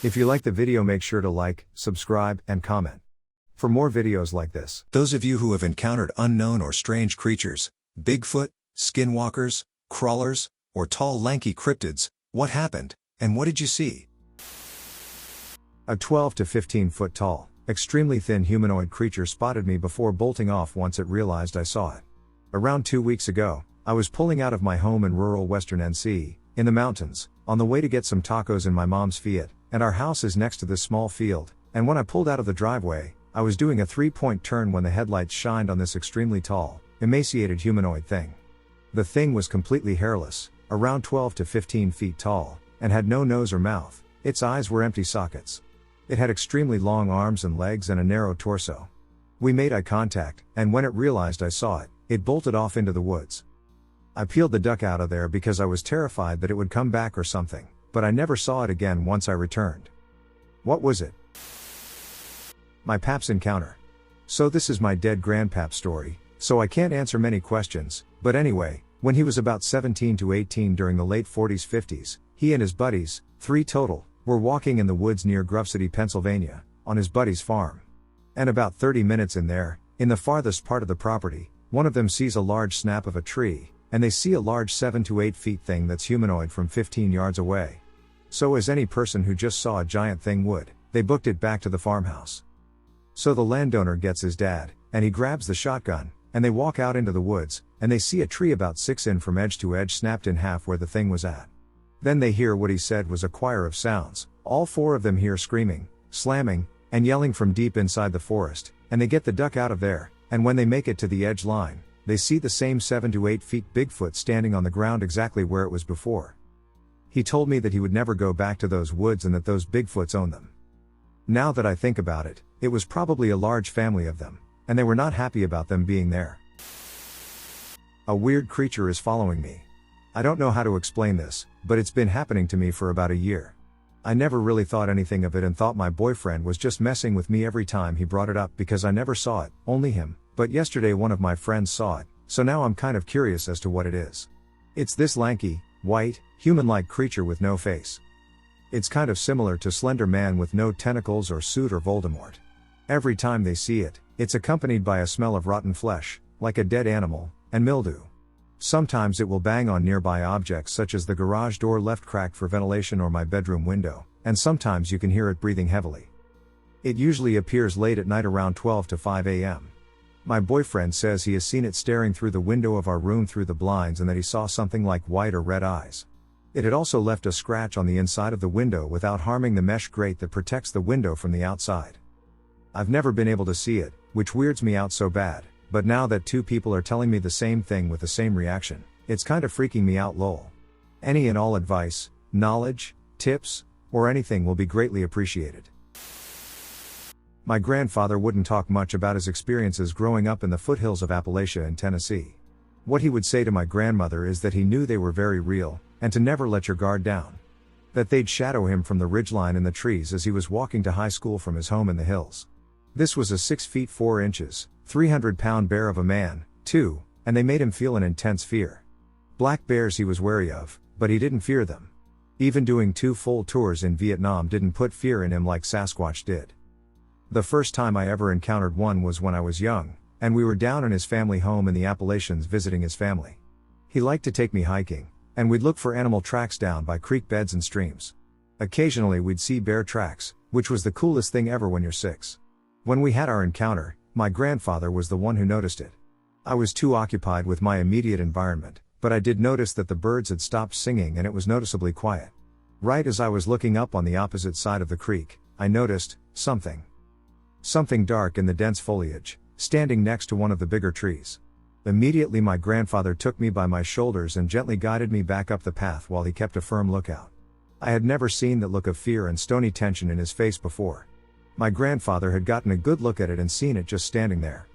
If you like the video, make sure to like, subscribe, and comment for more videos like this. Those of you who have encountered unknown or strange creatures, Bigfoot, skinwalkers, crawlers, or tall lanky cryptids, what happened, and what did you see? A 12 to 15 foot tall, extremely thin humanoid creature spotted me before bolting off once it realized I saw it. Around 2 weeks ago, I was pulling out of my home in rural western NC, in the mountains, on the way to get some tacos in my mom's Fiat, and our house is next to this small field, and when I pulled out of the driveway, I was doing a 3-point turn when the headlights shined on this extremely tall, emaciated humanoid thing. The thing was completely hairless, around 12 to 15 feet tall, and had no nose or mouth. Its eyes were empty sockets. It had extremely long arms and legs and a narrow torso. We made eye contact, and when it realized I saw it, it bolted off into the woods. I peeled the duck out of there because I was terrified that it would come back or something, but I never saw it again once I returned. What was it? My pap's encounter. So this is my dead grandpap's story, so I can't answer many questions, but anyway, when he was about 17 to 18 during the late 40s 50s, he and his buddies, 3 total, were walking in the woods near Grove City, Pennsylvania, on his buddy's farm. And about 30 minutes in there, in the farthest part of the property, one of them sees a large snap of a tree, and they see a large 7 to 8 feet thing that's humanoid from 15 yards away. So as any person who just saw a giant thing would, they booked it back to the farmhouse. So the landowner gets his dad, and he grabs the shotgun, and they walk out into the woods, and they see a tree about 6 in from edge to edge snapped in half where the thing was at. Then they hear what he said was a choir of sounds. All 4 of them hear screaming, slamming, and yelling from deep inside the forest, and they get the duck out of there, and when they make it to the edge line, they see the same 7 to 8 feet Bigfoot standing on the ground exactly where it was before. He told me that he would never go back to those woods and that those Bigfoots own them. Now that I think about it, it was probably a large family of them, and they were not happy about them being there. A weird creature is following me. I don't know how to explain this, but it's been happening to me for about a year. I never really thought anything of it and thought my boyfriend was just messing with me every time he brought it up because I never saw it, only him, but yesterday one of my friends saw it, so now I'm kind of curious as to what it is. It's this lanky, white, human-like creature with no face. It's kind of similar to Slender Man with no tentacles or suit or Voldemort. Every time they see it, it's accompanied by a smell of rotten flesh, like a dead animal, and mildew. Sometimes it will bang on nearby objects such as the garage door left cracked for ventilation or my bedroom window, and sometimes you can hear it breathing heavily. It usually appears late at night around 12 to 5 a.m. My boyfriend says he has seen it staring through the window of our room through the blinds and that he saw something like white or red eyes. It had also left a scratch on the inside of the window without harming the mesh grate that protects the window from the outside. I've never been able to see it, which weirds me out so bad, but now that 2 people are telling me the same thing with the same reaction, it's kind of freaking me out lol. Any and all advice, knowledge, tips, or anything will be greatly appreciated. My grandfather wouldn't talk much about his experiences growing up in the foothills of Appalachia in Tennessee. What he would say to my grandmother is that he knew they were very real, and to never let your guard down. That they'd shadow him from the ridgeline in the trees as he was walking to high school from his home in the hills. This was a 6 feet 4 inches, 300-pound bear of a man, too, and they made him feel an intense fear. Black bears he was wary of, but he didn't fear them. Even doing 2 full tours in Vietnam didn't put fear in him like Sasquatch did. The first time I ever encountered one was when I was young, and we were down in his family home in the Appalachians visiting his family. He liked to take me hiking, and we'd look for animal tracks down by creek beds and streams. Occasionally we'd see bear tracks, which was the coolest thing ever when you're 6. When we had our encounter, my grandfather was the one who noticed it. I was too occupied with my immediate environment, but I did notice that the birds had stopped singing and it was noticeably quiet. Right as I was looking up on the opposite side of the creek, I noticed something dark in the dense foliage, standing next to one of the bigger trees. Immediately my grandfather took me by my shoulders and gently guided me back up the path while he kept a firm lookout. I had never seen that look of fear and stony tension in his face before. My grandfather had gotten a good look at it and seen it just standing there.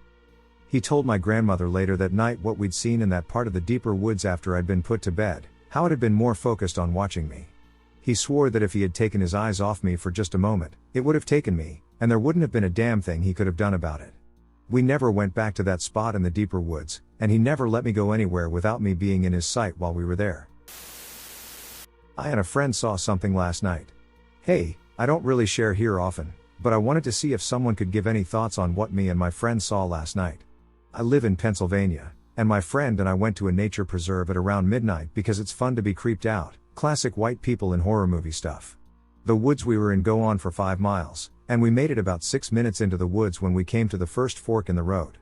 He told my grandmother later that night what we'd seen in that part of the deeper woods after I'd been put to bed, how it had been more focused on watching me. He swore that if he had taken his eyes off me for just a moment, it would have taken me, and there wouldn't have been a damn thing he could have done about it. We never went back to that spot in the deeper woods, and he never let me go anywhere without me being in his sight while we were there. I and a friend saw something last night. Hey, I don't really share here often, but I wanted to see if someone could give any thoughts on what me and my friend saw last night. I live in Pennsylvania, and my friend and I went to a nature preserve at around midnight because it's fun to be creeped out, classic white people in horror movie stuff. The woods we were in go on for 5 miles, and we made it about 6 minutes into the woods when we came to the first fork in the road.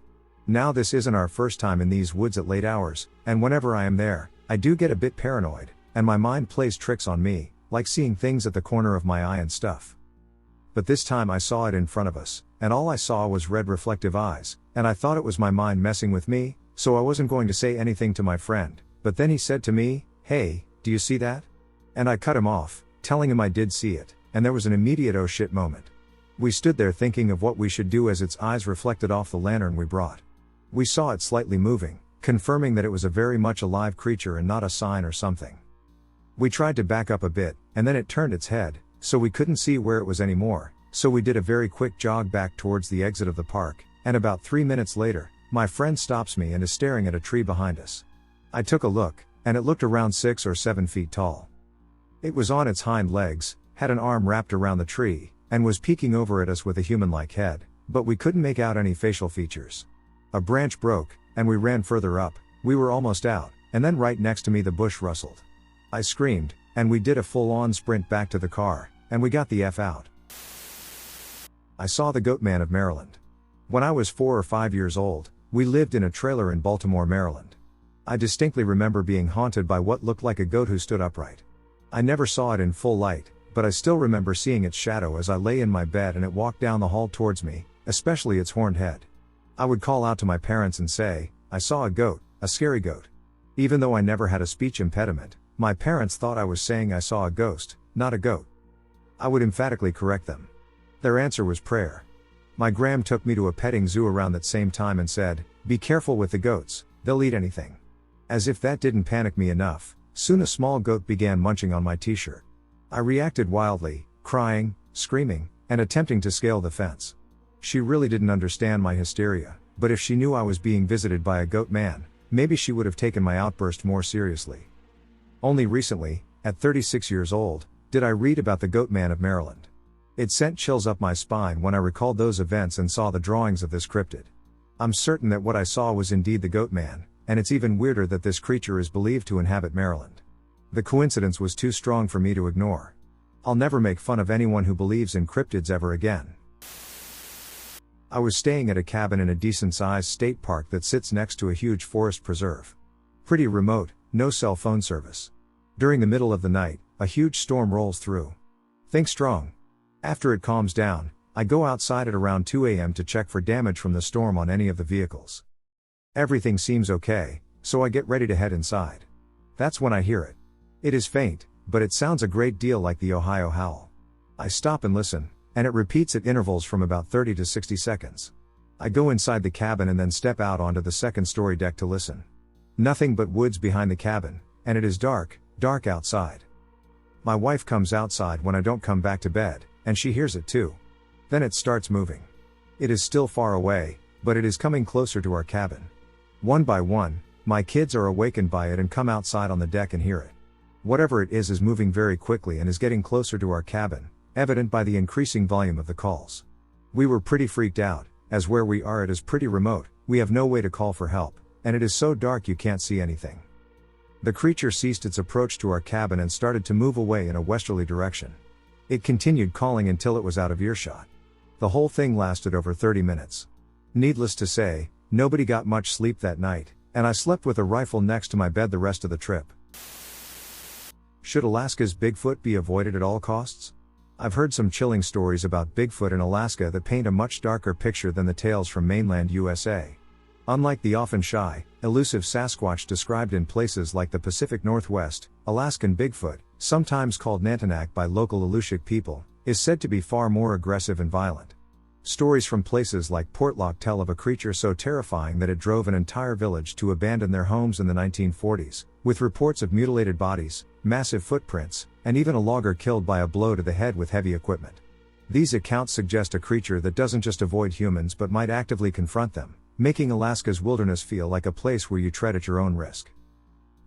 Now this isn't our first time in these woods at late hours, and whenever I am there, I do get a bit paranoid, and my mind plays tricks on me, like seeing things at the corner of my eye and stuff. But this time I saw it in front of us, and all I saw was red reflective eyes, and I thought it was my mind messing with me, so I wasn't going to say anything to my friend, but then he said to me, "Hey, do you see that?" And I cut him off, telling him I did see it, and there was an immediate oh shit moment. We stood there thinking of what we should do as its eyes reflected off the lantern we brought. We saw it slightly moving, confirming that it was a very much alive creature and not a sign or something. We tried to back up a bit, and then it turned its head, so we couldn't see where it was anymore, so we did a very quick jog back towards the exit of the park, and about 3 minutes later, my friend stops me and is staring at a tree behind us. I took a look, and it looked around 6 or 7 feet tall. It was on its hind legs, had an arm wrapped around the tree, and was peeking over at us with a human-like head, but we couldn't make out any facial features. A branch broke, and we ran further up. We were almost out, and then right next to me the bush rustled. I screamed, and we did a full-on sprint back to the car, and we got the F out. I saw the Goatman of Maryland. When I was 4 or 5 years old, we lived in a trailer in Baltimore, Maryland. I distinctly remember being haunted by what looked like a goat who stood upright. I never saw it in full light, but I still remember seeing its shadow as I lay in my bed and it walked down the hall towards me, especially its horned head. I would call out to my parents and say, "I saw a goat, a scary goat." Even though I never had a speech impediment, my parents thought I was saying I saw a ghost, not a goat. I would emphatically correct them. Their answer was prayer. My gram took me to a petting zoo around that same time and said, "Be careful with the goats, they'll eat anything." As if that didn't panic me enough, soon a small goat began munching on my t-shirt. I reacted wildly, crying, screaming, and attempting to scale the fence. She really didn't understand my hysteria, but if she knew I was being visited by a goat man, maybe she would have taken my outburst more seriously. Only recently, at 36 years old, did I read about the Goatman of Maryland. It sent chills up my spine when I recalled those events and saw the drawings of this cryptid. I'm certain that what I saw was indeed the Goatman, and it's even weirder that this creature is believed to inhabit Maryland. The coincidence was too strong for me to ignore. I'll never make fun of anyone who believes in cryptids ever again. I was staying at a cabin in a decent-sized state park that sits next to a huge forest preserve. Pretty remote, no cell phone service. During the middle of the night, a huge storm rolls through. Think strong. After it calms down, I go outside at around 2 a.m. to check for damage from the storm on any of the vehicles. Everything seems okay, so I get ready to head inside. That's when I hear it. It is faint, but it sounds a great deal like the Ohio Howl. I stop and listen, and it repeats at intervals from about 30 to 60 seconds. I go inside the cabin and then step out onto the second-story deck to listen. Nothing but woods behind the cabin, and it is dark, dark outside. My wife comes outside when I don't come back to bed, and she hears it too. Then it starts moving. It is still far away, but it is coming closer to our cabin. One by one, my kids are awakened by it and come outside on the deck and hear it. Whatever it is moving very quickly and is getting closer to our cabin, evident by the increasing volume of the calls. We were pretty freaked out, as where we are it is pretty remote, we have no way to call for help, and it is so dark you can't see anything. The creature ceased its approach to our cabin and started to move away in a westerly direction. It continued calling until it was out of earshot. The whole thing lasted over 30 minutes. Needless to say, nobody got much sleep that night, and I slept with a rifle next to my bed the rest of the trip. Should Alaska's Bigfoot be avoided at all costs? I've heard some chilling stories about Bigfoot in Alaska that paint a much darker picture than the tales from mainland USA. Unlike the often shy, elusive Sasquatch described in places like the Pacific Northwest, Alaskan Bigfoot, sometimes called Nantinak by local Aleutian people, is said to be far more aggressive and violent. Stories from places like Portlock tell of a creature so terrifying that it drove an entire village to abandon their homes in the 1940s, with reports of mutilated bodies, massive footprints, and even a logger killed by a blow to the head with heavy equipment. These accounts suggest a creature that doesn't just avoid humans but might actively confront them, making Alaska's wilderness feel like a place where you tread at your own risk.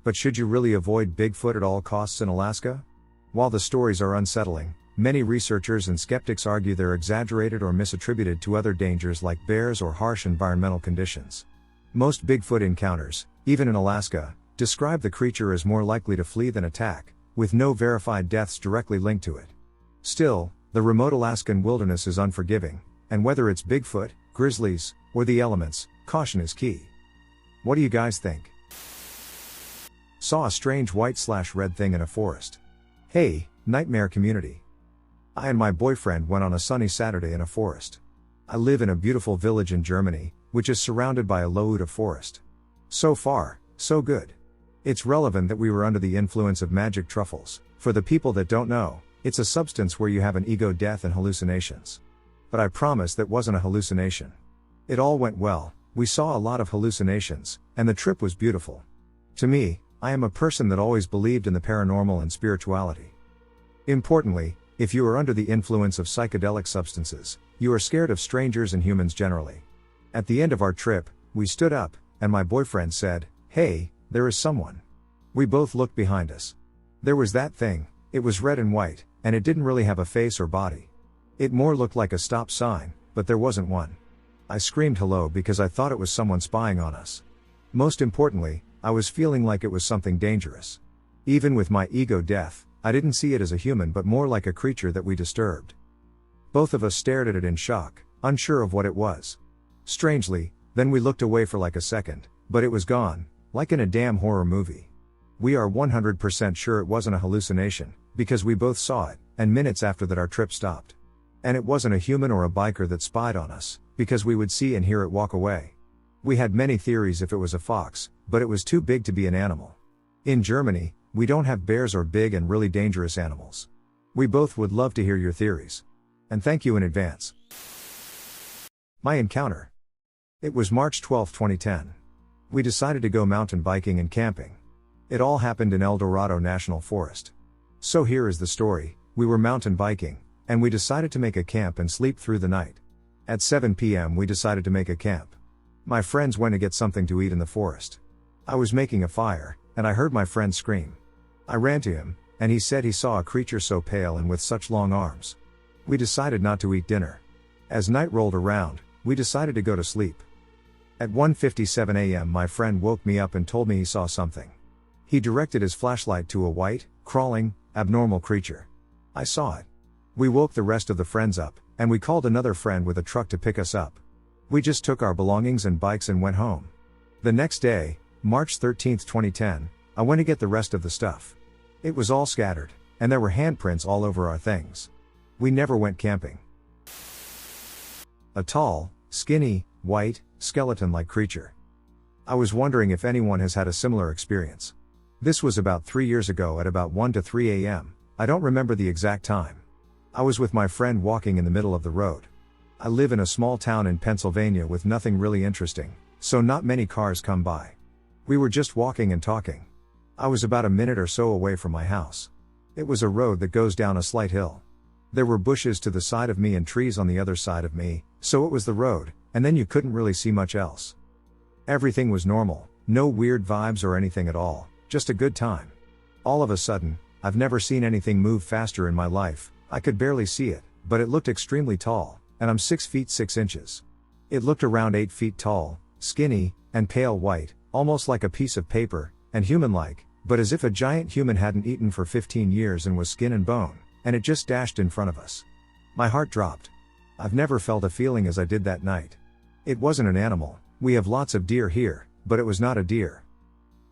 But should you really avoid Bigfoot at all costs in Alaska? While the stories are unsettling, Many researchers and skeptics argue they're exaggerated or misattributed to other dangers like bears or harsh environmental conditions. Most Bigfoot encounters, even in Alaska, describe the creature as more likely to flee than attack, with no verified deaths directly linked to it. Still, the remote Alaskan wilderness is unforgiving, and whether it's Bigfoot, grizzlies, or the elements, caution is key. What do you guys think? Saw a strange white/red thing in a forest. Hey, nightmare community. I and my boyfriend went on a sunny Saturday in a forest. I live in a beautiful village in Germany, which is surrounded by a load of forest. So far, so good. It's relevant that we were under the influence of magic truffles. For the people that don't know, it's a substance where you have an ego death and hallucinations. But I promise that wasn't a hallucination. It all went well, we saw a lot of hallucinations, and the trip was beautiful. To me, I am a person that always believed in the paranormal and spirituality. Importantly, if you are under the influence of psychedelic substances, you are scared of strangers and humans generally. At the end of our trip, we stood up, and my boyfriend said, "Hey, there is someone." We both looked behind us. There was that thing, it was red and white, and it didn't really have a face or body. It more looked like a stop sign, but there wasn't one. I screamed hello because I thought it was someone spying on us. Most importantly, I was feeling like it was something dangerous. Even with my ego death, I didn't see it as a human but more like a creature that we disturbed. Both of us stared at it in shock, unsure of what it was. Strangely, then we looked away for like a second, but it was gone, like in a damn horror movie. We are 100% sure it wasn't a hallucination, because we both saw it, and minutes after that our trip stopped. And it wasn't a human or a biker that spied on us, because we would see and hear it walk away. We had many theories if it was a fox, but it was too big to be an animal. In Germany, we don't have bears or big and really dangerous animals. We both would love to hear your theories. And thank you in advance. My encounter. It was March 12, 2010. We decided to go mountain biking and camping. It all happened in El Dorado National Forest. So here is the story. We were mountain biking, and we decided to make a camp and sleep through the night. At 7 p.m. we decided to make a camp. My friends went to get something to eat in the forest. I was making a fire, and I heard my friend scream. I ran to him, and he said he saw a creature so pale and with such long arms. We decided not to eat dinner. As night rolled around, we decided to go to sleep. At 1:57 a.m. my friend woke me up and told me he saw something. He directed his flashlight to a white, crawling, abnormal creature. I saw it. We woke the rest of the friends up, and we called another friend with a truck to pick us up. We just took our belongings and bikes and went home. The next day, March 13, 2010, I went to get the rest of the stuff. It was all scattered, and there were handprints all over our things. We never went camping. A tall, skinny, white, skeleton-like creature. I was wondering if anyone has had a similar experience. This was about 3 years ago at about 1 to 3 a.m., I don't remember the exact time. I was with my friend walking in the middle of the road. I live in a small town in Pennsylvania with nothing really interesting, so not many cars come by. We were just walking and talking. I was about a minute or so away from my house. It was a road that goes down a slight hill. There were bushes to the side of me and trees on the other side of me, so it was the road, and then you couldn't really see much else. Everything was normal, no weird vibes or anything at all, just a good time. All of a sudden, I've never seen anything move faster in my life. I could barely see it, but it looked extremely tall, and I'm 6 feet 6 inches. It looked around 8 feet tall, skinny, and pale white, almost like a piece of paper, and human-like, but as if a giant human hadn't eaten for 15 years and was skin and bone, and it just dashed in front of us. My heart dropped. I've never felt a feeling as I did that night. It wasn't an animal, we have lots of deer here, but it was not a deer.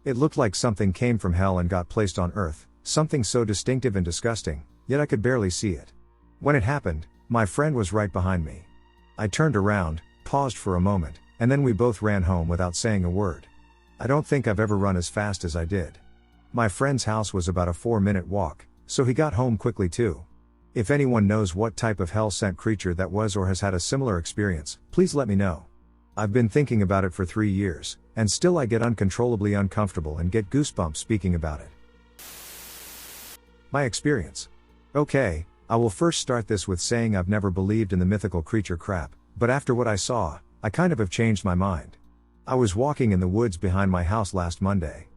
It looked like something came from hell and got placed on earth, something so distinctive and disgusting, yet I could barely see it. When it happened, my friend was right behind me. I turned around, paused for a moment, and then we both ran home without saying a word. I don't think I've ever run as fast as I did. My friend's house was about a 4-minute walk, so he got home quickly too. If anyone knows what type of hell-sent creature that was or has had a similar experience, please let me know. I've been thinking about it for 3 years, and still I get uncontrollably uncomfortable and get goosebumps speaking about it. My experience. Okay, I will first start this with saying I've never believed in the mythical creature crap, but after what I saw, I kind of have changed my mind. I was walking in the woods behind my house last Monday.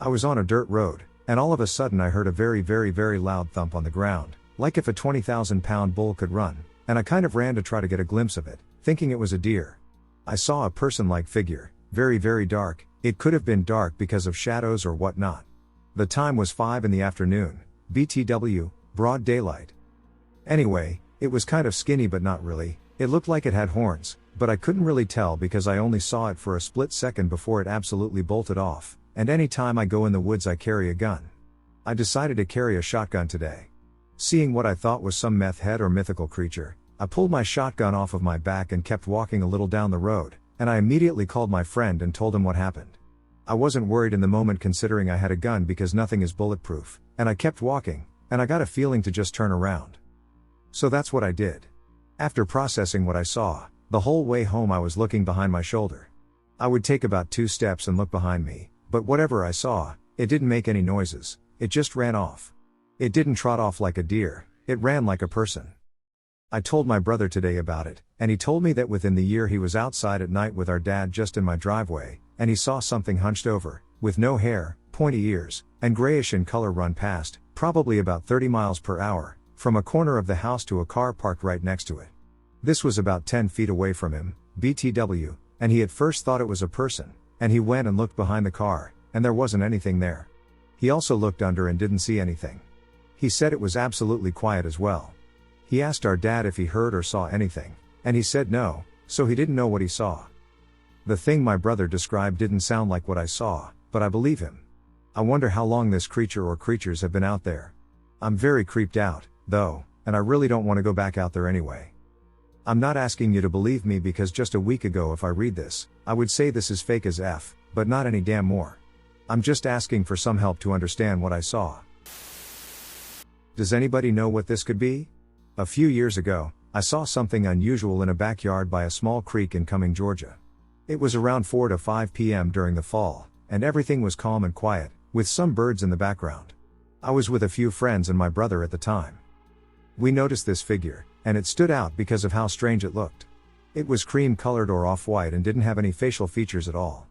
I was on a dirt road, and all of a sudden I heard a very loud thump on the ground, like if a 20,000-pound bull could run, and I kind of ran to try to get a glimpse of it, thinking it was a deer. I saw a person-like figure, very very dark. It could have been dark because of shadows or whatnot. The time was 5 in the afternoon, BTW, broad daylight. Anyway, it was kind of skinny but not really. It looked like it had horns, but I couldn't really tell because I only saw it for a split second before it absolutely bolted off, and any time I go in the woods I carry a gun. I decided to carry a shotgun today. Seeing what I thought was some meth head or mythical creature, I pulled my shotgun off of my back and kept walking a little down the road, and I immediately called my friend and told him what happened. I wasn't worried in the moment considering I had a gun because nothing is bulletproof, and I kept walking, and I got a feeling to just turn around. So that's what I did. After processing what I saw, the whole way home I was looking behind my shoulder. I would take about 2 steps and look behind me, but whatever I saw, it didn't make any noises, it just ran off. It didn't trot off like a deer, it ran like a person. I told my brother today about it, and he told me that within the year he was outside at night with our dad just in my driveway, and he saw something hunched over, with no hair, pointy ears, and grayish in color run past, probably about 30 miles per hour, from a corner of the house to a car parked right next to it. This was about 10 feet away from him, BTW, and he at first thought it was a person, and he went and looked behind the car, and there wasn't anything there. He also looked under and didn't see anything. He said it was absolutely quiet as well. He asked our dad if he heard or saw anything, and he said no, so he didn't know what he saw. The thing my brother described didn't sound like what I saw, but I believe him. I wonder how long this creature or creatures have been out there. I'm very creeped out, though, and I really don't want to go back out there anyway. I'm not asking you to believe me because just a week ago if I read this, I would say this is fake as F, but not any damn more. I'm just asking for some help to understand what I saw. Does anybody know what this could be? A few years ago, I saw something unusual in a backyard by a small creek in Cumming, Georgia. It was around 4 to 5 p.m. during the fall, and everything was calm and quiet, with some birds in the background. I was with a few friends and my brother at the time. We noticed this figure, and it stood out because of how strange it looked. It was cream-colored or off-white and didn't have any facial features at all.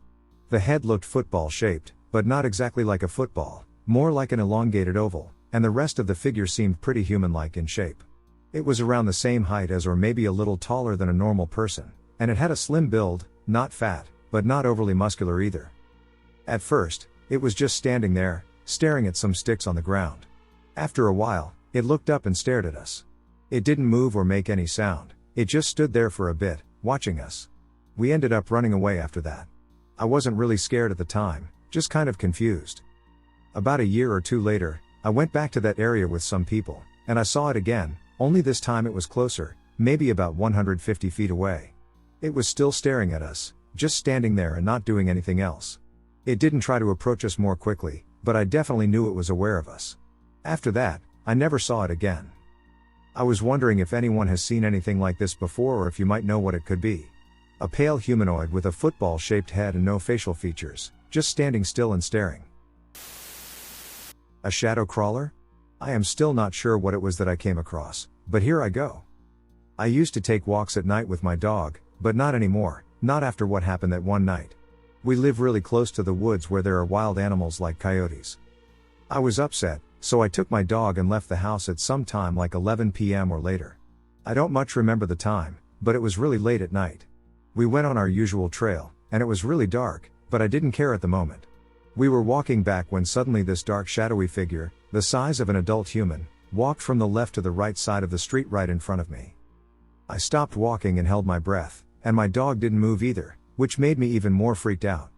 The head looked football-shaped, but not exactly like a football, more like an elongated oval, and the rest of the figure seemed pretty human-like in shape. It was around the same height as or maybe a little taller than a normal person, and it had a slim build, not fat, but not overly muscular either. At first, it was just standing there, staring at some sticks on the ground. After a while, it looked up and stared at us. It didn't move or make any sound, it just stood there for a bit, watching us. We ended up running away after that. I wasn't really scared at the time, just kind of confused. About a year or two later, I went back to that area with some people, and I saw it again, only this time it was closer, maybe about 150 feet away. It was still staring at us, just standing there and not doing anything else. It didn't try to approach us more quickly, but I definitely knew it was aware of us. After that, I never saw it again. I was wondering if anyone has seen anything like this before or if you might know what it could be. A pale humanoid with a football-shaped head and no facial features, just standing still and staring. A shadow crawler? I am still not sure what it was that I came across, but here I go. I used to take walks at night with my dog, but not anymore, not after what happened that one night. We live really close to the woods where there are wild animals like coyotes. I was upset, so I took my dog and left the house at some time like 11 p.m. or later. I don't much remember the time, but it was really late at night. We went on our usual trail, and it was really dark, but I didn't care at the moment. We were walking back when suddenly this dark shadowy figure, the size of an adult human, walked from the left to the right side of the street right in front of me. I stopped walking and held my breath, and my dog didn't move either, which made me even more freaked out.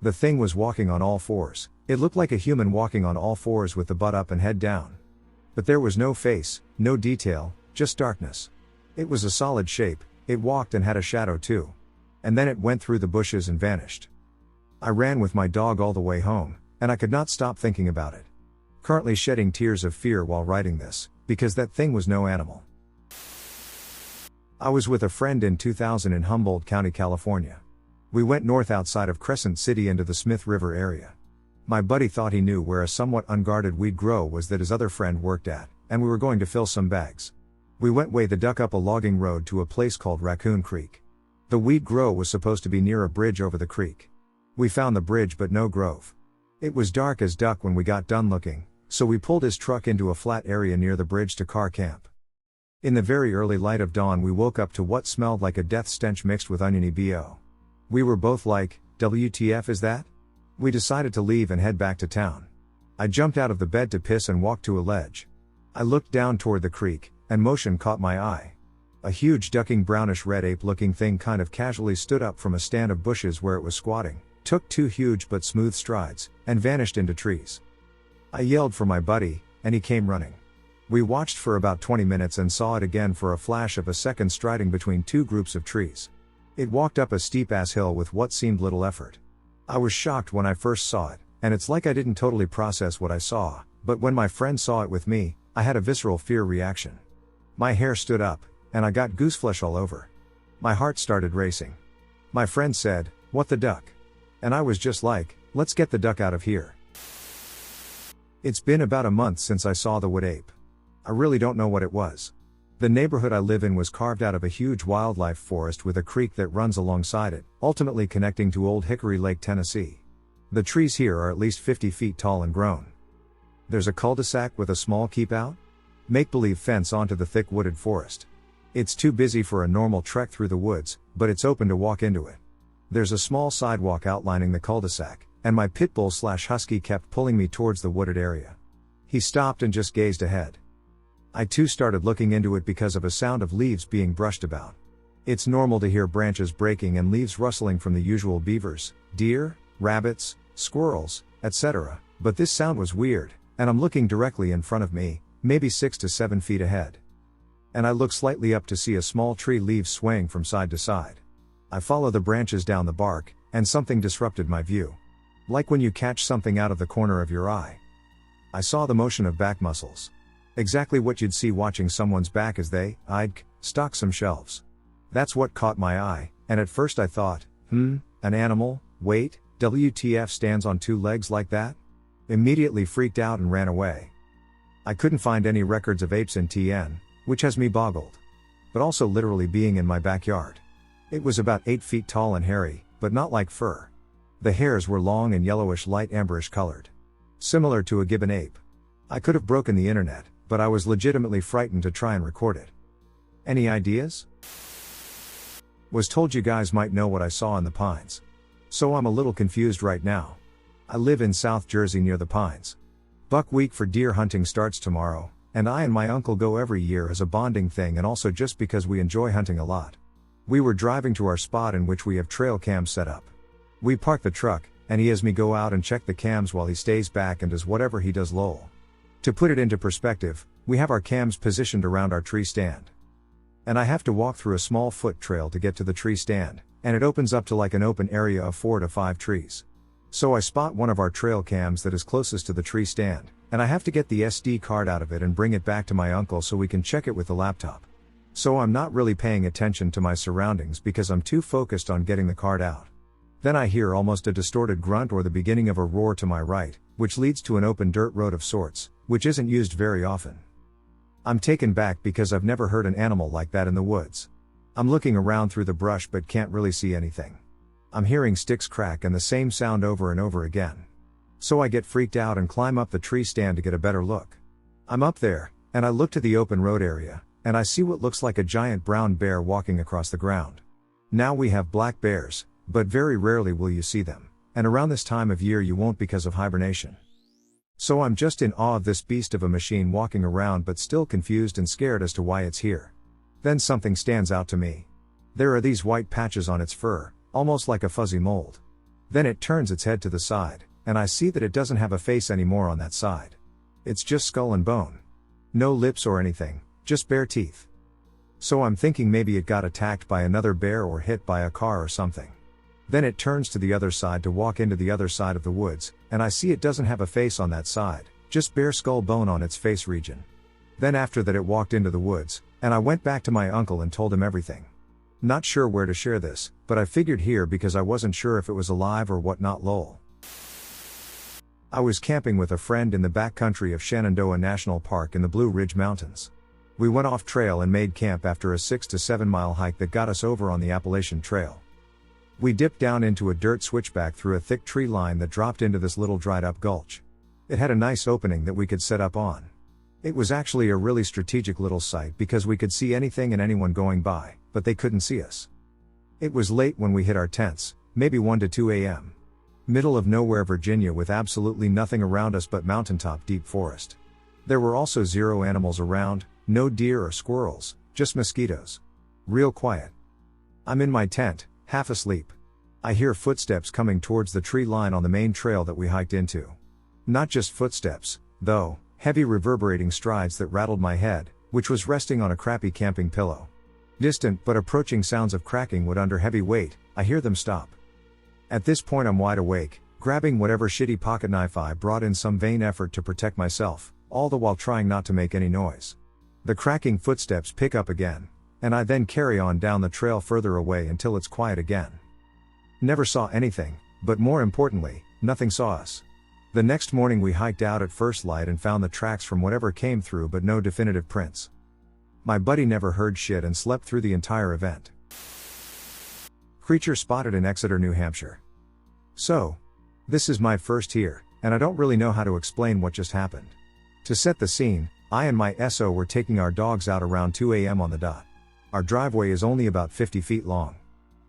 The thing was walking on all fours. It looked like a human walking on all fours with the butt up and head down. But there was no face, no detail, just darkness. It was a solid shape, it walked and had a shadow too. And then it went through the bushes and vanished. I ran with my dog all the way home, and I could not stop thinking about it. Currently shedding tears of fear while writing this, because that thing was no animal. I was with a friend in 2000 in Humboldt County, California. We went north outside of Crescent City into the Smith River area. My buddy thought he knew where a somewhat unguarded weed grow was that his other friend worked at, and we were going to fill some bags. We went way the duck up a logging road to a place called Raccoon Creek. The weed grow was supposed to be near a bridge over the creek. We found the bridge but no grove. It was dark as duck when we got done looking, so we pulled his truck into a flat area near the bridge to car camp. In the very early light of dawn we woke up to what smelled like a death stench mixed with oniony BO. We were both like, WTF is that? We decided to leave and head back to town. I jumped out of the bed to piss and walked to a ledge. I looked down toward the creek, and motion caught my eye. A huge ducking brownish red ape-looking thing kind of casually stood up from a stand of bushes where it was squatting, took 2 huge but smooth strides, and vanished into trees. I yelled for my buddy, and he came running. We watched for about 20 minutes and saw it again for a flash of a second striding between 2 groups of trees. It walked up a steep-ass hill with what seemed little effort. I was shocked when I first saw it, and it's like I didn't totally process what I saw, but when my friend saw it with me, I had a visceral fear reaction. My hair stood up, and I got gooseflesh all over. My heart started racing. My friend said, "What the duck?" And I was just like, "Let's get the duck out of here." It's been about a month since I saw the wood ape. I really don't know what it was. The neighborhood I live in was carved out of a huge wildlife forest with a creek that runs alongside it, ultimately connecting to Old Hickory Lake, Tennessee. The trees here are at least 50 feet tall and grown. There's a cul-de-sac with a small keep-out, make-believe fence onto the thick wooded forest. It's too busy for a normal trek through the woods, but it's open to walk into it. There's a small sidewalk outlining the cul-de-sac, and my pit bull/husky kept pulling me towards the wooded area. He stopped and just gazed ahead. I too started looking into it because of a sound of leaves being brushed about. It's normal to hear branches breaking and leaves rustling from the usual beavers, deer, rabbits, squirrels, etc., but this sound was weird, and I'm looking directly in front of me, maybe 6 to 7 feet ahead. And I look slightly up to see a small tree leaves swaying from side to side. I follow the branches down the bark, and something disrupted my view. Like when you catch something out of the corner of your eye. I saw the motion of back muscles. Exactly what you'd see watching someone's back as they, stalk some shelves. That's what caught my eye, and at first I thought, an animal, wait, WTF stands on 2 legs like that? Immediately freaked out and ran away. I couldn't find any records of apes in TN, which has me boggled. But also literally being in my backyard. It was about 8 feet tall and hairy, but not like fur. The hairs were long and yellowish light amberish colored. Similar to a gibbon ape. I could have broken the internet, but I was legitimately frightened to try and record it. Any ideas? Was told you guys might know what I saw in the pines. So I'm a little confused right now. I live in South Jersey near the pines. Buck week for deer hunting starts tomorrow, and I and my uncle go every year as a bonding thing and also just because we enjoy hunting a lot. We were driving to our spot in which we have trail cams set up. We park the truck, and he has me go out and check the cams while he stays back and does whatever he does lol. To put it into perspective, we have our cams positioned around our tree stand. And I have to walk through a small foot trail to get to the tree stand, and it opens up to like an open area of 4 to 5 trees. So I spot one of our trail cams that is closest to the tree stand, and I have to get the SD card out of it and bring it back to my uncle so we can check it with the laptop. So I'm not really paying attention to my surroundings because I'm too focused on getting the card out. Then I hear almost a distorted grunt or the beginning of a roar to my right, which leads to an open dirt road of sorts, which isn't used very often. I'm taken back because I've never heard an animal like that in the woods. I'm looking around through the brush but can't really see anything. I'm hearing sticks crack and the same sound over and over again. So I get freaked out and climb up the tree stand to get a better look. I'm up there, and I look to the open road area, and I see what looks like a giant brown bear walking across the ground. Now we have black bears, but very rarely will you see them, and around this time of year you won't because of hibernation. So I'm just in awe of this beast of a machine walking around but still confused and scared as to why it's here. Then something stands out to me. There are these white patches on its fur, almost like a fuzzy mold. Then it turns its head to the side, and I see that it doesn't have a face anymore on that side. It's just skull and bone. No lips or anything, just bare teeth. So I'm thinking maybe it got attacked by another bear or hit by a car or something. Then it turns to the other side to walk into the other side of the woods, and I see it doesn't have a face on that side, just bare skull bone on its face region. Then after that it walked into the woods, and I went back to my uncle and told him everything. Not sure where to share this, but I figured here because I wasn't sure if it was alive or whatnot lol. I was camping with a friend in the backcountry of Shenandoah National Park in the Blue Ridge Mountains. We went off trail and made camp after a 6 to 7 mile hike that got us over on the Appalachian Trail. We dipped down into a dirt switchback through a thick tree line that dropped into this little dried up gulch. It had a nice opening that we could set up on. It was actually a really strategic little site because we could see anything and anyone going by, but they couldn't see us. It was late when we hit our tents, maybe 1 to 2 a.m. Middle of nowhere Virginia with absolutely nothing around us but mountaintop deep forest. There were also 0 animals around, no deer or squirrels, just mosquitoes. Real quiet. I'm in my tent, half asleep. I hear footsteps coming towards the tree line on the main trail that we hiked into. Not just footsteps, though, heavy reverberating strides that rattled my head, which was resting on a crappy camping pillow. Distant but approaching sounds of cracking wood under heavy weight, I hear them stop. At this point I'm wide awake, grabbing whatever shitty pocket knife I brought in some vain effort to protect myself, all the while trying not to make any noise. The cracking footsteps pick up again, and I then carry on down the trail further away until it's quiet again. Never saw anything, but more importantly, nothing saw us. The next morning we hiked out at first light and found the tracks from whatever came through but no definitive prints. My buddy never heard shit and slept through the entire event. Creature spotted in Exeter, New Hampshire. So, this is my first here, and I don't really know how to explain what just happened. To set the scene, I and my SO were taking our dogs out around 2 a.m. on the dot. Our driveway is only about 50 feet long.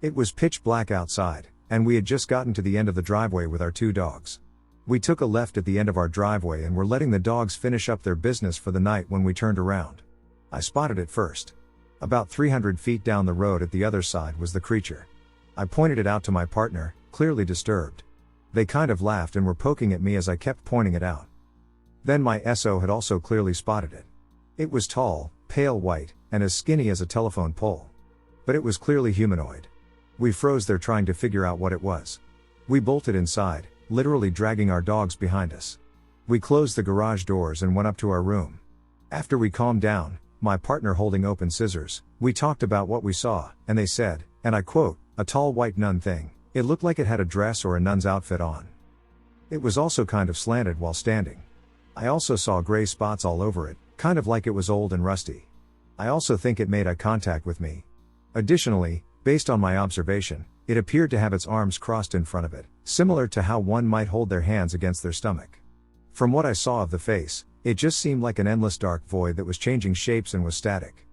It was pitch black outside, and we had just gotten to the end of the driveway with our 2 dogs. We took a left at the end of our driveway and were letting the dogs finish up their business for the night when we turned around. I spotted it first. About 300 feet down the road at the other side was the creature. I pointed it out to my partner, clearly disturbed. They kind of laughed and were poking at me as I kept pointing it out. Then my SO had also clearly spotted it. It was tall, pale white, and as skinny as a telephone pole. But it was clearly humanoid. We froze there trying to figure out what it was. We bolted inside, literally dragging our dogs behind us. We closed the garage doors and went up to our room. After we calmed down, my partner holding open scissors, we talked about what we saw, and they said, and I quote, "A tall white nun thing. It looked like it had a dress or a nun's outfit on. It was also kind of slanted while standing. I also saw gray spots all over it, kind of like it was old and rusty. I also think it made eye contact with me. Additionally, based on my observation, it appeared to have its arms crossed in front of it, similar to how one might hold their hands against their stomach. From what I saw of the face, it just seemed like an endless dark void that was changing shapes and was static.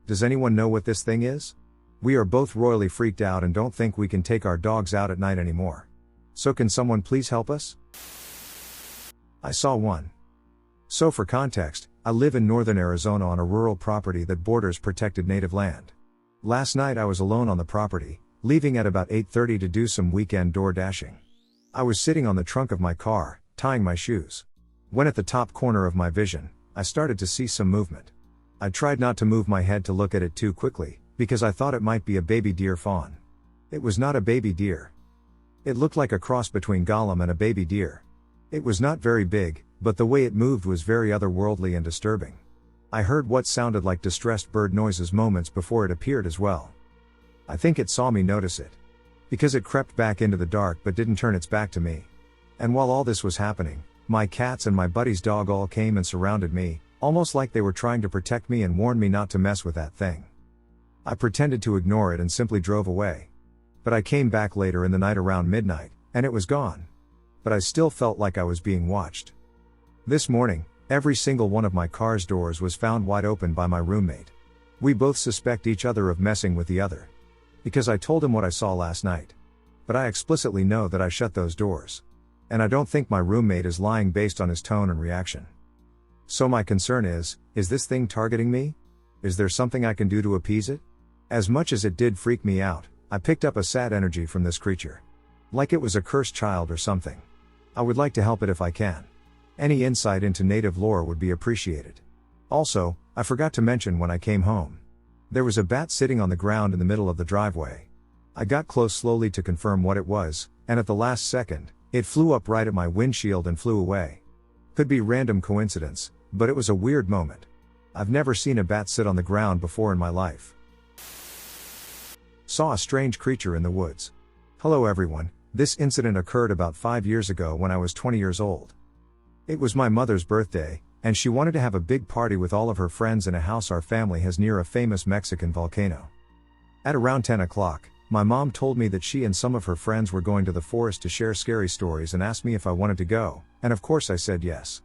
Does anyone know what this thing is? We are both royally freaked out and don't think we can take our dogs out at night anymore. So can someone please help us?" I saw one. So for context, I live in northern Arizona on a rural property that borders protected native land. Last night I was alone on the property, leaving at about 8:30 to do some weekend door dashing. I was sitting on the trunk of my car, tying my shoes. When at the top corner of my vision, I started to see some movement. I tried not to move my head to look at it too quickly, because I thought it might be a baby deer fawn. It was not a baby deer. It looked like a cross between Gollum and a baby deer. It was not very big, but the way it moved was very otherworldly and disturbing. I heard what sounded like distressed bird noises moments before it appeared as well. I think it saw me notice it. Because it crept back into the dark but didn't turn its back to me. And while all this was happening, my cats and my buddy's dog all came and surrounded me, almost like they were trying to protect me and warn me not to mess with that thing. I pretended to ignore it and simply drove away. But I came back later in the night around midnight, and it was gone. But I still felt like I was being watched. This morning, every single one of my car's doors was found wide open by my roommate. We both suspect each other of messing with the other. Because I told him what I saw last night. But I explicitly know that I shut those doors. And I don't think my roommate is lying based on his tone and reaction. So my concern is this thing targeting me? Is there something I can do to appease it? As much as it did freak me out, I picked up a sad energy from this creature. Like it was a cursed child or something. I would like to help it if I can. Any insight into native lore would be appreciated. Also, I forgot to mention when I came home. There was a bat sitting on the ground in the middle of the driveway. I got close slowly to confirm what it was, and at the last second, it flew up right at my windshield and flew away. Could be random coincidence, but it was a weird moment. I've never seen a bat sit on the ground before in my life. Saw a strange creature in the woods. Hello everyone, this incident occurred about 5 years ago when I was 20 years old. It was my mother's birthday, and she wanted to have a big party with all of her friends in a house our family has near a famous Mexican volcano. At around 10 o'clock, my mom told me that she and some of her friends were going to the forest to share scary stories and asked me if I wanted to go, and of course I said yes.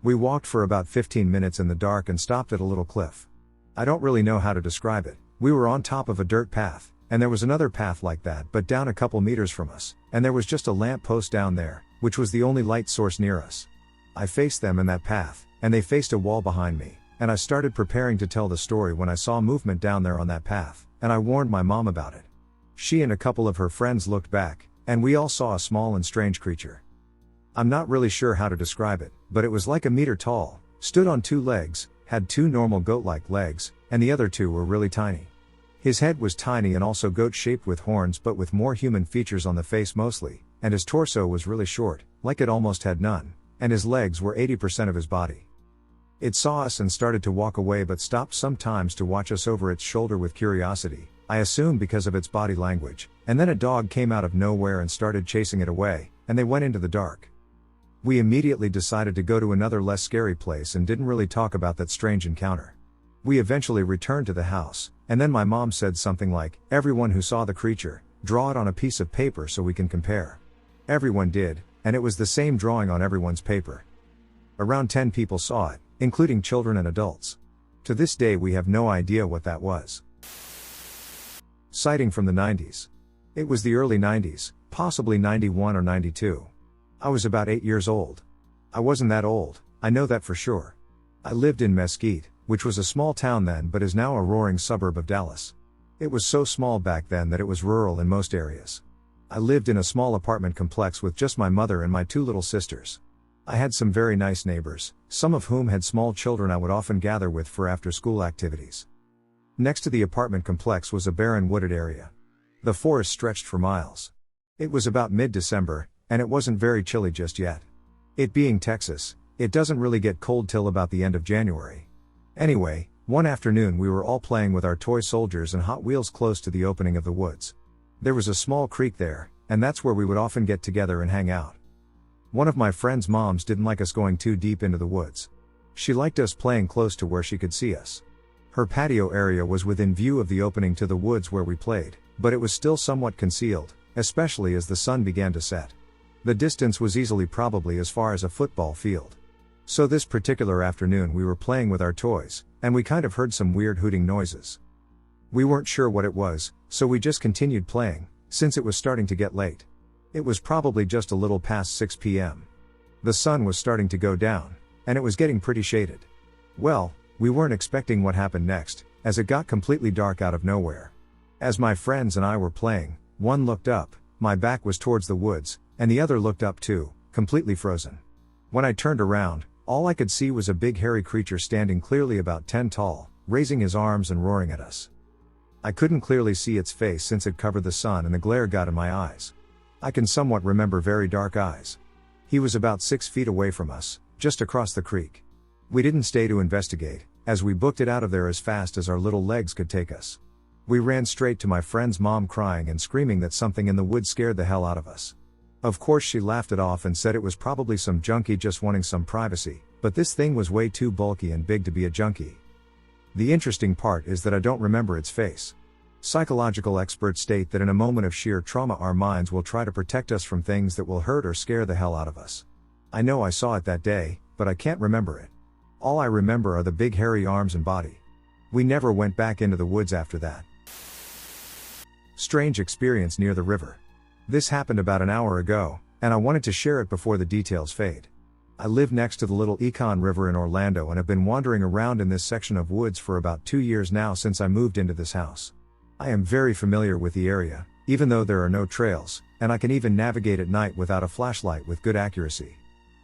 We walked for about 15 minutes in the dark and stopped at a little cliff. I don't really know how to describe it. We were on top of a dirt path, and there was another path like that but down a couple meters from us, and there was just a lamp post down there, which was the only light source near us. I faced them in that path, and they faced a wall behind me, and I started preparing to tell the story when I saw movement down there on that path, and I warned my mom about it. She and a couple of her friends looked back, and we all saw a small and strange creature. I'm not really sure how to describe it, but it was like a meter tall, stood on two legs, had two normal goat-like legs, and the other two were really tiny. His head was tiny and also goat-shaped with horns but with more human features on the face mostly, and his torso was really short, like it almost had none, and his legs were 80% of his body. It saw us and started to walk away but stopped sometimes to watch us over its shoulder with curiosity, I assume because of its body language, and then a dog came out of nowhere and started chasing it away, and they went into the dark. We immediately decided to go to another less scary place and didn't really talk about that strange encounter. We eventually returned to the house, and then my mom said something like, "Everyone who saw the creature, draw it on a piece of paper so we can compare." Everyone did, and it was the same drawing on everyone's paper. Around 10 people saw it, including children and adults. To this day we have no idea what that was. Sighting from the 90s. It was the early 90s, possibly 91 or 92. I was about 8 years old. I wasn't that old, I know that for sure. I lived in Mesquite, which was a small town then but is now a roaring suburb of Dallas. It was so small back then that it was rural in most areas. I lived in a small apartment complex with just my mother and my two little sisters. I had some very nice neighbors, some of whom had small children I would often gather with for after-school activities. Next to the apartment complex was a barren wooded area. The forest stretched for miles. It was about mid-December, and it wasn't very chilly just yet. It being Texas, it doesn't really get cold till about the end of January. Anyway, one afternoon we were all playing with our toy soldiers and Hot Wheels close to the opening of the woods. There was a small creek there, and that's where we would often get together and hang out. One of my friend's moms didn't like us going too deep into the woods. She liked us playing close to where she could see us. Her patio area was within view of the opening to the woods where we played, but it was still somewhat concealed, especially as the sun began to set. The distance was easily probably as far as a football field. So this particular afternoon we were playing with our toys, and we kind of heard some weird hooting noises. We weren't sure what it was, so we just continued playing, since it was starting to get late. It was probably just a little past 6 p.m. The sun was starting to go down, and it was getting pretty shaded. Well, we weren't expecting what happened next, as it got completely dark out of nowhere. As my friends and I were playing, one looked up, my back was towards the woods, and the other looked up too, completely frozen. When I turned around, all I could see was a big hairy creature standing clearly about 10 tall, raising his arms and roaring at us. I couldn't clearly see its face since it covered the sun and the glare got in my eyes. I can somewhat remember very dark eyes. He was about 6 feet away from us, just across the creek. We didn't stay to investigate, as we booked it out of there as fast as our little legs could take us. We ran straight to my friend's mom crying and screaming that something in the woods scared the hell out of us. Of course she laughed it off and said it was probably some junkie just wanting some privacy, but this thing was way too bulky and big to be a junkie. The interesting part is that I don't remember its face. Psychological experts state that in a moment of sheer trauma our minds will try to protect us from things that will hurt or scare the hell out of us. I know I saw it that day, but I can't remember it. All I remember are the big hairy arms and body. We never went back into the woods after that. Strange experience near the river. This happened about an hour ago, and I wanted to share it before the details fade. I live next to the Little Econ River in Orlando and have been wandering around in this section of woods for about 2 years now since I moved into this house. I am very familiar with the area, even though there are no trails, and I can even navigate at night without a flashlight with good accuracy.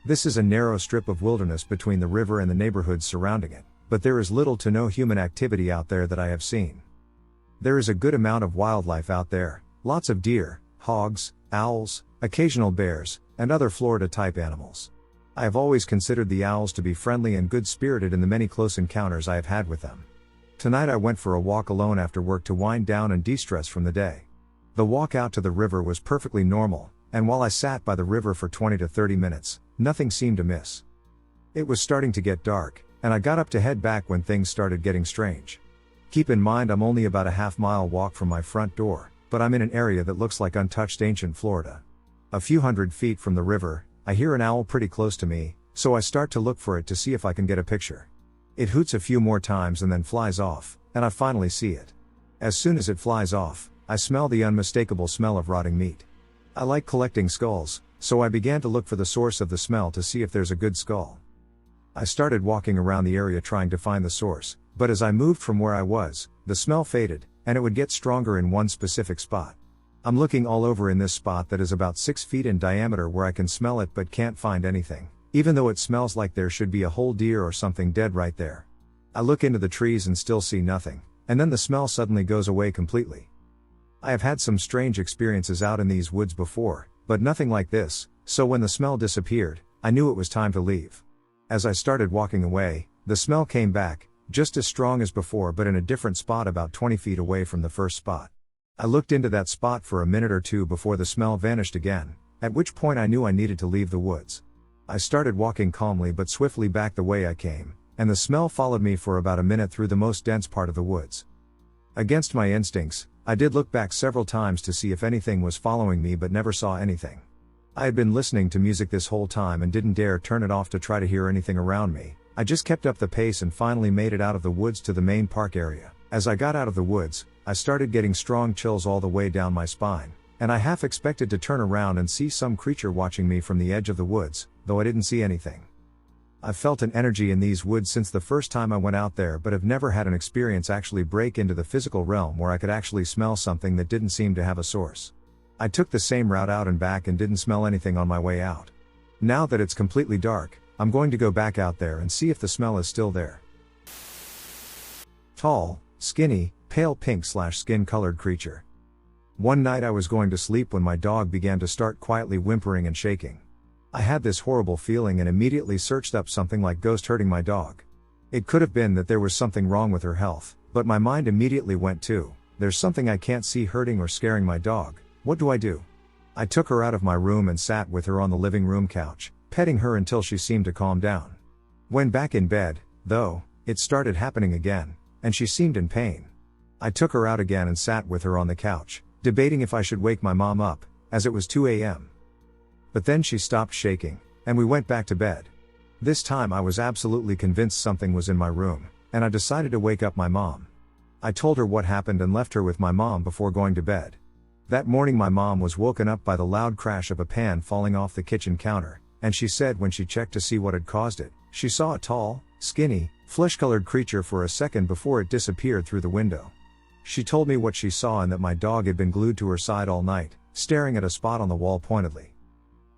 This is a narrow strip of wilderness between the river and the neighborhoods surrounding it, but there is little to no human activity out there that I have seen. There is a good amount of wildlife out there, lots of deer, hogs, owls, occasional bears, and other Florida-type animals. I have always considered the owls to be friendly and good-spirited in the many close encounters I have had with them. Tonight I went for a walk alone after work to wind down and de-stress from the day. The walk out to the river was perfectly normal, and while I sat by the river for 20 to 30 minutes, nothing seemed amiss. It was starting to get dark, and I got up to head back when things started getting strange. Keep in mind I'm only about a half-mile walk from my front door, but I'm in an area that looks like untouched ancient Florida. A few hundred feet from the river, I hear an owl pretty close to me, so I start to look for it to see if I can get a picture. It hoots a few more times and then flies off, and I finally see it. As soon as it flies off, I smell the unmistakable smell of rotting meat. I like collecting skulls, so I began to look for the source of the smell to see if there's a good skull. I started walking around the area trying to find the source, but as I moved from where I was, the smell faded, and it would get stronger in one specific spot. I'm looking all over in this spot that is about 6 feet in diameter where I can smell it but can't find anything, even though it smells like there should be a whole deer or something dead right there. I look into the trees and still see nothing, and then the smell suddenly goes away completely. I have had some strange experiences out in these woods before, but nothing like this, so when the smell disappeared, I knew it was time to leave. As I started walking away, the smell came back, just as strong as before but in a different spot about 20 feet away from the first spot. I looked into that spot for a minute or two before the smell vanished again, at which point I knew I needed to leave the woods. I started walking calmly but swiftly back the way I came, and the smell followed me for about a minute through the most dense part of the woods. Against my instincts, I did look back several times to see if anything was following me but never saw anything. I had been listening to music this whole time and didn't dare turn it off to try to hear anything around me. I just kept up the pace and finally made it out of the woods to the main park area. As I got out of the woods, I started getting strong chills all the way down my spine, and I half expected to turn around and see some creature watching me from the edge of the woods, though I didn't see anything. I've felt an energy in these woods since the first time I went out there but have never had an experience actually break into the physical realm where I could actually smell something that didn't seem to have a source. I took the same route out and back and didn't smell anything on my way out. Now that it's completely dark, I'm going to go back out there and see if the smell is still there. Tall, skinny, pale pink/skin-colored creature. One night I was going to sleep when my dog began to start quietly whimpering and shaking. I had this horrible feeling and immediately searched up something like ghost hurting my dog. It could have been that there was something wrong with her health, but my mind immediately went to, there's something I can't see hurting or scaring my dog, what do I do? I took her out of my room and sat with her on the living room couch, petting her until she seemed to calm down. When back in bed, though, it started happening again, and she seemed in pain. I took her out again and sat with her on the couch, debating if I should wake my mom up, as it was 2 a.m. But then she stopped shaking, and we went back to bed. This time I was absolutely convinced something was in my room, and I decided to wake up my mom. I told her what happened and left her with my mom before going to bed. That morning my mom was woken up by the loud crash of a pan falling off the kitchen counter, and she said when she checked to see what had caused it, she saw a tall, skinny, flesh-colored creature for a second before it disappeared through the window. She told me what she saw and that my dog had been glued to her side all night, staring at a spot on the wall pointedly.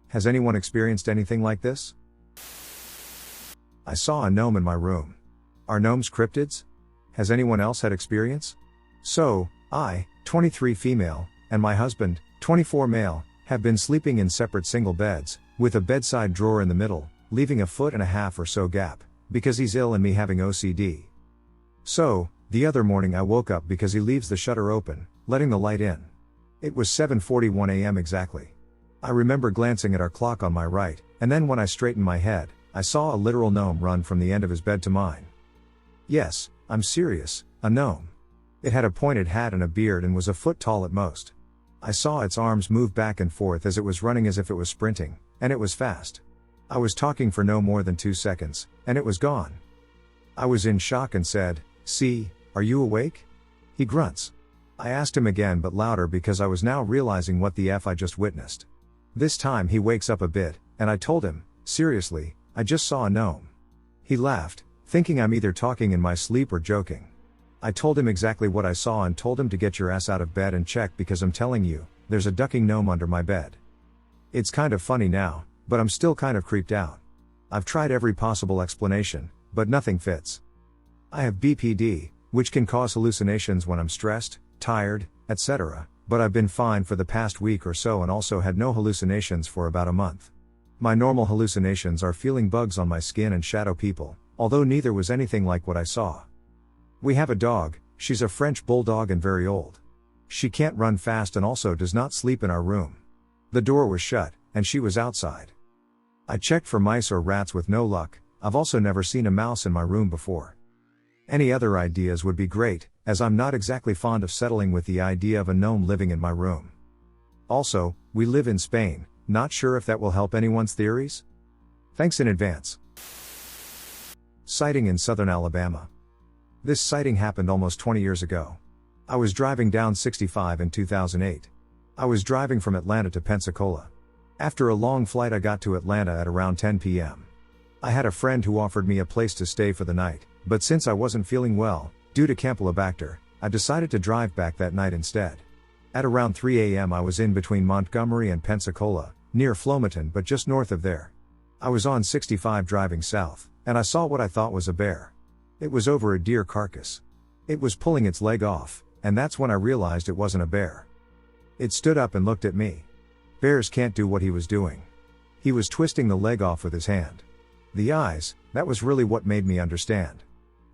Has anyone experienced anything like this? I saw a gnome in my room. Are gnomes cryptids? Has anyone else had experience? So, I, 23 female, and my husband, 24 male, have been sleeping in separate single beds, with a bedside drawer in the middle, leaving a 1.5 foot or so gap, because he's ill and me having OCD. So, the other morning I woke up because he leaves the shutter open, letting the light in. It was 7:41 a.m. exactly. I remember glancing at our clock on my right, and then when I straightened my head, I saw a literal gnome run from the end of his bed to mine. Yes, I'm serious, a gnome. It had a pointed hat and a beard and was a foot tall at most. I saw its arms move back and forth as it was running as if it was sprinting, and it was fast. I was talking for no more than 2 seconds, and it was gone. I was in shock and said, "See, are you awake?" He grunts. I asked him again but louder because I was now realizing what the F I just witnessed. This time he wakes up a bit, and I told him, seriously, I just saw a gnome. He laughed, thinking I'm either talking in my sleep or joking. I told him exactly what I saw and told him to get your ass out of bed and check because I'm telling you, there's a ducking gnome under my bed. It's kind of funny now, but I'm still kind of creeped out. I've tried every possible explanation, but nothing fits. I have BPD, which can cause hallucinations when I'm stressed, tired, etc., but I've been fine for the past week or so and also had no hallucinations for about a month. My normal hallucinations are feeling bugs on my skin and shadow people, although neither was anything like what I saw. We have a dog, she's a French bulldog and very old. She can't run fast and also does not sleep in our room. The door was shut, and she was outside. I checked for mice or rats with no luck. I've also never seen a mouse in my room before. Any other ideas would be great, as I'm not exactly fond of settling with the idea of a gnome living in my room. Also, we live in Spain, not sure if that will help anyone's theories? Thanks in advance. Sighting in southern Alabama. This sighting happened almost 20 years ago. I was driving down 65 in 2008. I was driving from Atlanta to Pensacola. After a long flight I got to Atlanta at around 10 p.m. I had a friend who offered me a place to stay for the night, but since I wasn't feeling well, due to Campylobacter, I decided to drive back that night instead. At around 3 a.m. I was in between Montgomery and Pensacola, near Flomaton but just north of there. I was on 65 driving south, and I saw what I thought was a bear. It was over a deer carcass. It was pulling its leg off, and that's when I realized it wasn't a bear. It stood up and looked at me. Bears can't do what he was doing. He was twisting the leg off with his hand. The eyes, that was really what made me understand.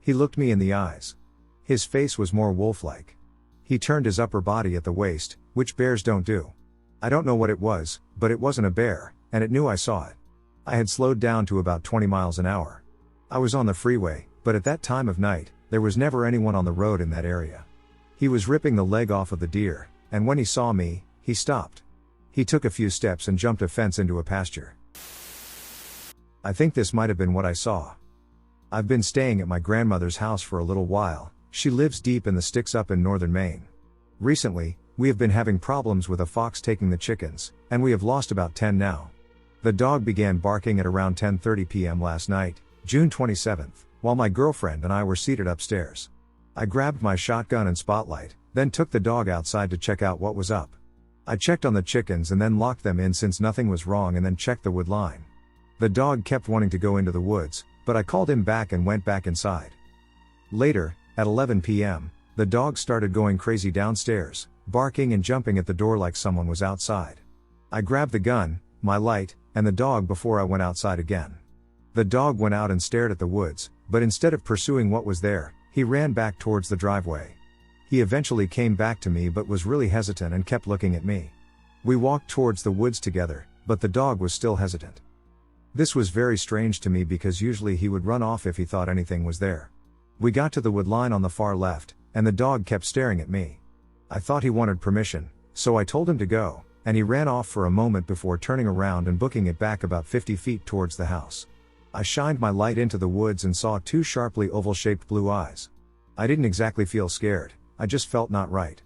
He looked me in the eyes. His face was more wolf-like. He turned his upper body at the waist, which bears don't do. I don't know what it was, but it wasn't a bear, and it knew I saw it. I had slowed down to about 20 miles an hour. I was on the freeway, but at that time of night, there was never anyone on the road in that area. He was ripping the leg off of the deer, and when he saw me, he stopped. He took a few steps and jumped a fence into a pasture. I think this might have been what I saw. I've been staying at my grandmother's house for a little while. She lives deep in the sticks up in northern Maine. Recently, we have been having problems with a fox taking the chickens, and we have lost about 10 now. The dog began barking at around 10:30 p.m. last night, June 27th, while my girlfriend and I were seated upstairs. I grabbed my shotgun and spotlight, then took the dog outside to check out what was up. I checked on the chickens and then locked them in since nothing was wrong and then checked the wood line. The dog kept wanting to go into the woods, but I called him back and went back inside. Later, at 11 p.m., the dog started going crazy downstairs, barking and jumping at the door like someone was outside. I grabbed the gun, my light, and the dog before I went outside again. The dog went out and stared at the woods, but instead of pursuing what was there, he ran back towards the driveway. He eventually came back to me but was really hesitant and kept looking at me. We walked towards the woods together, but the dog was still hesitant. This was very strange to me because usually he would run off if he thought anything was there. We got to the wood line on the far left, and the dog kept staring at me. I thought he wanted permission, so I told him to go, and he ran off for a moment before turning around and booking it back about 50 feet towards the house. I shined my light into the woods and saw two sharply oval-shaped blue eyes. I didn't exactly feel scared, I just felt not right.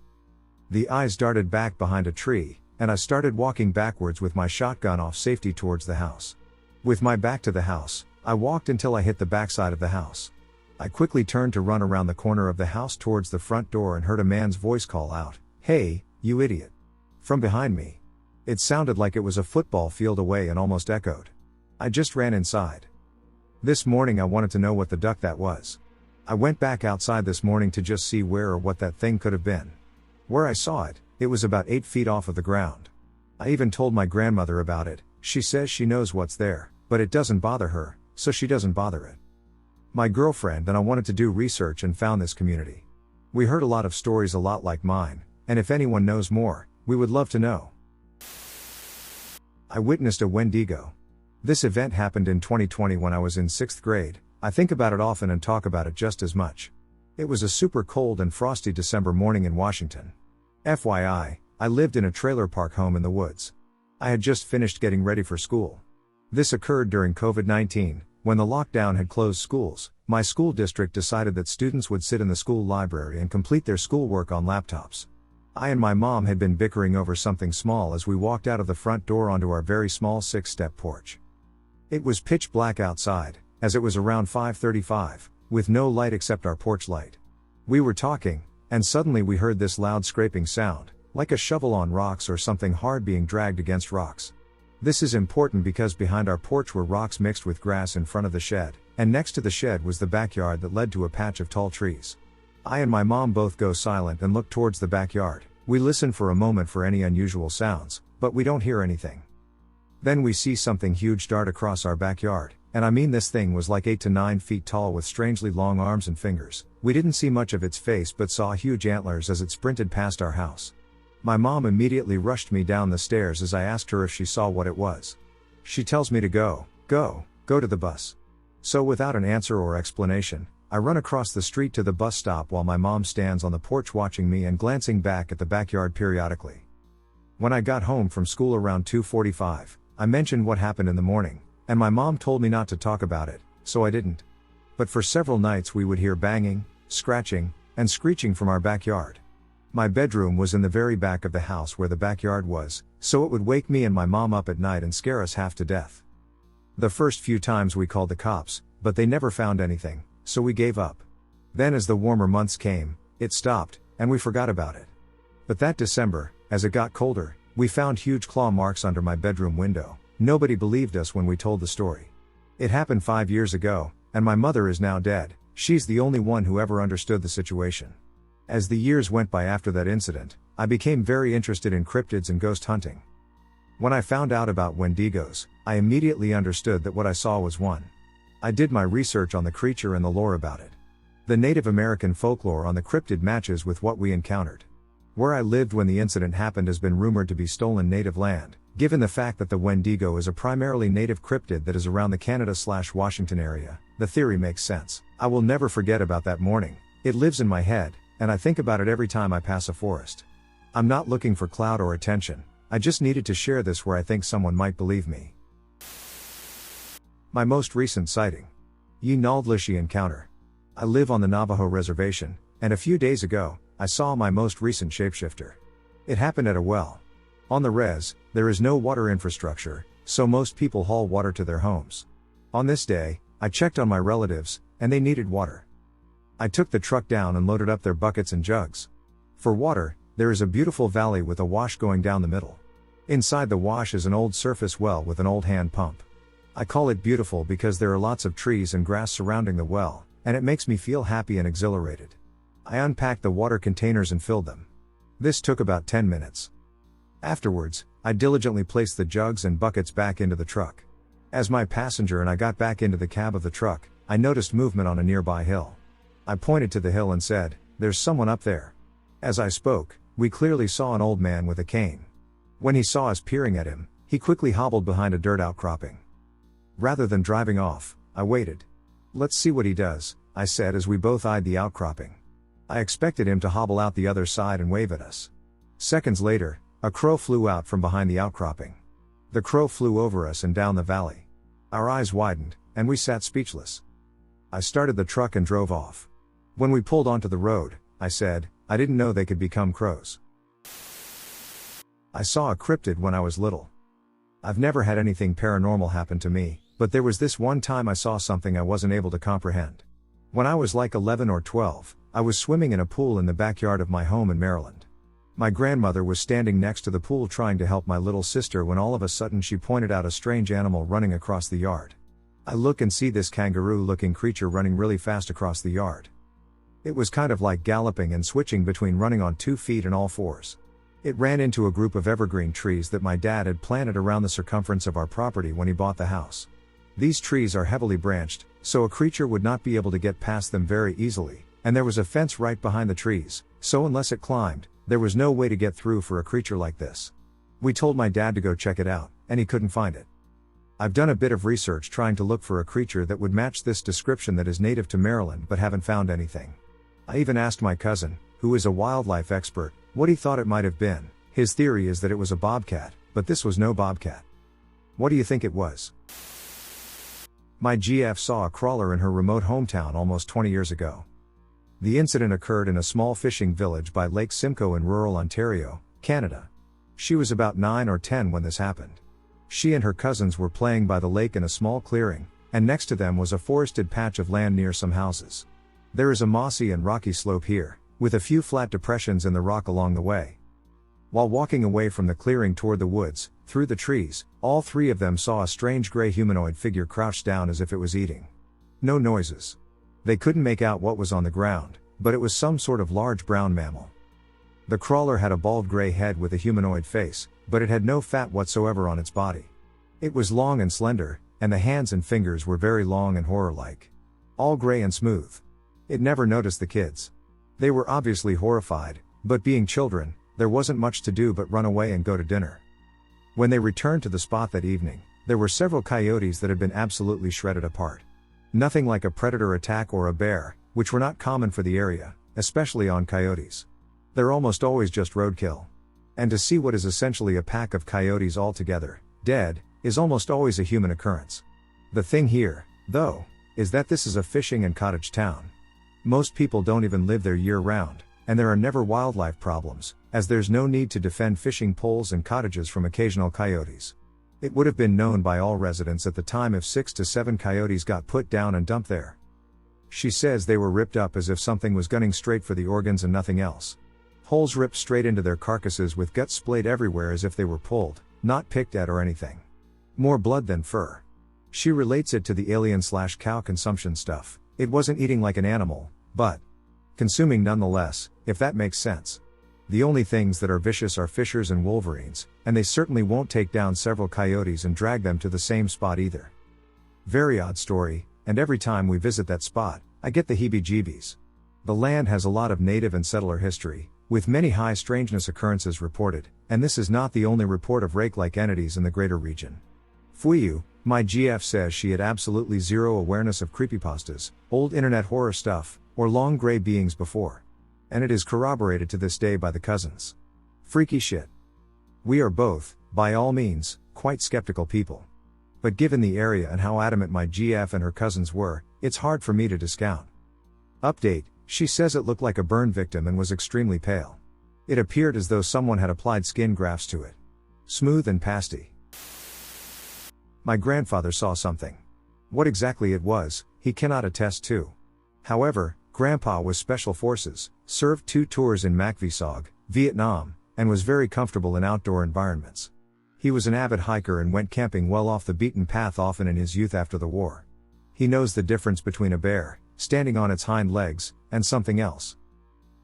The eyes darted back behind a tree, and I started walking backwards with my shotgun off safety towards the house. With my back to the house, I walked until I hit the backside of the house. I quickly turned to run around the corner of the house towards the front door and heard a man's voice call out, "Hey, you idiot!" from behind me. It sounded like it was a football field away and almost echoed. I just ran inside. This morning I wanted to know what the duck that was. I went back outside this morning to just see where or what that thing could have been. Where I saw it, it was about 8 feet off of the ground. I even told my grandmother about it. She says she knows what's there, but it doesn't bother her, so she doesn't bother it. My girlfriend and I wanted to do research and found this community. We heard a lot of stories a lot like mine, and if anyone knows more, we would love to know. I witnessed a Wendigo. This event happened in 2020 when I was in 6th grade. I think about it often and talk about it just as much. It was a super cold and frosty December morning in Washington. FYI, I lived in a trailer park home in the woods. I had just finished getting ready for school. This occurred during COVID-19, when the lockdown had closed schools. My school district decided that students would sit in the school library and complete their schoolwork on laptops. I and my mom had been bickering over something small as we walked out of the front door onto our very small 6-step porch. It was pitch black outside, as it was around 5:35, with no light except our porch light. We were talking, and suddenly we heard this loud scraping sound, like a shovel on rocks or something hard being dragged against rocks. This is important because behind our porch were rocks mixed with grass in front of the shed, and next to the shed was the backyard that led to a patch of tall trees. I and my mom both go silent and look towards the backyard. We listen for a moment for any unusual sounds, but we don't hear anything. Then we see something huge dart across our backyard, and I mean this thing was like 8 to 9 feet tall with strangely long arms and fingers. We didn't see much of its face but saw huge antlers as it sprinted past our house. My mom immediately rushed me down the stairs as I asked her if she saw what it was. She tells me to go to the bus. So without an answer or explanation, I run across the street to the bus stop while my mom stands on the porch watching me and glancing back at the backyard periodically. When I got home from school around 2:45, I mentioned what happened in the morning, and my mom told me not to talk about it, so I didn't. But for several nights we would hear banging, scratching, and screeching from our backyard. My bedroom was in the very back of the house where the backyard was, so it would wake me and my mom up at night and scare us half to death. The first few times we called the cops, but they never found anything, so we gave up. Then as the warmer months came, it stopped, and we forgot about it. But that December, as it got colder, we found huge claw marks under my bedroom window. Nobody believed us when we told the story. It happened 5 years ago, and my mother is now dead. She's the only one who ever understood the situation. As the years went by after that incident, I became very interested in cryptids and ghost hunting. When I found out about Wendigos, I immediately understood that what I saw was one. I did my research on the creature and the lore about it. The Native American folklore on the cryptid matches with what we encountered. Where I lived when the incident happened has been rumored to be stolen native land. Given the fact that the Wendigo is a primarily native cryptid that is around the Canada/Washington area, the theory makes sense. I will never forget about that morning. It lives in my head, and I think about it every time I pass a forest. I'm not looking for clout or attention, I just needed to share this where I think someone might believe me. My most recent sighting. Ye-Naldlishi encounter. I live on the Navajo reservation, and a few days ago, I saw my most recent shapeshifter. It happened at a well. On the res, there is no water infrastructure, so most people haul water to their homes. On this day, I checked on my relatives, and they needed water. I took the truck down and loaded up their buckets and jugs. For water, there is a beautiful valley with a wash going down the middle. Inside the wash is an old surface well with an old hand pump. I call it beautiful because there are lots of trees and grass surrounding the well, and it makes me feel happy and exhilarated. I unpacked the water containers and filled them. This took about 10 minutes. Afterwards, I diligently placed the jugs and buckets back into the truck. As my passenger and I got back into the cab of the truck, I noticed movement on a nearby hill. I pointed to the hill and said, "There's someone up there." As I spoke, we clearly saw an old man with a cane. When he saw us peering at him, he quickly hobbled behind a dirt outcropping. Rather than driving off, I waited. "Let's see what he does," I said as we both eyed the outcropping. I expected him to hobble out the other side and wave at us. Seconds later, a crow flew out from behind the outcropping. The crow flew over us and down the valley. Our eyes widened, and we sat speechless. I started the truck and drove off. When we pulled onto the road, I said, "I didn't know they could become crows." I saw a cryptid when I was little. I've never had anything paranormal happen to me, but there was this one time I saw something I wasn't able to comprehend. When I was like 11 or 12, I was swimming in a pool in the backyard of my home in Maryland. My grandmother was standing next to the pool trying to help my little sister when all of a sudden she pointed out a strange animal running across the yard. I look and see this kangaroo-looking creature running really fast across the yard. It was kind of like galloping and switching between running on 2 feet and all fours. It ran into a group of evergreen trees that my dad had planted around the circumference of our property when he bought the house. These trees are heavily branched, so a creature would not be able to get past them very easily, and there was a fence right behind the trees, so unless it climbed, there was no way to get through for a creature like this. We told my dad to go check it out, and he couldn't find it. I've done a bit of research trying to look for a creature that would match this description that is native to Maryland but haven't found anything. I even asked my cousin, who is a wildlife expert, what he thought it might have been. His theory is that it was a bobcat, but this was no bobcat. What do you think it was? My GF saw a crawler in her remote hometown almost 20 years ago. The incident occurred in a small fishing village by Lake Simcoe in rural Ontario, Canada. She was about 9 or 10 when this happened. She and her cousins were playing by the lake in a small clearing, and next to them was a forested patch of land near some houses. There is a mossy and rocky slope here, with a few flat depressions in the rock along the way. While walking away from the clearing toward the woods, through the trees, all three of them saw a strange gray humanoid figure crouched down as if it was eating. No noises. They couldn't make out what was on the ground, but it was some sort of large brown mammal. The crawler had a bald gray head with a humanoid face, but it had no fat whatsoever on its body. It was long and slender, and the hands and fingers were very long and horror-like. All gray and smooth. It never noticed the kids. They were obviously horrified, but being children, there wasn't much to do but run away and go to dinner. When they returned to the spot that evening, there were several coyotes that had been absolutely shredded apart. Nothing like a predator attack or a bear, which were not common for the area, especially on coyotes. They're almost always just roadkill. And to see what is essentially a pack of coyotes all together, dead, is almost always a human occurrence. The thing here, though, is that this is a fishing and cottage town. Most people don't even live there year-round, and there are never wildlife problems, as there's no need to defend fishing poles and cottages from occasional coyotes. It would have been known by all residents at the time if 6 to 7 coyotes got put down and dumped there. She says they were ripped up as if something was gunning straight for the organs and nothing else. Holes ripped straight into their carcasses with guts splayed everywhere as if they were pulled, not picked at or anything. More blood than fur. She relates it to the alien/cow consumption stuff. It wasn't eating like an animal, but consuming nonetheless, if that makes sense. The only things that are vicious are fishers and wolverines, and they certainly won't take down several coyotes and drag them to the same spot either. Very odd story, and every time we visit that spot, I get the heebie-jeebies. The land has a lot of native and settler history, with many high strangeness occurrences reported, and this is not the only report of rake-like entities in the greater region. Fuyu, my GF says she had absolutely zero awareness of creepypastas, old internet horror stuff, or long gray beings before. And it is corroborated to this day by the cousins. Freaky shit. We are both, by all means, quite skeptical people. But given the area and how adamant my GF and her cousins were, it's hard for me to discount. Update, she says it looked like a burn victim and was extremely pale. It appeared as though someone had applied skin grafts to it. Smooth and pasty. My grandfather saw something. What exactly it was, he cannot attest to. However, Grandpa was Special Forces, served 2 tours in Makyu, Vietnam, and was very comfortable in outdoor environments. He was an avid hiker and went camping well off the beaten path often in his youth after the war. He knows the difference between a bear, standing on its hind legs, and something else.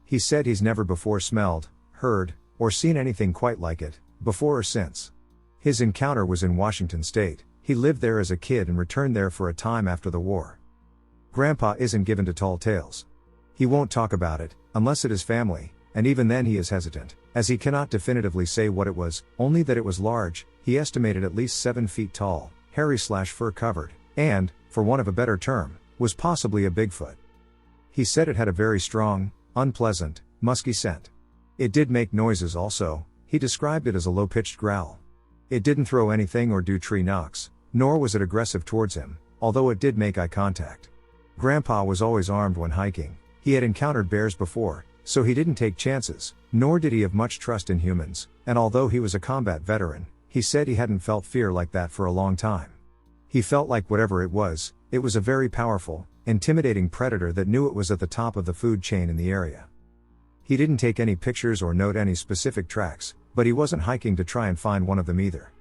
He said he's never before smelled, heard, or seen anything quite like it, before or since. His encounter was in Washington State. He lived there as a kid and returned there for a time after the war. Grandpa isn't given to tall tales. He won't talk about it, unless it is family, and even then he is hesitant, as he cannot definitively say what it was, only that it was large. He estimated at least 7 feet tall, hairy/fur covered, and, for want of a better term, was possibly a Bigfoot. He said it had a very strong, unpleasant, musky scent. It did make noises also. He described it as a low-pitched growl. It didn't throw anything or do tree knocks, nor was it aggressive towards him, although it did make eye contact. Grandpa was always armed when hiking. He had encountered bears before, so he didn't take chances, nor did he have much trust in humans, and although he was a combat veteran, he said he hadn't felt fear like that for a long time. He felt like whatever it was a very powerful, intimidating predator that knew it was at the top of the food chain in the area. He didn't take any pictures or note any specific tracks, but he wasn't hiking to try and find one of them either.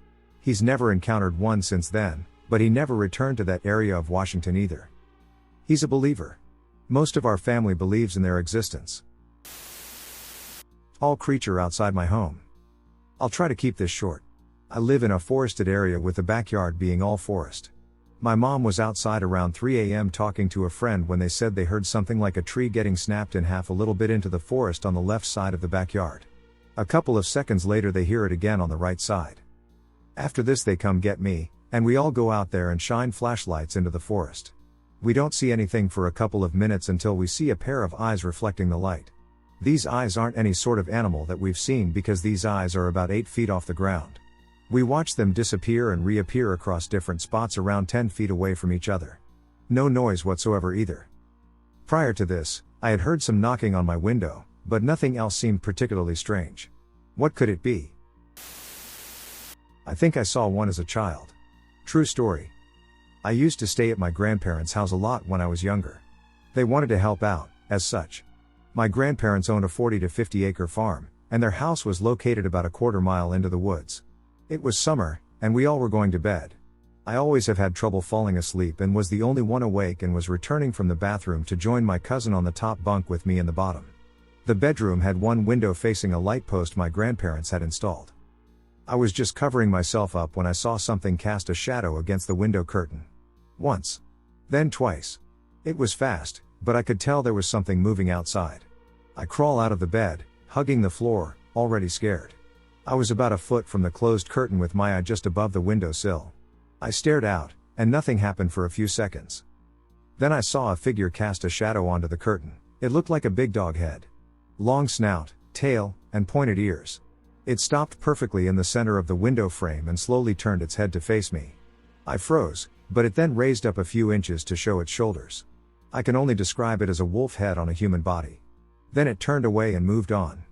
He's never encountered one since then, but he never returned to that area of Washington either. He's a believer. Most of our family believes in their existence. All creature outside my home. I'll try to keep this short. I live in a forested area with the backyard being all forest. My mom was outside around 3 a.m. talking to a friend when they said they heard something like a tree getting snapped in half a little bit into the forest on the left side of the backyard. A couple of seconds later they hear it again on the right side. After this they come get me, and we all go out there and shine flashlights into the forest. We don't see anything for a couple of minutes until we see a pair of eyes reflecting the light. These eyes aren't any sort of animal that we've seen because these eyes are about 8 feet off the ground. We watch them disappear and reappear across different spots around 10 feet away from each other. No noise whatsoever either. Prior to this, I had heard some knocking on my window, but nothing else seemed particularly strange. What could it be? I think I saw one as a child. True story. I used to stay at my grandparents' house a lot when I was younger. They wanted to help out, as such. My grandparents owned a 40 to 50 acre farm, and their house was located about a quarter mile into the woods. It was summer, and we all were going to bed. I always have had trouble falling asleep and was the only one awake and was returning from the bathroom to join my cousin on the top bunk with me in the bottom. The bedroom had one window facing a light post my grandparents had installed. I was just covering myself up when I saw something cast a shadow against the window curtain. Once. Then twice. It was fast, but I could tell there was something moving outside. I crawl out of the bed, hugging the floor, already scared. I was about a foot from the closed curtain with my eye just above the window sill. I stared out, and nothing happened for a few seconds. Then I saw a figure cast a shadow onto the curtain. It looked like a big dog head. Long snout, tail, and pointed ears. It stopped perfectly in the center of the window frame and slowly turned its head to face me. I froze, but it then raised up a few inches to show its shoulders. I can only describe it as a wolf head on a human body. Then it turned away and moved on.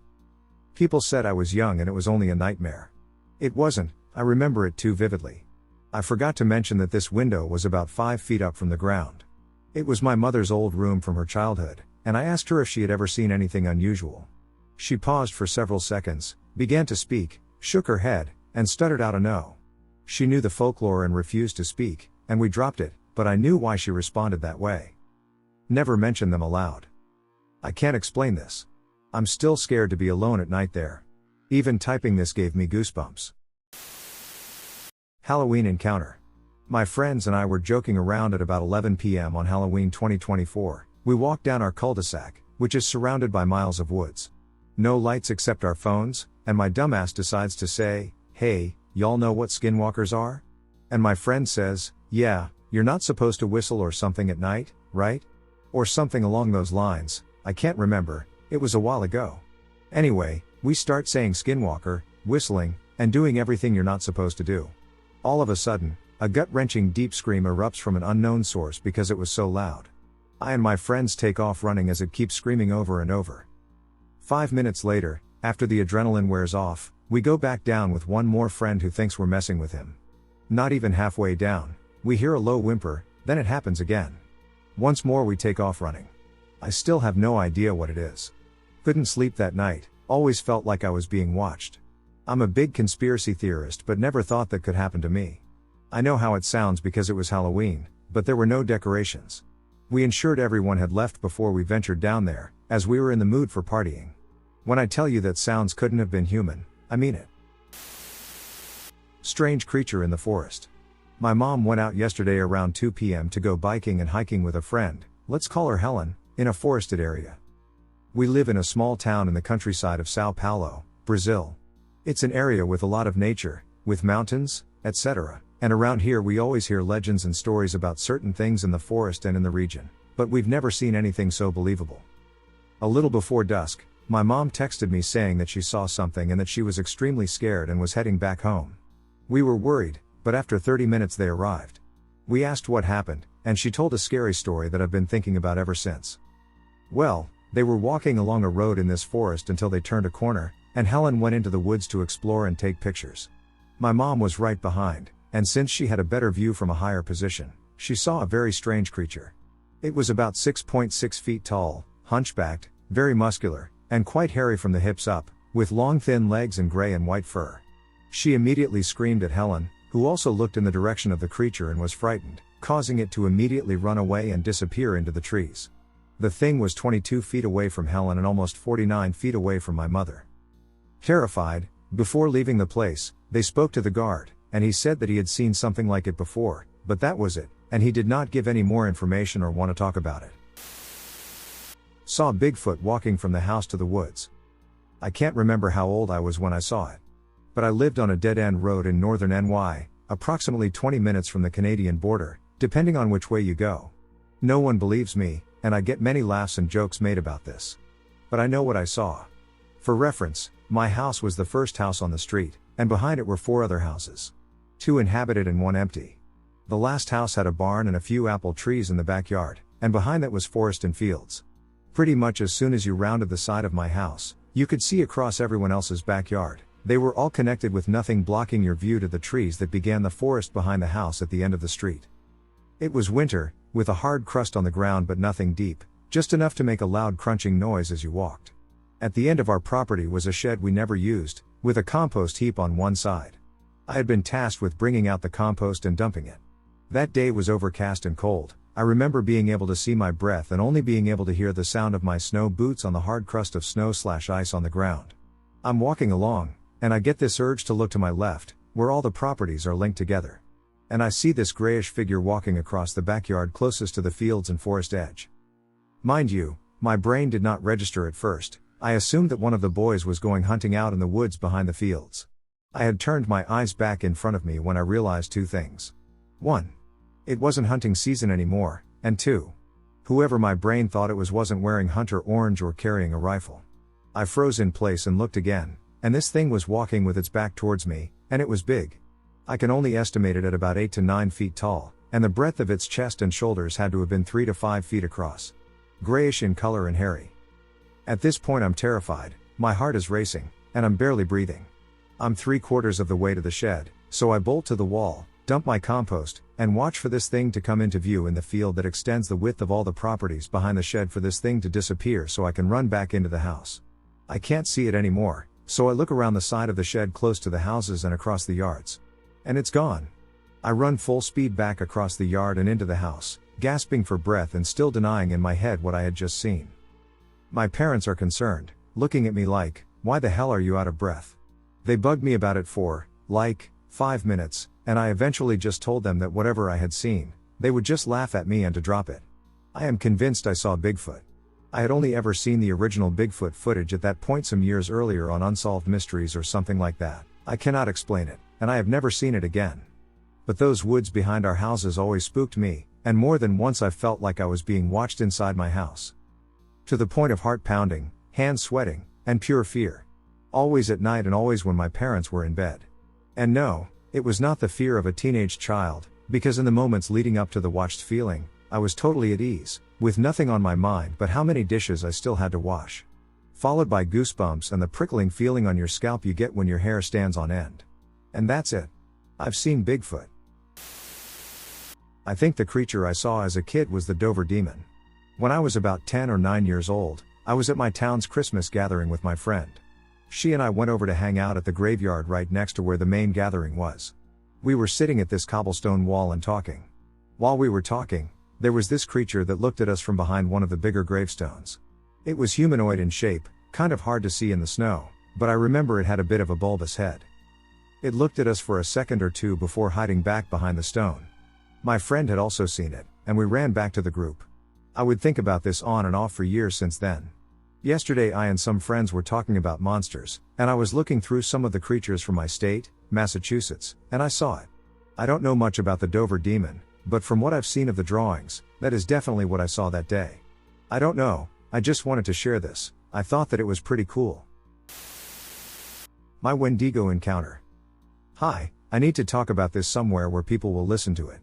People said I was young and it was only a nightmare. It wasn't, I remember it too vividly. I forgot to mention that this window was about 5 feet up from the ground. It was my mother's old room from her childhood, and I asked her if she had ever seen anything unusual. She paused for several seconds, began to speak, shook her head, and stuttered out a no. She knew the folklore and refused to speak, and we dropped it, but I knew why she responded that way. Never mention them aloud. I can't explain this. I'm still scared to be alone at night there. Even typing this gave me goosebumps. Halloween encounter. My friends and I were joking around at about 11 p.m. on Halloween 2024. We walked down our cul-de-sac, which is surrounded by miles of woods. No lights except our phones, and my dumbass decides to say, "Hey, y'all know what skinwalkers are?" And my friend says, "Yeah, you're not supposed to whistle or something at night, right?" Or something along those lines, I can't remember, it was a while ago. Anyway, we start saying skinwalker, whistling, and doing everything you're not supposed to do. All of a sudden, a gut-wrenching deep scream erupts from an unknown source because it was so loud. I and my friends take off running as it keeps screaming over and over. 5 minutes later, after the adrenaline wears off, we go back down with one more friend who thinks we're messing with him. Not even halfway down, we hear a low whimper, then it happens again. Once more we take off running. I still have no idea what it is. Couldn't sleep that night, always felt like I was being watched. I'm a big conspiracy theorist but never thought that could happen to me. I know how it sounds because it was Halloween, but there were no decorations. We ensured everyone had left before we ventured down there, as we were in the mood for partying. When I tell you that sounds couldn't have been human, I mean it. Strange creature in the forest. My mom went out yesterday around 2 p.m. to go biking and hiking with a friend, let's call her Helen, in a forested area. We live in a small town in the countryside of Sao Paulo, Brazil. It's an area with a lot of nature, with mountains, etc., and around here we always hear legends and stories about certain things in the forest and in the region, but we've never seen anything so believable. A little before dusk, my mom texted me saying that she saw something and that she was extremely scared and was heading back home. We were worried, but after 30 minutes they arrived. We asked what happened, and she told a scary story that I've been thinking about ever since. Well, they were walking along a road in this forest until they turned a corner, and Helen went into the woods to explore and take pictures. My mom was right behind, and since she had a better view from a higher position, she saw a very strange creature. It was about 6.6 feet tall, hunchbacked, very muscular, and quite hairy from the hips up, with long thin legs and gray and white fur. She immediately screamed at Helen, who also looked in the direction of the creature and was frightened, causing it to immediately run away and disappear into the trees. The thing was 22 feet away from Helen and almost 49 feet away from my mother. Terrified, before leaving the place, they spoke to the guard, and he said that he had seen something like it before, but that was it, and he did not give any more information or want to talk about it. Saw Bigfoot walking from the house to the woods. I can't remember how old I was when I saw it. But I lived on a dead-end road in northern NY, approximately 20 minutes from the Canadian border, depending on which way you go. No one believes me, and I get many laughs and jokes made about this. But I know what I saw. For reference, my house was the first house on the street, and behind it were 4 other houses. 2 inhabited and 1 empty. The last house had a barn and a few apple trees in the backyard, and behind that was forest and fields. Pretty much as soon as you rounded the side of my house, you could see across everyone else's backyard. They were all connected with nothing blocking your view to the trees that began the forest behind the house at the end of the street. It was winter, with a hard crust on the ground but nothing deep, just enough to make a loud crunching noise as you walked. At the end of our property was a shed we never used, with a compost heap on one side. I had been tasked with bringing out the compost and dumping it. That day was overcast and cold. I remember being able to see my breath and only being able to hear the sound of my snow boots on the hard crust of snow/ice on the ground. I'm walking along, and I get this urge to look to my left, where all the properties are linked together. And I see this grayish figure walking across the backyard closest to the fields and forest edge. Mind you, my brain did not register at first. I assumed that one of the boys was going hunting out in the woods behind the fields. I had turned my eyes back in front of me when I realized 2 things. 1. It wasn't hunting season anymore, and 2. Whoever my brain thought it was wasn't wearing hunter orange or carrying a rifle. I froze in place and looked again, and this thing was walking with its back towards me, and it was big. I can only estimate it at about 8 to 9 feet tall, and the breadth of its chest and shoulders had to have been 3 to 5 feet across. Grayish in color and hairy. At this point I'm terrified, my heart is racing, and I'm barely breathing. I'm 3/4 of the way to the shed, so I bolt to the wall, dump my compost, and watch for this thing to come into view in the field that extends the width of all the properties behind the shed, for this thing to disappear so I can run back into the house. I can't see it anymore, so I look around the side of the shed close to the houses and across the yards. And it's gone. I run full speed back across the yard and into the house, gasping for breath and still denying in my head what I had just seen. My parents are concerned, looking at me like, "Why the hell are you out of breath?" They bugged me about it for, 5 minutes, and I eventually just told them that whatever I had seen, they would just laugh at me and to drop it. I am convinced I saw Bigfoot. I had only ever seen the original Bigfoot footage at that point some years earlier on Unsolved Mysteries or something like that. I cannot explain it, and I have never seen it again. But those woods behind our houses always spooked me, and more than once I felt like I was being watched inside my house. To the point of heart pounding, hands sweating, and pure fear. Always at night and always when my parents were in bed. And no, it was not the fear of a teenage child, because in the moments leading up to the watched feeling, I was totally at ease, with nothing on my mind but how many dishes I still had to wash. Followed by goosebumps and the prickling feeling on your scalp you get when your hair stands on end. And that's it. I've seen Bigfoot. I think the creature I saw as a kid was the Dover Demon. When I was about 10 or 9 years old, I was at my town's Christmas gathering with my friend. She and I went over to hang out at the graveyard right next to where the main gathering was. We were sitting at this cobblestone wall and talking. While we were talking, there was this creature that looked at us from behind one of the bigger gravestones. It was humanoid in shape, kind of hard to see in the snow, but I remember it had a bit of a bulbous head. It looked at us for a second or two before hiding back behind the stone. My friend had also seen it, and we ran back to the group. I would think about this on and off for years since then. Yesterday I and some friends were talking about monsters, and I was looking through some of the creatures from my state, Massachusetts, and I saw it. I don't know much about the Dover Demon, but from what I've seen of the drawings, that is definitely what I saw that day. I don't know, I just wanted to share this. I thought that it was pretty cool. My Wendigo encounter. Hi, I need to talk about this somewhere where people will listen to it.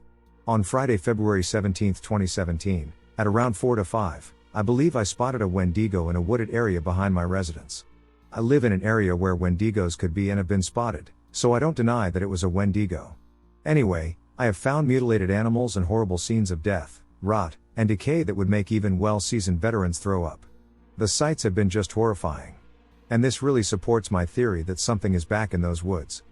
On Friday, February 17, 2017, at around 4 to 5, I believe I spotted a Wendigo in a wooded area behind my residence. I live in an area where Wendigos could be and have been spotted, so I don't deny that it was a Wendigo. Anyway, I have found mutilated animals and horrible scenes of death, rot, and decay that would make even well-seasoned veterans throw up. The sights have been just horrifying. And this really supports my theory that something is back in those woods.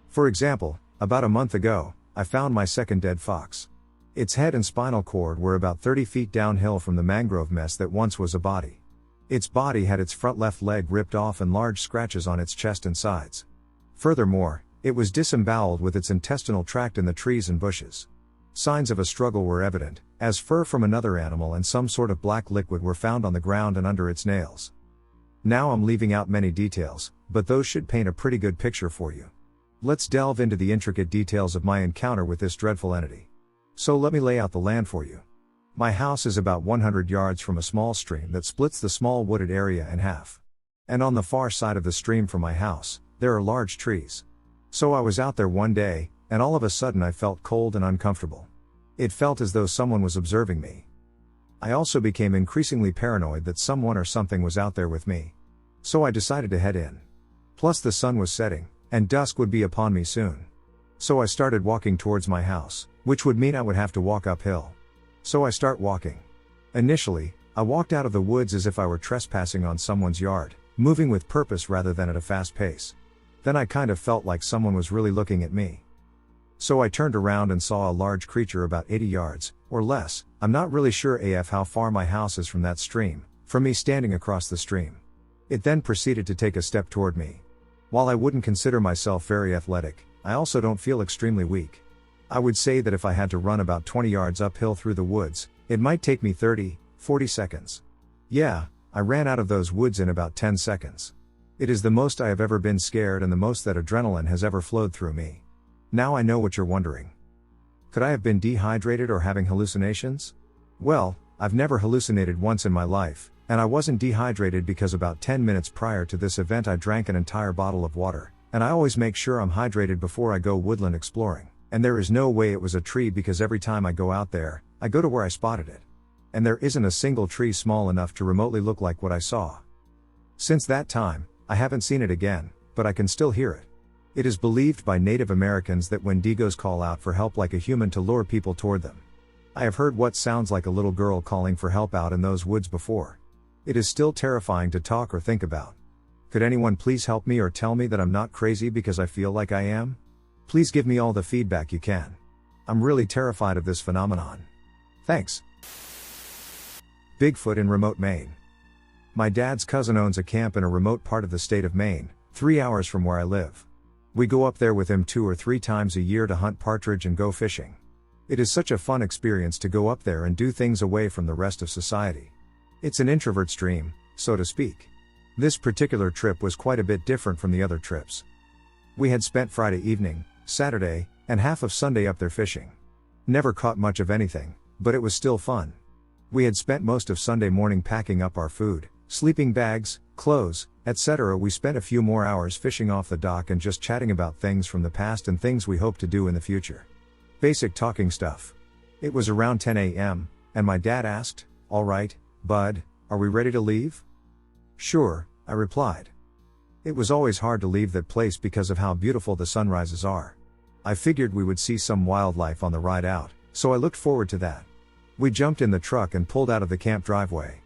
For example, about a month ago, I found my second dead fox. Its head and spinal cord were about 30 feet downhill from the mangrove mess that once was a body. Its body had its front left leg ripped off and large scratches on its chest and sides. Furthermore, it was disemboweled with its intestinal tract in the trees and bushes. Signs of a struggle were evident, as fur from another animal and some sort of black liquid were found on the ground and under its nails. Now I'm leaving out many details, but those should paint a pretty good picture for you. Let's delve into the intricate details of my encounter with this dreadful entity. So let me lay out the land for you. My house is about 100 yards from a small stream that splits the small wooded area in half. And on the far side of the stream from my house, there are large trees. So I was out there one day, and all of a sudden I felt cold and uncomfortable. It felt as though someone was observing me. I also became increasingly paranoid that someone or something was out there with me. So I decided to head in. Plus the sun was setting, and dusk would be upon me soon. So I started walking towards my house, which would mean I would have to walk uphill. So I start walking. Initially, I walked out of the woods as if I were trespassing on someone's yard, moving with purpose rather than at a fast pace. Then I kind of felt like someone was really looking at me. So I turned around and saw a large creature about 80 yards, or less. I'm not really sure AF how far my house is from that stream, from me standing across the stream. It then proceeded to take a step toward me. While I wouldn't consider myself very athletic, I also don't feel extremely weak. I would say that if I had to run about 20 yards uphill through the woods, it might take me 30-40 seconds. Yeah, I ran out of those woods in about 10 seconds. It is the most I have ever been scared and the most that adrenaline has ever flowed through me. Now I know what you're wondering. Could I have been dehydrated or having hallucinations? Well, I've never hallucinated once in my life, and I wasn't dehydrated because about 10 minutes prior to this event I drank an entire bottle of water, and I always make sure I'm hydrated before I go woodland exploring, and there is no way it was a tree because every time I go out there, I go to where I spotted it. And there isn't a single tree small enough to remotely look like what I saw. Since that time, I haven't seen it again, but I can still hear it. It is believed by Native Americans that Wendigos call out for help like a human to lure people toward them. I have heard what sounds like a little girl calling for help out in those woods before. It is still terrifying to talk or think about. Could anyone please help me or tell me that I'm not crazy because I feel like I am? Please give me all the feedback you can. I'm really terrified of this phenomenon. Thanks. Bigfoot in remote Maine. My dad's cousin owns a camp in a remote part of the state of Maine, 3 hours from where I live. We go up there with him 2 or 3 times a year to hunt partridge and go fishing. It is such a fun experience to go up there and do things away from the rest of society. It's an introvert's dream, so to speak. This particular trip was quite a bit different from the other trips. We had spent Friday evening, Saturday, and half of Sunday up there fishing. Never caught much of anything, but it was still fun. We had spent most of Sunday morning packing up our food, sleeping bags, clothes, etc. We spent a few more hours fishing off the dock and just chatting about things from the past and things we hope to do in the future. Basic talking stuff. It was around 10 a.m., and my dad asked, "All right, bud, are we ready to leave?" "Sure," I replied. It was always hard to leave that place because of how beautiful the sunrises are. I figured we would see some wildlife on the ride out, so I looked forward to that. We jumped in the truck and pulled out of the camp driveway.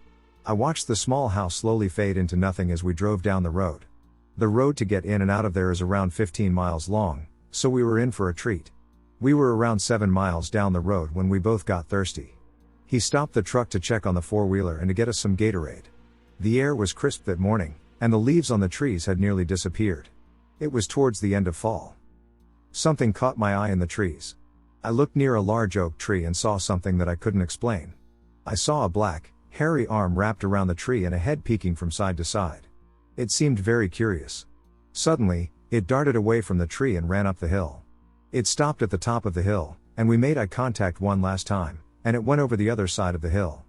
I watched the small house slowly fade into nothing as we drove down the road. The road to get in and out of there is around 15 miles long, so we were in for a treat. We were around 7 miles down the road when we both got thirsty. He stopped the truck to check on the four-wheeler and to get us some Gatorade. The air was crisp that morning, and the leaves on the trees had nearly disappeared. It was towards the end of fall. Something caught my eye in the trees. I looked near a large oak tree and saw something that I couldn't explain. I saw a black, hairy arm wrapped around the tree and a head peeking from side to side. It seemed very curious. Suddenly, it darted away from the tree and ran up the hill. It stopped at the top of the hill, and we made eye contact one last time, and it went over the other side of the hill.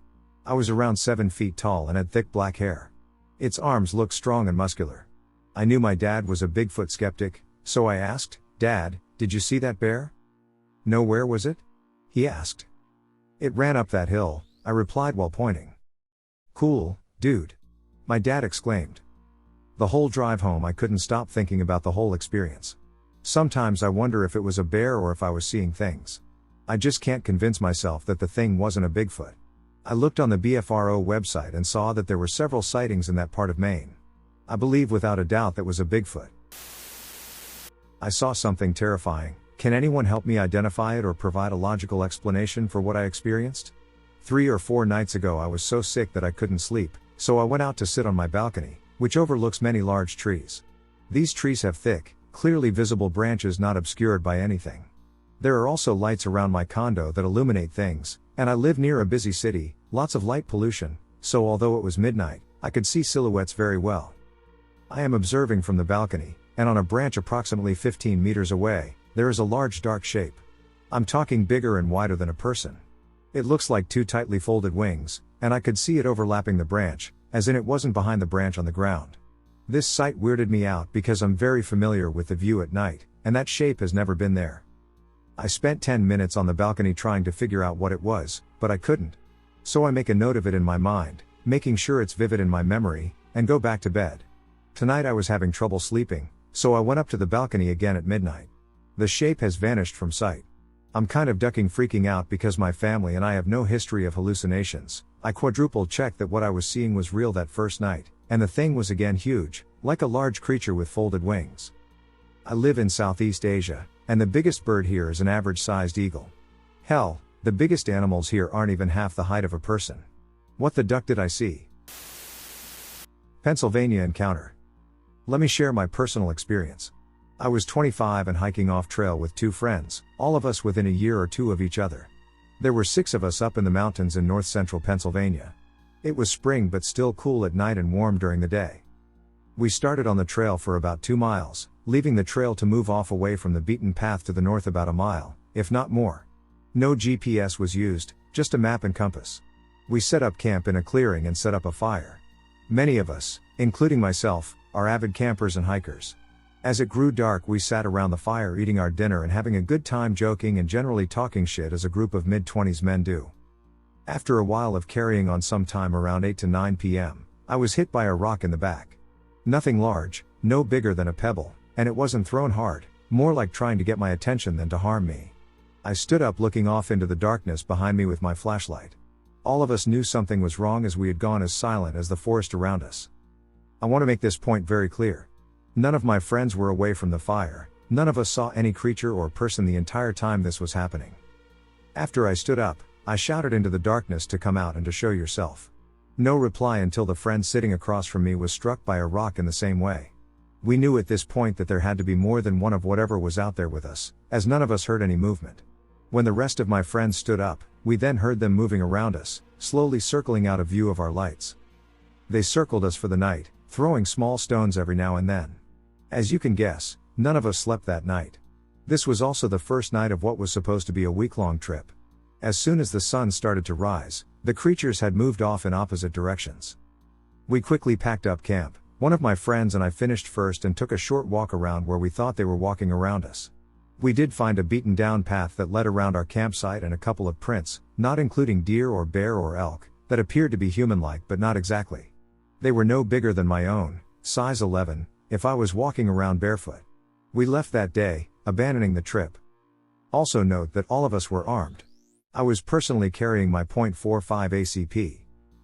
I was around 7 feet tall and had thick black hair. Its arms looked strong and muscular. I knew my dad was a Bigfoot skeptic, so I asked, "Dad, did you see that bear?" "No, where was it?" he asked. "It ran up that hill," I replied while pointing. "Cool, dude," my dad exclaimed. The whole drive home I couldn't stop thinking about the whole experience. Sometimes I wonder if it was a bear or if I was seeing things. I just can't convince myself that the thing wasn't a Bigfoot. I looked on the BFRO website and saw that there were several sightings in that part of Maine. I believe without a doubt that was a Bigfoot. I saw something terrifying. Can anyone help me identify it or provide a logical explanation for what I experienced? 3 or 4 nights ago I was so sick that I couldn't sleep, so I went out to sit on my balcony, which overlooks many large trees. These trees have thick, clearly visible branches not obscured by anything. There are also lights around my condo that illuminate things, and I live near a busy city, lots of light pollution, so although it was midnight, I could see silhouettes very well. I am observing from the balcony, and on a branch approximately 15 meters away, there is a large dark shape. I'm talking bigger and wider than a person. It looks like 2 tightly folded wings, and I could see it overlapping the branch, as in it wasn't behind the branch on the ground. This sight weirded me out because I'm very familiar with the view at night, and that shape has never been there. I spent 10 minutes on the balcony trying to figure out what it was, but I couldn't. So I make a note of it in my mind, making sure it's vivid in my memory, and go back to bed. Tonight I was having trouble sleeping, so I went up to the balcony again at midnight. The shape has vanished from sight. I'm kind of ducking freaking out because my family and I have no history of hallucinations. I quadruple checked that what I was seeing was real that first night, and the thing was again huge, like a large creature with folded wings. I live in Southeast Asia, and the biggest bird here is an average-sized eagle. Hell, the biggest animals here aren't even half the height of a person. What the duck did I see? Pennsylvania encounter. Let me share my personal experience. I was 25 and hiking off trail with 2 friends, all of us within a year or 2 of each other. There were 6 of us up in the mountains in north-central Pennsylvania. It was spring but still cool at night and warm during the day. We started on the trail for about 2 miles, leaving the trail to move off away from the beaten path to the north about a mile, if not more. No GPS was used, just a map and compass. We set up camp in a clearing and set up a fire. Many of us, including myself, are avid campers and hikers. As it grew dark, we sat around the fire eating our dinner and having a good time joking and generally talking shit as a group of mid-20s men do. After a while of carrying on, sometime around 8 to 9 p.m., I was hit by a rock in the back. Nothing large, no bigger than a pebble, and it wasn't thrown hard, more like trying to get my attention than to harm me. I stood up looking off into the darkness behind me with my flashlight. All of us knew something was wrong as we had gone as silent as the forest around us. I want to make this point very clear. None of my friends were away from the fire, none of us saw any creature or person the entire time this was happening. After I stood up, I shouted into the darkness to come out and to show yourself. No reply until the friend sitting across from me was struck by a rock in the same way. We knew at this point that there had to be more than one of whatever was out there with us, as none of us heard any movement. When the rest of my friends stood up, we then heard them moving around us, slowly circling out of view of our lights. They circled us for the night, throwing small stones every now and then. As you can guess, none of us slept that night. This was also the first night of what was supposed to be a week-long trip. As soon as the sun started to rise, the creatures had moved off in opposite directions. We quickly packed up camp. One of my friends and I finished first and took a short walk around where we thought they were walking around us. We did find a beaten down path that led around our campsite and a couple of prints, not including deer or bear or elk, that appeared to be human-like but not exactly. They were no bigger than my own, size 11, if I was walking around barefoot. We left that day, abandoning the trip. Also note that all of us were armed. I was personally carrying my .45 ACP.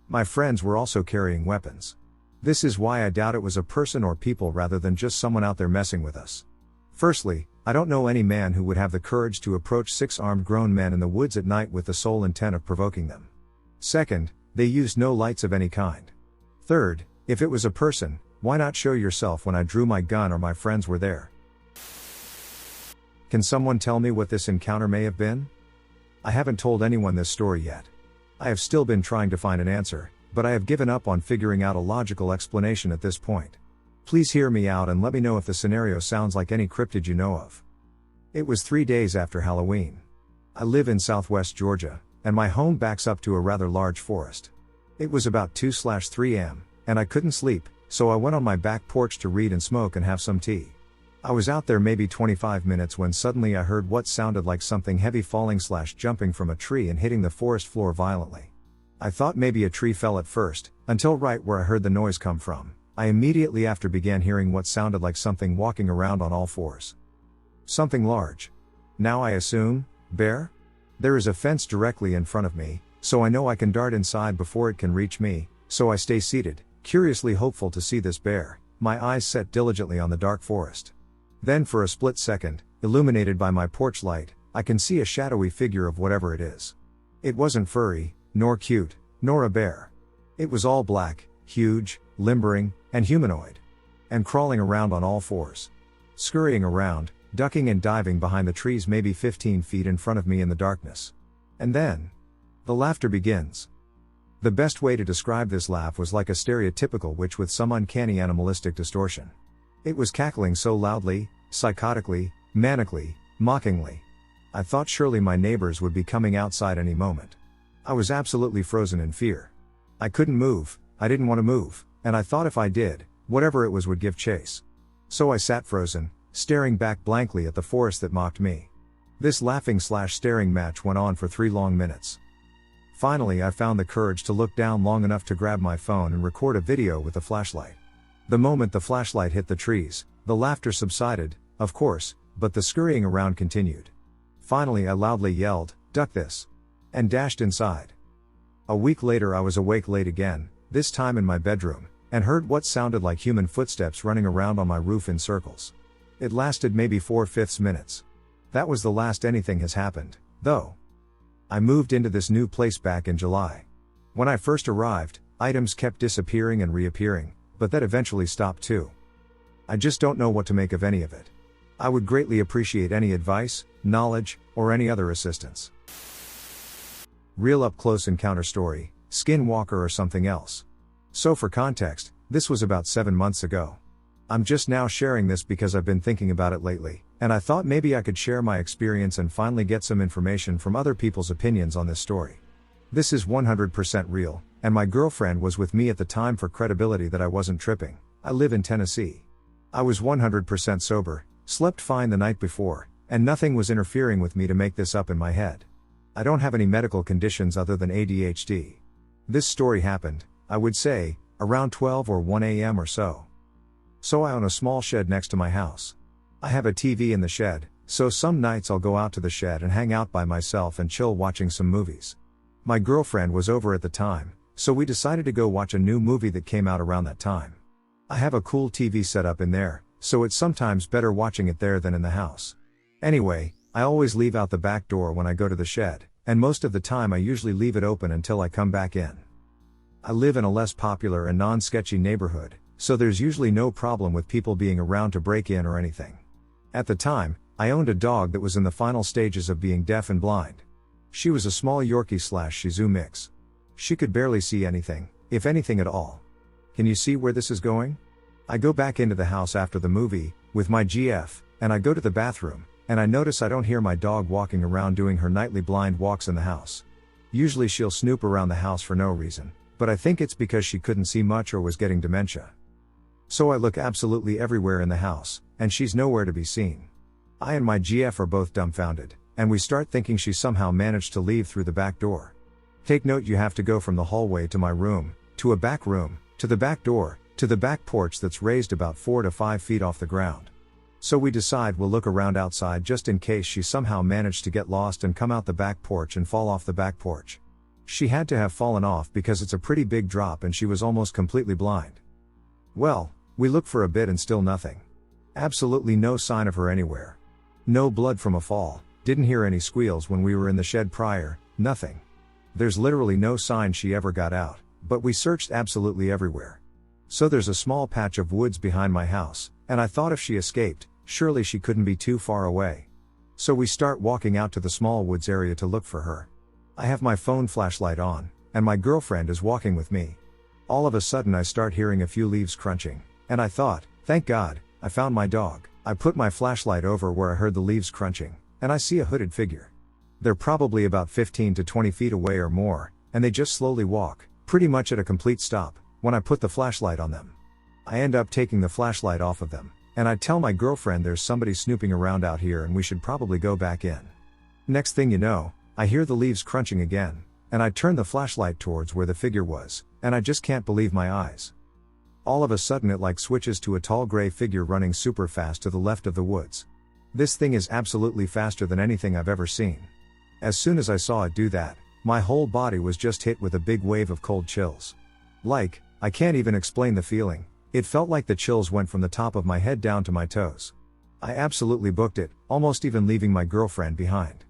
My friends were also carrying weapons. This is why I doubt it was a person or people rather than just someone out there messing with us. Firstly, I don't know any man who would have the courage to approach 6 armed grown men in the woods at night with the sole intent of provoking them. Second, they used no lights of any kind. Third, if it was a person, why not show yourself when I drew my gun or my friends were there? Can someone tell me what this encounter may have been? I haven't told anyone this story yet. I have still been trying to find an answer, but I have given up on figuring out a logical explanation at this point. Please hear me out and let me know if the scenario sounds like any cryptid you know of. It was 3 days after Halloween. I live in southwest Georgia, and my home backs up to a rather large forest. It was about 2/3 am, and I couldn't sleep, so I went on my back porch to read and smoke and have some tea. I was out there maybe 25 minutes when suddenly I heard what sounded like something heavy falling/jumping from a tree and hitting the forest floor violently. I thought maybe a tree fell at first, until right where I heard the noise come from. I immediately after began hearing what sounded like something walking around on all fours. Something large. Now I assume, bear? There is a fence directly in front of me, so I know I can dart inside before it can reach me, so I stay seated, curiously hopeful to see this bear, my eyes set diligently on the dark forest. Then for a split second, illuminated by my porch light, I can see a shadowy figure of whatever it is. It wasn't furry, nor cute, nor a bear. It was all black, huge, limbering, and humanoid. And crawling around on all fours. Scurrying around, ducking and diving behind the trees maybe 15 feet in front of me in the darkness. And then, the laughter begins. The best way to describe this laugh was like a stereotypical witch with some uncanny animalistic distortion. It was cackling so loudly, psychotically, manically, mockingly. I thought surely my neighbors would be coming outside any moment. I was absolutely frozen in fear. I couldn't move, I didn't want to move, and I thought if I did, whatever it was would give chase. So I sat frozen, staring back blankly at the forest that mocked me. This laughing/staring match went on for 3 long minutes. Finally I found the courage to look down long enough to grab my phone and record a video with the flashlight. The moment the flashlight hit the trees, the laughter subsided, of course, but the scurrying around continued. Finally I loudly yelled, "Duck this!" and dashed inside. A week later I was awake late again, this time in my bedroom, and heard what sounded like human footsteps running around on my roof in circles. It lasted maybe 4/5 minutes. That was the last anything has happened, though. I moved into this new place back in July. When I first arrived, items kept disappearing and reappearing, but that eventually stopped too. I just don't know what to make of any of it. I would greatly appreciate any advice, knowledge, or any other assistance. Real up-close encounter story, Skinwalker or something else. So for context, this was about 7 months ago. I'm just now sharing this because I've been thinking about it lately, and I thought maybe I could share my experience and finally get some information from other people's opinions on this story. This is 100% real, and my girlfriend was with me at the time for credibility that I wasn't tripping. I live in Tennessee. I was 100% sober, slept fine the night before, and nothing was interfering with me to make this up in my head. I don't have any medical conditions other than ADHD. This story happened, I would say, around 12 or 1 a.m. or so. So I own a small shed next to my house. I have a TV in the shed, so some nights I'll go out to the shed and hang out by myself and chill watching some movies. My girlfriend was over at the time, so we decided to go watch a new movie that came out around that time. I have a cool TV set up in there, so it's sometimes better watching it there than in the house. Anyway, I always leave out the back door when I go to the shed, and most of the time I usually leave it open until I come back in. I live in a less popular and non-sketchy neighborhood, so there's usually no problem with people being around to break in or anything. At the time, I owned a dog that was in the final stages of being deaf and blind. She was a small Yorkie/Shih Tzu mix. She could barely see anything, if anything at all. Can you see where this is going? I go back into the house after the movie, with my GF, and I go to the bathroom, and I notice I don't hear my dog walking around doing her nightly blind walks in the house. Usually she'll snoop around the house for no reason, but I think it's because she couldn't see much or was getting dementia. So I look absolutely everywhere in the house, and she's nowhere to be seen. I and my GF are both dumbfounded, and we start thinking she somehow managed to leave through the back door. Take note, you have to go from the hallway to my room, to a back room, to the back door, to the back porch that's raised about 4 to 5 feet off the ground. So we decide we'll look around outside just in case she somehow managed to get lost and come out the back porch and fall off the back porch. She had to have fallen off because it's a pretty big drop and she was almost completely blind. Well, we look for a bit and still nothing. Absolutely no sign of her anywhere. No blood from a fall, didn't hear any squeals when we were in the shed prior, nothing. There's literally no sign she ever got out, but we searched absolutely everywhere. So there's a small patch of woods behind my house, and I thought if she escaped, surely she couldn't be too far away. So we start walking out to the small woods area to look for her. I have my phone flashlight on, and my girlfriend is walking with me. All of a sudden I start hearing a few leaves crunching, and I thought, thank God, I found my dog. I put my flashlight over where I heard the leaves crunching, and I see a hooded figure. They're probably about 15 to 20 feet away or more, and they just slowly walk, pretty much at a complete stop, when I put the flashlight on them. I end up taking the flashlight off of them, and I tell my girlfriend there's somebody snooping around out here and we should probably go back in. Next thing you know, I hear the leaves crunching again, and I turn the flashlight towards where the figure was, and I just can't believe my eyes. All of a sudden it like switches to a tall gray figure running super fast to the left of the woods. This thing is absolutely faster than anything I've ever seen. As soon as I saw it do that, my whole body was just hit with a big wave of cold chills. Like, I can't even explain the feeling, it felt like the chills went from the top of my head down to my toes. I absolutely booked it, almost even leaving my girlfriend behind.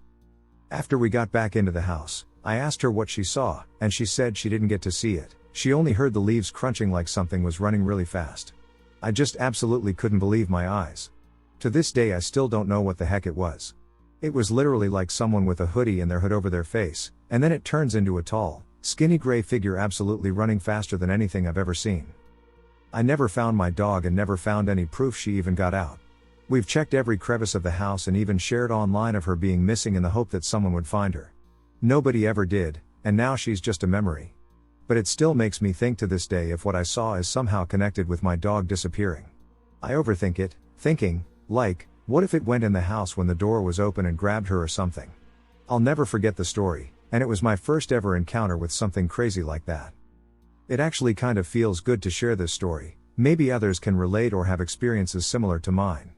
After we got back into the house, I asked her what she saw, and she said she didn't get to see it, she only heard the leaves crunching like something was running really fast. I just absolutely couldn't believe my eyes. To this day I still don't know what the heck it was. It was literally like someone with a hoodie and their hood over their face, and then it turns into a tall, skinny gray figure absolutely running faster than anything I've ever seen. I never found my dog and never found any proof she even got out. We've checked every crevice of the house and even shared online of her being missing in the hope that someone would find her. Nobody ever did, and now she's just a memory. But it still makes me think to this day if what I saw is somehow connected with my dog disappearing. I overthink it, thinking, like, what if it went in the house when the door was open and grabbed her or something? I'll never forget the story, and it was my first ever encounter with something crazy like that. It actually kind of feels good to share this story, maybe others can relate or have experiences similar to mine.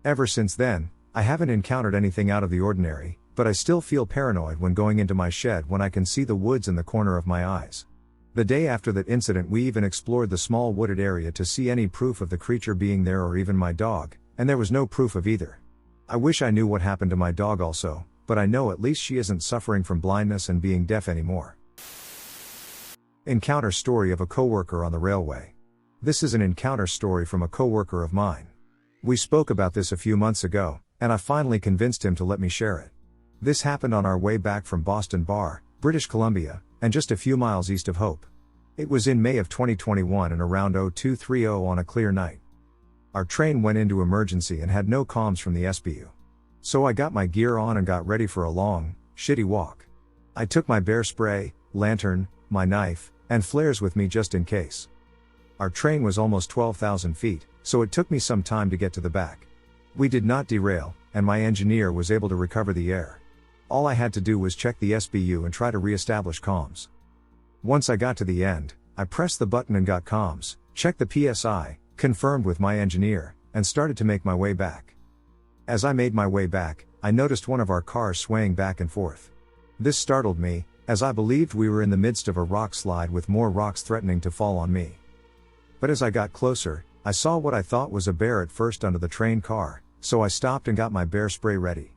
Ever since then, I haven't encountered anything out of the ordinary, but I still feel paranoid when going into my shed when I can see the woods in the corner of my eyes. The day after that incident we even explored the small wooded area to see any proof of the creature being there or even my dog, and there was no proof of either. I wish I knew what happened to my dog also, but I know at least she isn't suffering from blindness and being deaf anymore. Encounter story of a coworker on the railway. This is an encounter story from a coworker of mine. We spoke about this a few months ago, and I finally convinced him to let me share it. This happened on our way back from Boston Bar, British Columbia, and just a few miles east of Hope. It was in May of 2021 and around 0230 on a clear night. Our train went into emergency and had no comms from the SBU. So I got my gear on and got ready for a long, shitty walk. I took my bear spray, lantern, my knife, and flares with me just in case. Our train was almost 12,000 feet, so it took me some time to get to the back. We did not derail, and my engineer was able to recover the air. All I had to do was check the SBU and try to re-establish comms. Once I got to the end, I pressed the button and got comms, checked the PSI, confirmed with my engineer, and started to make my way back. As I made my way back, I noticed one of our cars swaying back and forth. This startled me, as I believed we were in the midst of a rock slide with more rocks threatening to fall on me. But as I got closer, I saw what I thought was a bear at first under the train car, so I stopped and got my bear spray ready.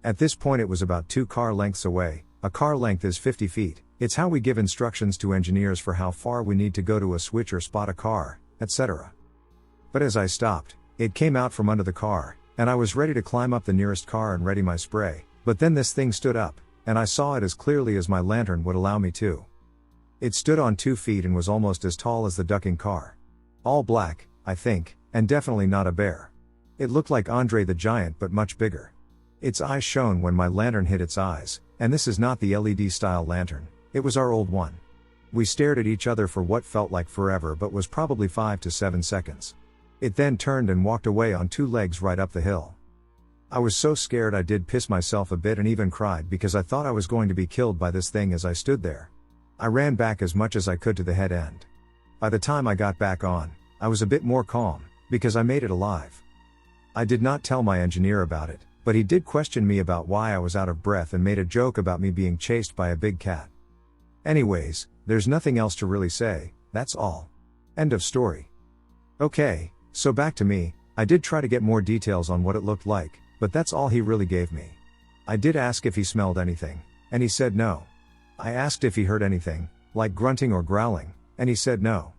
At this point it was about 2 car lengths away. A car length is 50 feet, it's how we give instructions to engineers for how far we need to go to a switch or spot a car, etc. But as I stopped, it came out from under the car, and I was ready to climb up the nearest car and ready my spray, but then this thing stood up, and I saw it as clearly as my lantern would allow me to. It stood on 2 feet and was almost as tall as the ducking car. All black, I think, and definitely not a bear. It looked like Andre the Giant but much bigger. Its eyes shone when my lantern hit its eyes, and this is not the LED style lantern, it was our old one. We stared at each other for what felt like forever but was probably 5 to 7 seconds. It then turned and walked away on 2 legs right up the hill. I was so scared I did piss myself a bit and even cried because I thought I was going to be killed by this thing as I stood there. I ran back as much as I could to the head end. By the time I got back on, I was a bit more calm, because I made it alive. I did not tell my engineer about it, but he did question me about why I was out of breath and made a joke about me being chased by a big cat. Anyways, there's nothing else to really say, that's all. End of story. Okay, so back to me. I did try to get more details on what it looked like, but that's all he really gave me. I did ask if he smelled anything, and he said no. I asked if he heard anything, like grunting or growling, and he said no.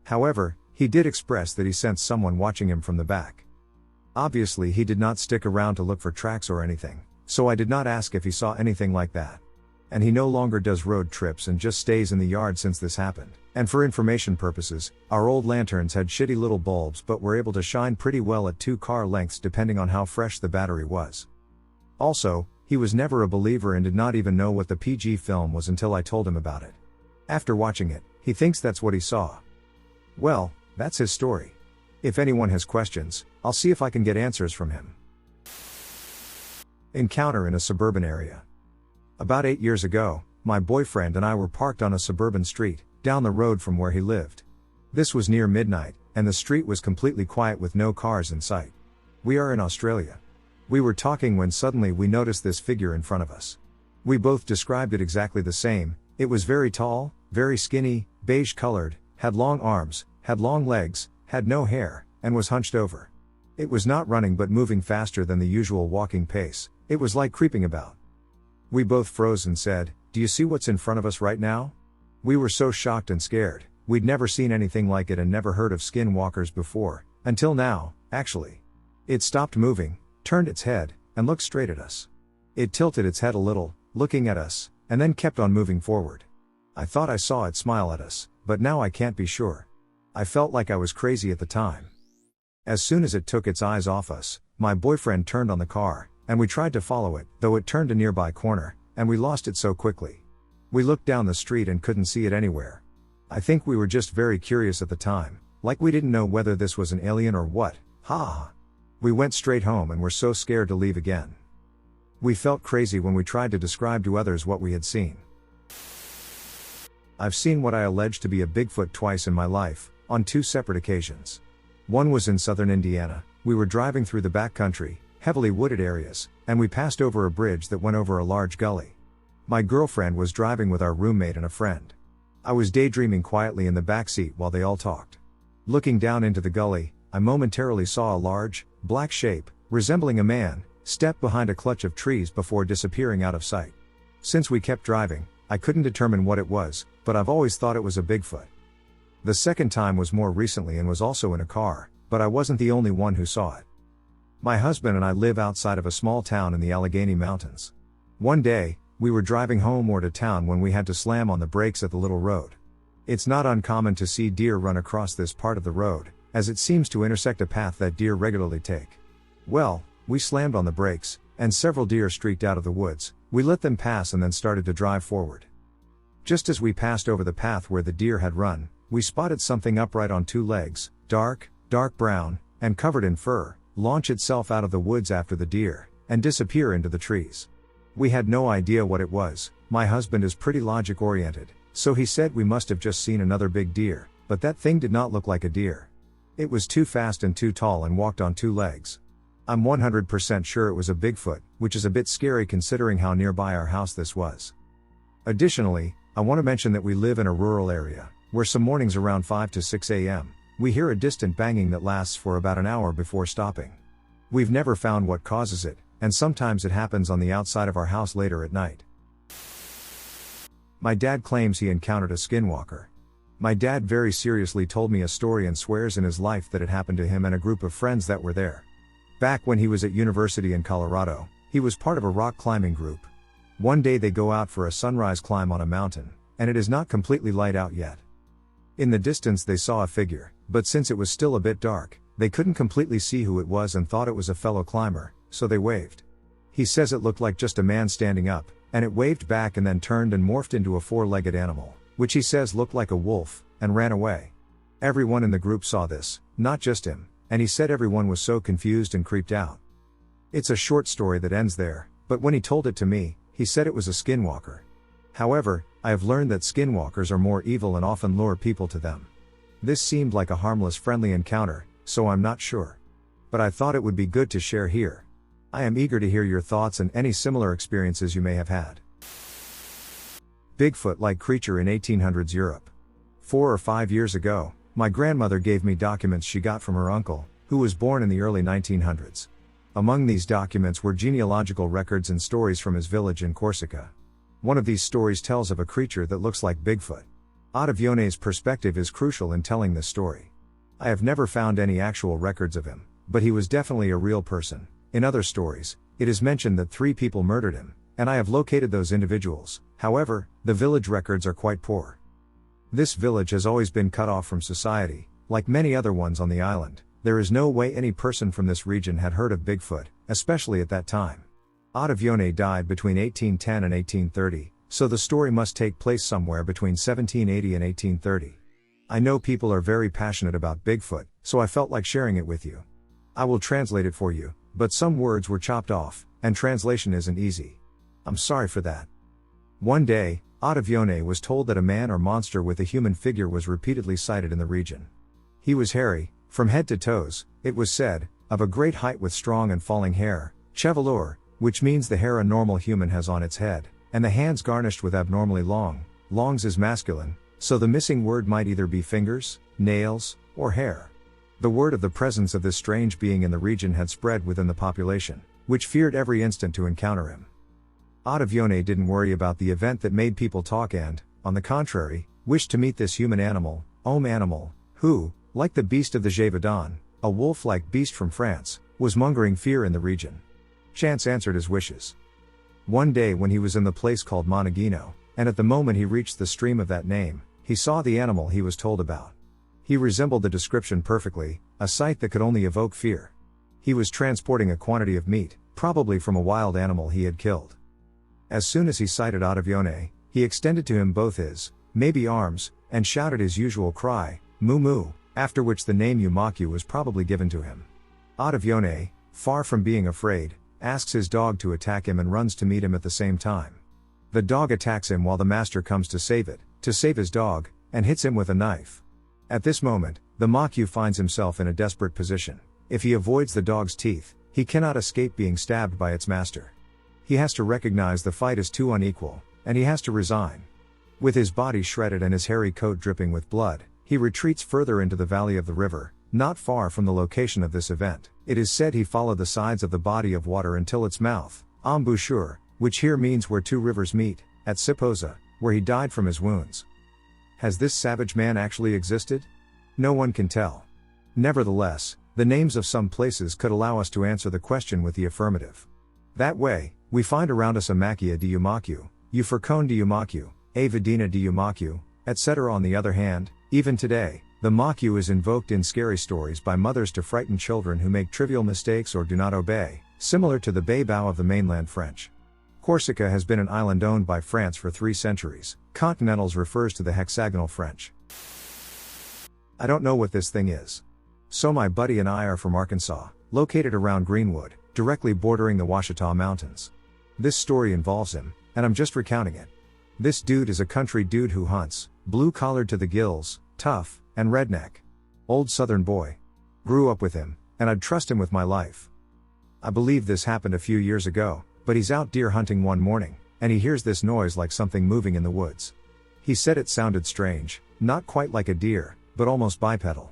However, he did express that he sensed someone watching him from the back. Obviously he did not stick around to look for tracks or anything, so I did not ask if he saw anything like that. And he no longer does road trips and just stays in the yard since this happened. And for information purposes, our old lanterns had shitty little bulbs but were able to shine pretty well at 2 car lengths depending on how fresh the battery was. Also, he was never a believer and did not even know what the PG film was until I told him about it. After watching it, he thinks that's what he saw. Well, that's his story. If anyone has questions, I'll see if I can get answers from him. Encounter in a suburban area. About 8 years ago, my boyfriend and I were parked on a suburban street, down the road from where he lived. This was near midnight, and the street was completely quiet with no cars in sight. We are in Australia. We were talking when suddenly we noticed this figure in front of us. We both described it exactly the same. It was very tall, very skinny, beige colored, had long arms, had long legs, had no hair, and was hunched over. It was not running but moving faster than the usual walking pace. It was like creeping about. We both froze and said, "Do you see what's in front of us right now?" We were so shocked and scared. We'd never seen anything like it and never heard of skinwalkers before, until now, actually. It stopped moving, turned its head, and looked straight at us. It tilted its head a little, looking at us, and then kept on moving forward. I thought I saw it smile at us, but now I can't be sure. I felt like I was crazy at the time. As soon as it took its eyes off us, my boyfriend turned on the car, and we tried to follow it, though it turned a nearby corner, and we lost it so quickly. We looked down the street and couldn't see it anywhere. I think we were just very curious at the time, like we didn't know whether this was an alien or what, ha. We went straight home and were so scared to leave again. We felt crazy when we tried to describe to others what we had seen. I've seen what I allege to be a Bigfoot twice in my life, on 2 separate occasions. One was in southern Indiana. We were driving through the backcountry, heavily wooded areas, and we passed over a bridge that went over a large gully. My girlfriend was driving with our roommate and a friend. I was daydreaming quietly in the backseat while they all talked. Looking down into the gully, I momentarily saw a large, black shape, resembling a man, step behind a clutch of trees before disappearing out of sight. Since we kept driving, I couldn't determine what it was, but I've always thought it was a Bigfoot. The second time was more recently and was also in a car, but I wasn't the only one who saw it. My husband and I live outside of a small town in the Allegany Mountains. One day, we were driving home or to town when we had to slam on the brakes at the little road. It's not uncommon to see deer run across this part of the road, as it seems to intersect a path that deer regularly take. Well, we slammed on the brakes, and several deer streaked out of the woods. We let them pass and then started to drive forward. Just as we passed over the path where the deer had run, we spotted something upright on two legs, dark brown, and covered in fur, launch itself out of the woods after the deer, and disappear into the trees. We had no idea what it was. My husband is pretty logic-oriented, so he said we must have just seen another big deer, but that thing did not look like a deer. It was too fast and too tall and walked on two legs. I'm 100% sure it was a Bigfoot, which is a bit scary considering how nearby our house this was. Additionally, I want to mention that we live in a rural area, where some mornings around 5 to 6 a.m., we hear a distant banging that lasts for about an hour before stopping. We've never found what causes it, and sometimes it happens on the outside of our house later at night. My dad claims he encountered a skinwalker. My dad very seriously told me a story and swears in his life that it happened to him and a group of friends that were there. Back when he was at university in Colorado, he was part of a rock climbing group. One day they go out for a sunrise climb on a mountain, and it is not completely light out yet. In the distance they saw a figure, but since it was still a bit dark, they couldn't completely see who it was and thought it was a fellow climber, so they waved. He says it looked like just a man standing up, and it waved back and then turned and morphed into a four-legged animal, which he says looked like a wolf, and ran away. Everyone in the group saw this, not just him, and he said everyone was so confused and creeped out. It's a short story that ends there, but when he told it to me, he said it was a skinwalker. However, I have learned that skinwalkers are more evil and often lure people to them. This seemed like a harmless friendly encounter, so I'm not sure. But I thought it would be good to share here. I am eager to hear your thoughts and any similar experiences you may have had. Bigfoot-like creature in 1800s Europe. 4 or 5 years ago, my grandmother gave me documents she got from her uncle, who was born in the early 1900s. Among these documents were genealogical records and stories from his village in Corsica. One of these stories tells of a creature that looks like Bigfoot. Ottavione's perspective is crucial in telling this story. I have never found any actual records of him, but he was definitely a real person. In other stories, it is mentioned that 3 people murdered him, and I have located those individuals. However, the village records are quite poor. This village has always been cut off from society, like many other ones on the island. There is no way any person from this region had heard of Bigfoot, especially at that time. Ottavione died between 1810 and 1830, so the story must take place somewhere between 1780 and 1830. I know people are very passionate about Bigfoot, so I felt like sharing it with you. I will translate it for you, but some words were chopped off, and translation isn't easy. I'm sorry for that. One day, Ottavione was told that a man or monster with a human figure was repeatedly sighted in the region. He was hairy, from head to toes, it was said, of a great height with strong and falling hair, chevelure, which means the hair a normal human has on its head, and the hands garnished with abnormally long. Longs is masculine, so the missing word might either be fingers, nails, or hair. The word of the presence of this strange being in the region had spread within the population, which feared every instant to encounter him. Ottavione didn't worry about the event that made people talk and, on the contrary, wished to meet this human animal, who, like the beast of the Gévaudan, a wolf-like beast from France, was mongering fear in the region. Chance answered his wishes. One day when he was in the place called Monegino, and at the moment he reached the stream of that name, he saw the animal he was told about. He resembled the description perfectly, a sight that could only evoke fear. He was transporting a quantity of meat, probably from a wild animal he had killed. As soon as he sighted Ottavione, he extended to him both his, maybe arms, and shouted his usual cry, moo moo, after which the name Makyu was probably given to him. Ottavione, far from being afraid, asks his dog to attack him and runs to meet him at the same time. The dog attacks him while the master comes to save his dog, and hits him with a knife. At this moment, the Makyu finds himself in a desperate position. If he avoids the dog's teeth, he cannot escape being stabbed by its master. He has to recognize the fight is too unequal, and he has to resign. With his body shredded and his hairy coat dripping with blood, he retreats further into the valley of the river, not far from the location of this event. It is said he followed the sides of the body of water until its mouth, embouchure, which here means where two rivers meet, at Siposa, where he died from his wounds. Has this savage man actually existed? No one can tell. Nevertheless, the names of some places could allow us to answer the question with the affirmative. That way, we find around us a Makia di Makyu, Ufurcone di Makyu, a Vidina di Makyu, etc. On the other hand, even today, the Makyu is invoked in scary stories by mothers to frighten children who make trivial mistakes or do not obey, similar to the Beibao of the mainland French. Corsica has been an island owned by France for 3 centuries. Continentals refers to the hexagonal French. I don't know what this thing is. So my buddy and I are from Arkansas, located around Greenwood, directly bordering the Ouachita Mountains. This story involves him, and I'm just recounting it. This dude is a country dude who hunts, blue-collared to the gills, tough, and redneck. Old southern boy. Grew up with him, and I'd trust him with my life. I believe this happened a few years ago, but he's out deer hunting one morning, and he hears this noise like something moving in the woods. He said it sounded strange, not quite like a deer, but almost bipedal.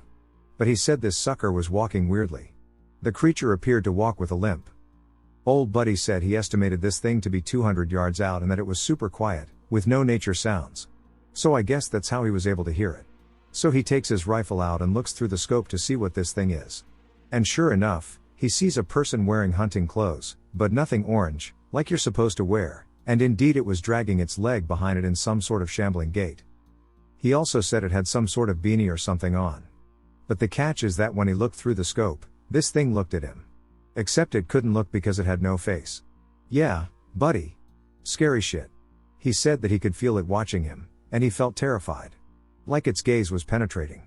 But he said this sucker was walking weirdly. The creature appeared to walk with a limp. Old buddy said he estimated this thing to be 200 yards out and that it was super quiet, with no nature sounds. So I guess that's how he was able to hear it. So he takes his rifle out and looks through the scope to see what this thing is. And sure enough, he sees a person wearing hunting clothes, but nothing orange, like you're supposed to wear, and indeed it was dragging its leg behind it in some sort of shambling gait. He also said it had some sort of beanie or something on. But the catch is that when he looked through the scope, this thing looked at him. Except it couldn't look because it had no face. Yeah, buddy. Scary shit. He said that he could feel it watching him, and he felt terrified. Like its gaze was penetrating.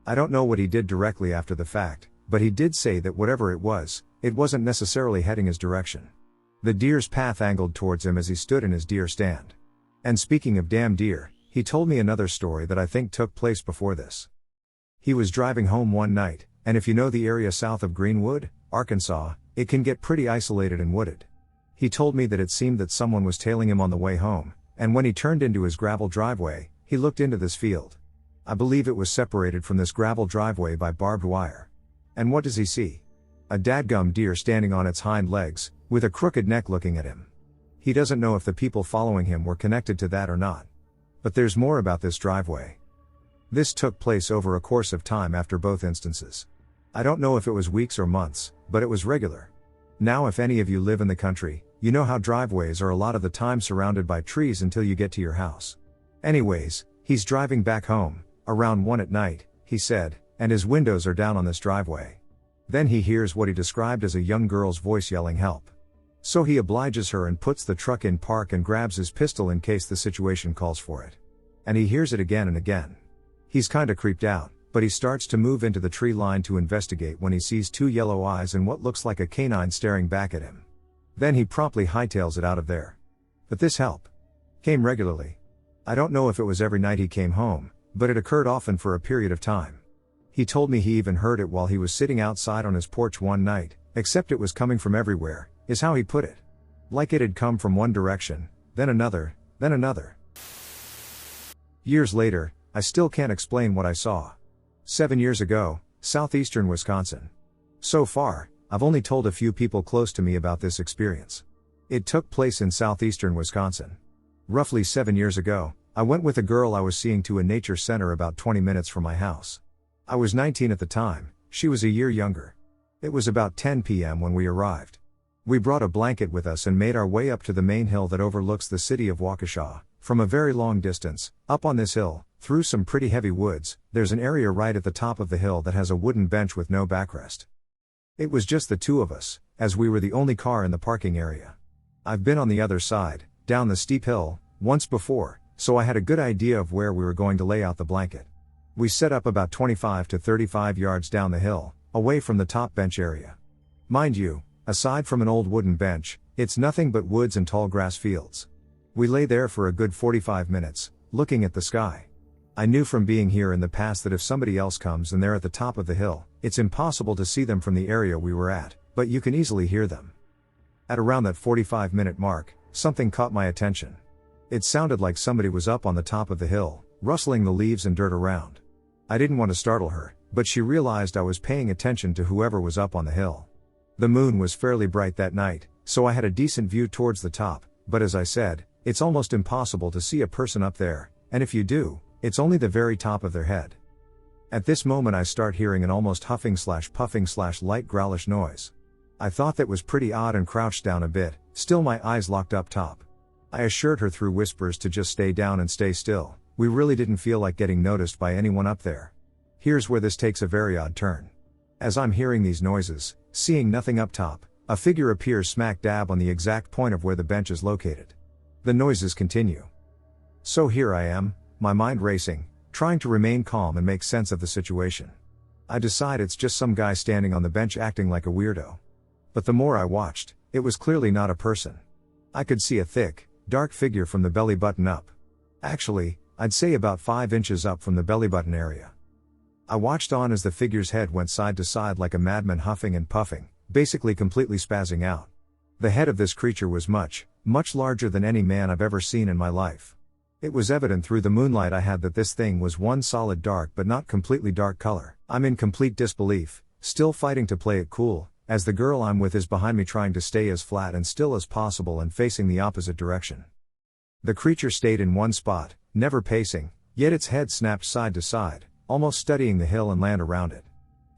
I don't know what he did directly after the fact, but he did say that whatever it wasn't necessarily heading his direction. The deer's path angled towards him as he stood in his deer stand. And speaking of damn deer, he told me another story that I think took place before this. He was driving home one night, and if you know the area south of Greenwood, Arkansas, it can get pretty isolated and wooded. He told me that it seemed that someone was tailing him on the way home, and when he turned into his gravel driveway, he looked into this field. I believe it was separated from this gravel driveway by barbed wire. And what does he see? A dadgum deer standing on its hind legs, with a crooked neck looking at him. He doesn't know if the people following him were connected to that or not. But there's more about this driveway. This took place over a course of time after both instances. I don't know if it was weeks or months, but it was regular. Now if any of you live in the country, you know how driveways are a lot of the time surrounded by trees until you get to your house. Anyways, he's driving back home, around 1 at night, he said, and his windows are down on this driveway. Then he hears what he described as a young girl's voice yelling help. So he obliges her and puts the truck in park and grabs his pistol in case the situation calls for it. And he hears it again and again. He's kinda creeped out, but he starts to move into the tree line to investigate when he sees 2 yellow eyes and what looks like a canine staring back at him. Then he promptly hightails it out of there. But this help came regularly. I don't know if it was every night he came home, but it occurred often for a period of time. He told me he even heard it while he was sitting outside on his porch one night, except it was coming from everywhere, is how he put it. Like it had come from one direction, then another, then another. Years later, I still can't explain what I saw. 7 years ago, southeastern Wisconsin. So far, I've only told a few people close to me about this experience. It took place in southeastern Wisconsin. Roughly 7 years ago, I went with a girl I was seeing to a nature center about 20 minutes from my house. I was 19 at the time, she was a year younger. It was about 10 p.m. when we arrived. We brought a blanket with us and made our way up to the main hill that overlooks the city of Waukesha. From a very long distance, up on this hill, through some pretty heavy woods, there's an area right at the top of the hill that has a wooden bench with no backrest. It was just the two of us, as we were the only car in the parking area. I've been on the other side, down the steep hill, once before, so I had a good idea of where we were going to lay out the blanket. We set up about 25 to 35 yards down the hill, away from the top bench area. Mind you, aside from an old wooden bench, it's nothing but woods and tall grass fields. We lay there for a good 45 minutes, looking at the sky. I knew from being here in the past that if somebody else comes and they're at the top of the hill, it's impossible to see them from the area we were at, but you can easily hear them. At around that 45-minute mark, something caught my attention. It sounded like somebody was up on the top of the hill, rustling the leaves and dirt around. I didn't want to startle her, but she realized I was paying attention to whoever was up on the hill. The moon was fairly bright that night, so I had a decent view towards the top, but as I said, it's almost impossible to see a person up there, and if you do, it's only the very top of their head. At this moment I start hearing an almost huffing/puffing/light growlish noise. I thought that was pretty odd and crouched down a bit, still my eyes locked up top. I assured her through whispers to just stay down and stay still. We really didn't feel like getting noticed by anyone up there. Here's where this takes a very odd turn. As I'm hearing these noises, seeing nothing up top, a figure appears smack dab on the exact point of where the bench is located. The noises continue. So here I am, my mind racing, trying to remain calm and make sense of the situation. I decide it's just some guy standing on the bench acting like a weirdo. But the more I watched, it was clearly not a person. I could see a thick, dark figure from the belly button up. Actually, I'd say about 5 inches up from the belly button area. I watched on as the figure's head went side to side like a madman, huffing and puffing, basically completely spazzing out. The head of this creature was much, much larger than any man I've ever seen in my life. It was evident through the moonlight I had that this thing was one solid dark but not completely dark color. I'm in complete disbelief, still fighting to play it cool, as the girl I'm with is behind me trying to stay as flat and still as possible and facing the opposite direction. The creature stayed in one spot, never pacing, yet its head snapped side to side, almost studying the hill and land around it.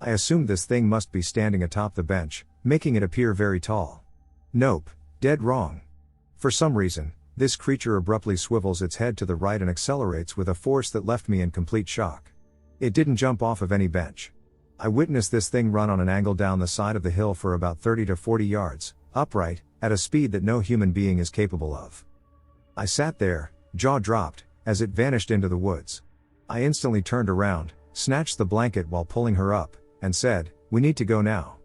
I assumed this thing must be standing atop the bench, making it appear very tall. Nope, dead wrong. For some reason, this creature abruptly swivels its head to the right and accelerates with a force that left me in complete shock. It didn't jump off of any bench. I witnessed this thing run on an angle down the side of the hill for about 30 to 40 yards, upright, at a speed that no human being is capable of. I sat there, jaw dropped, as it vanished into the woods. I instantly turned around, snatched the blanket while pulling her up, and said, "We need to go now."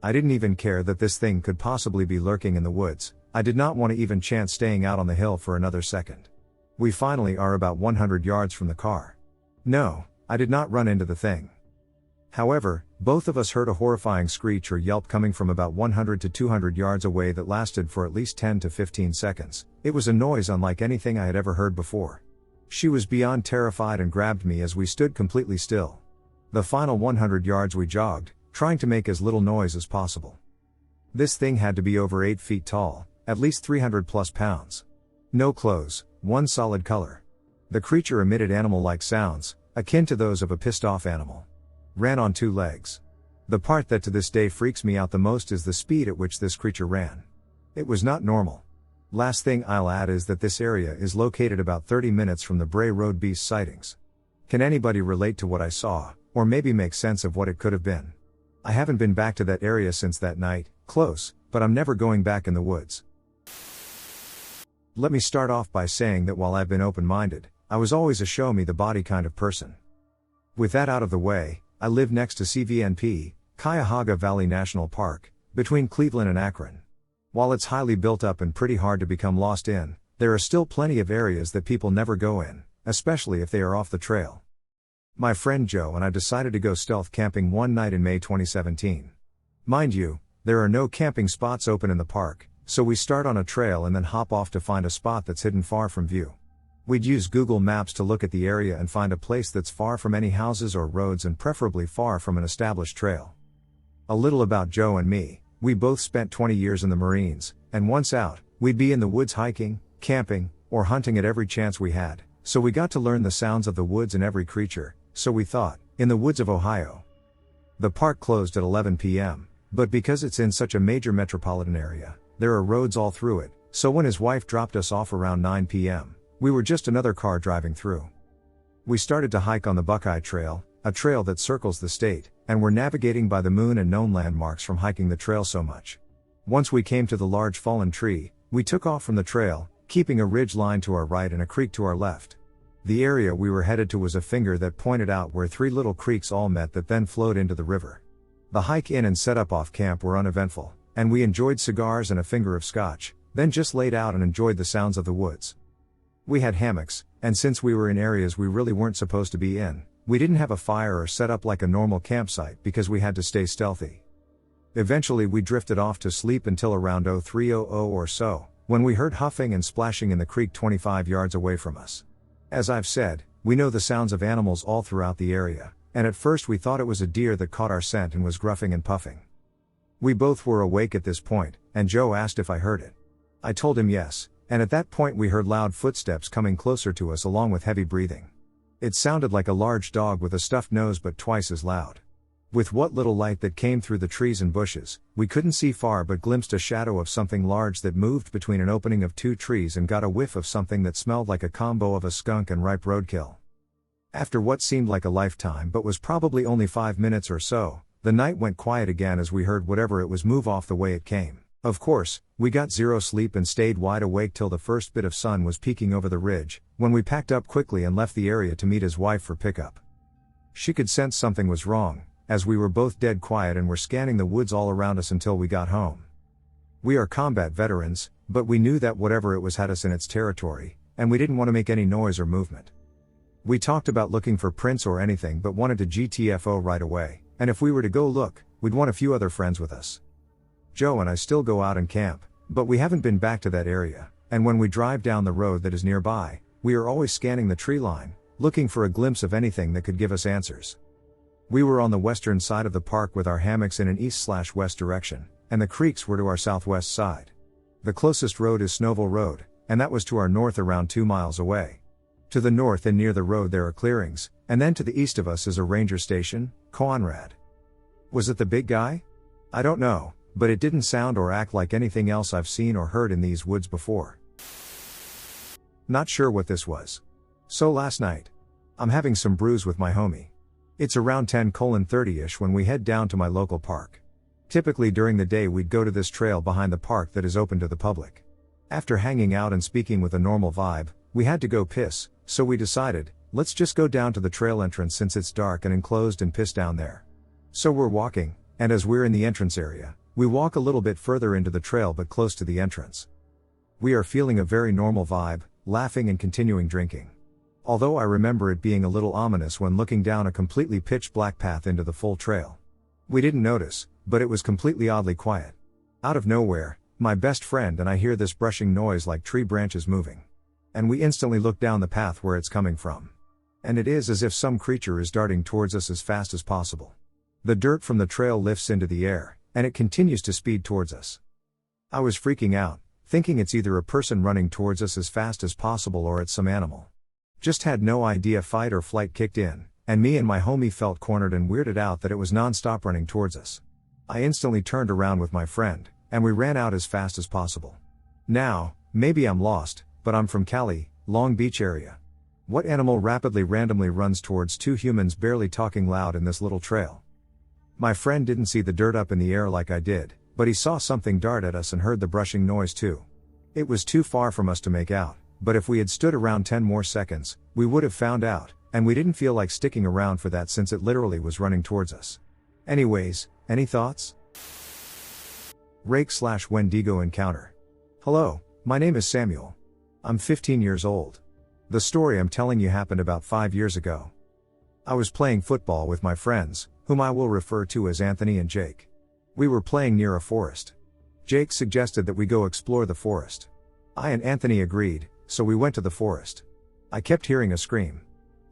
I didn't even care that this thing could possibly be lurking in the woods. I did not want to even chance staying out on the hill for another second. We finally are about 100 yards from the car. No, I did not run into the thing. However, both of us heard a horrifying screech or yelp coming from about 100 to 200 yards away that lasted for at least 10 to 15 seconds. It was a noise unlike anything I had ever heard before. She was beyond terrified and grabbed me as we stood completely still. The final 100 yards we jogged, trying to make as little noise as possible. This thing had to be over 8 feet tall, at least 300 plus pounds. No clothes, one solid color. The creature emitted animal-like sounds, akin to those of a pissed-off animal. Ran on 2 legs. The part that to this day freaks me out the most is the speed at which this creature ran. It was not normal. Last thing I'll add is that this area is located about 30 minutes from the Bray Road beast sightings. Can anybody relate to what I saw, or maybe make sense of what it could have been? I haven't been back to that area since that night, close, but I'm never going back in the woods. Let me start off by saying that while I've been open-minded, I was always a show-me-the-body kind of person. With that out of the way, I live next to CVNP, Cuyahoga Valley National Park, between Cleveland and Akron. While it's highly built up and pretty hard to become lost in, there are still plenty of areas that people never go in, especially if they are off the trail. My friend Joe and I decided to go stealth camping one night in May 2017. Mind you, there are no camping spots open in the park, so we start on a trail and then hop off to find a spot that's hidden far from view. We'd use Google Maps to look at the area and find a place that's far from any houses or roads and preferably far from an established trail. A little about Joe and me: we both spent 20 years in the Marines, and once out, we'd be in the woods hiking, camping, or hunting at every chance we had, so we got to learn the sounds of the woods and every creature, so we thought, in the woods of Ohio. The park closed at 11 p.m., but because it's in such a major metropolitan area, there are roads all through it, so when his wife dropped us off around 9 p.m., we were just another car driving through. We started to hike on the Buckeye Trail, a trail that circles the state, and were navigating by the moon and known landmarks from hiking the trail so much. Once we came to the large fallen tree, we took off from the trail, keeping a ridge line to our right and a creek to our left. The area we were headed to was a finger that pointed out where 3 little creeks all met that then flowed into the river. The hike in and setup off camp were uneventful, and we enjoyed cigars and a finger of scotch, then just laid out and enjoyed the sounds of the woods. We had hammocks, and since we were in areas we really weren't supposed to be in, we didn't have a fire or set up like a normal campsite because we had to stay stealthy. Eventually we drifted off to sleep until around 03:00 or so, when we heard huffing and splashing in the creek 25 yards away from us. As I've said, we know the sounds of animals all throughout the area, and at first we thought it was a deer that caught our scent and was gruffing and puffing. We both were awake at this point, and Joe asked if I heard it. I told him yes, and at that point we heard loud footsteps coming closer to us along with heavy breathing. It sounded like a large dog with a stuffed nose but twice as loud. With what little light that came through the trees and bushes, we couldn't see far but glimpsed a shadow of something large that moved between an opening of 2 trees and got a whiff of something that smelled like a combo of a skunk and ripe roadkill. After what seemed like a lifetime but was probably only 5 minutes or so, the night went quiet again as we heard whatever it was move off the way it came. Of course, we got zero sleep and stayed wide awake till the first bit of sun was peeking over the ridge, when we packed up quickly and left the area to meet his wife for pickup. She could sense something was wrong, as we were both dead quiet and were scanning the woods all around us until we got home. We are combat veterans, but we knew that whatever it was had us in its territory, and we didn't want to make any noise or movement. We talked about looking for prints or anything but wanted to GTFO right away, and if we were to go look, we'd want a few other friends with us. Joe and I still go out and camp, but we haven't been back to that area, and when we drive down the road that is nearby, we are always scanning the tree line, looking for a glimpse of anything that could give us answers. We were on the western side of the park with our hammocks in an east/west direction, and the creeks were to our southwest side. The closest road is Snowville Road, and that was to our north around 2 miles away. To the north and near the road there are clearings, and then to the east of us is a ranger station, Conrad. Was it the big guy? I don't know, but it didn't sound or act like anything else I've seen or heard in these woods before. Not sure what this was. So last night, I'm having some brews with my homie. It's around 10:30ish when we head down to my local park. Typically during the day we'd go to this trail behind the park that is open to the public. After hanging out and speaking with a normal vibe, we had to go piss, so we decided, let's just go down to the trail entrance since it's dark and enclosed and piss down there. So we're walking, and as we're in the entrance area, we walk a little bit further into the trail but close to the entrance. We are feeling a very normal vibe, laughing and continuing drinking. Although I remember it being a little ominous when looking down a completely pitch black path into the full trail. We didn't notice, but it was completely oddly quiet. Out of nowhere, my best friend and I hear this brushing noise like tree branches moving. And we instantly look down the path where it's coming from. And it is as if some creature is darting towards us as fast as possible. The dirt from the trail lifts into the air, and it continues to speed towards us. I was freaking out, thinking it's either a person running towards us as fast as possible or it's some animal. Just had no idea fight or flight kicked in, and me and my homie felt cornered and weirded out that it was non-stop running towards us. I instantly turned around with my friend, and we ran out as fast as possible. Now, maybe I'm lost, but I'm from Cali, Long Beach area. What animal rapidly randomly runs towards two humans barely talking loud in this little trail? My friend didn't see the dirt up in the air like I did, but he saw something dart at us and heard the brushing noise too. It was too far from us to make out, but if we had stood around 10 more seconds, we would have found out, and we didn't feel like sticking around for that since it literally was running towards us. Anyways, any thoughts? Rake/Wendigo encounter. Hello, my name is Samuel. I'm 15 years old. The story I'm telling you happened about 5 years ago. I was playing football with my friends, whom I will refer to as Anthony and Jake. We were playing near a forest. Jake suggested that we go explore the forest. I and Anthony agreed, so we went to the forest. I kept hearing a scream.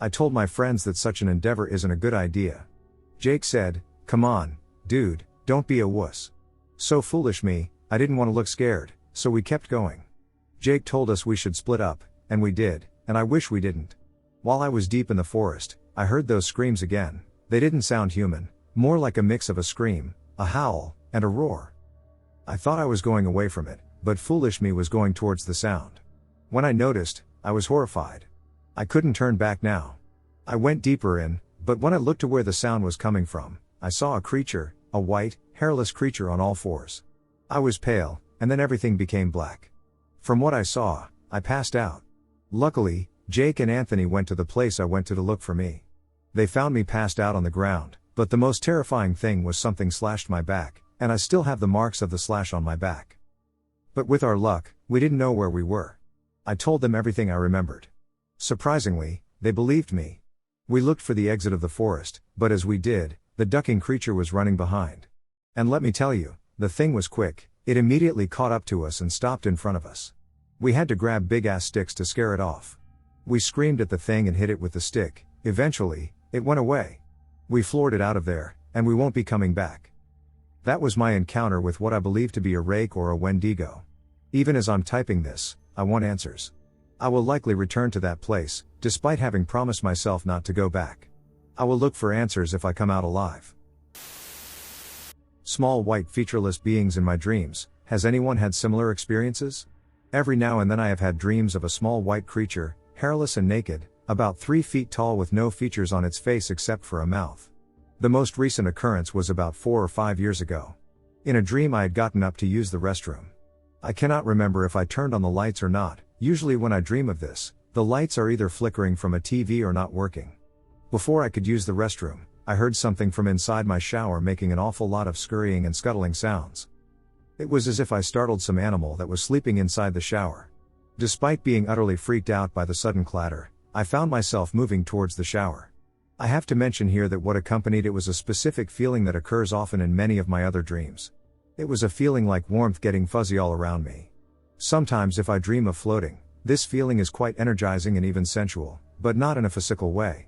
I told my friends that such an endeavor isn't a good idea. Jake said, "Come on, dude, don't be a wuss." So foolish me, I didn't want to look scared, so we kept going. Jake told us we should split up, and we did, and I wish we didn't. While I was deep in the forest, I heard those screams again. They didn't sound human, more like a mix of a scream, a howl, and a roar. I thought I was going away from it, but foolish me was going towards the sound. When I noticed, I was horrified. I couldn't turn back now. I went deeper in, but when I looked to where the sound was coming from, I saw a creature, a white, hairless creature on all fours. I was pale, and then everything became black. From what I saw, I passed out. Luckily, Jake and Anthony went to the place I went to look for me. They found me passed out on the ground, but the most terrifying thing was something slashed my back, and I still have the marks of the slash on my back. But with our luck, we didn't know where we were. I told them everything I remembered. Surprisingly, they believed me. We looked for the exit of the forest, but as we did, the ducking creature was running behind. And let me tell you, the thing was quick. It immediately caught up to us and stopped in front of us. We had to grab big-ass sticks to scare it off. We screamed at the thing and hit it with the stick. Eventually, it went away. We floored it out of there, and we won't be coming back. That was my encounter with what I believe to be a rake or a Wendigo. Even as I'm typing this, I want answers. I will likely return to that place, despite having promised myself not to go back. I will look for answers if I come out alive. Small white featureless beings in my dreams. Has anyone had similar experiences? Every now and then I have had dreams of a small white creature, hairless and naked, about 3 feet tall with no features on its face except for a mouth. The most recent occurrence was about 4 or 5 years ago. In a dream I had gotten up to use the restroom. I cannot remember if I turned on the lights or not. Usually when I dream of this, the lights are either flickering from a TV or not working. Before I could use the restroom, I heard something from inside my shower making an awful lot of scurrying and scuttling sounds. It was as if I startled some animal that was sleeping inside the shower. Despite being utterly freaked out by the sudden clatter, I found myself moving towards the shower. I have to mention here that what accompanied it was a specific feeling that occurs often in many of my other dreams. It was a feeling like warmth getting fuzzy all around me. Sometimes if I dream of floating, this feeling is quite energizing and even sensual, but not in a physical way.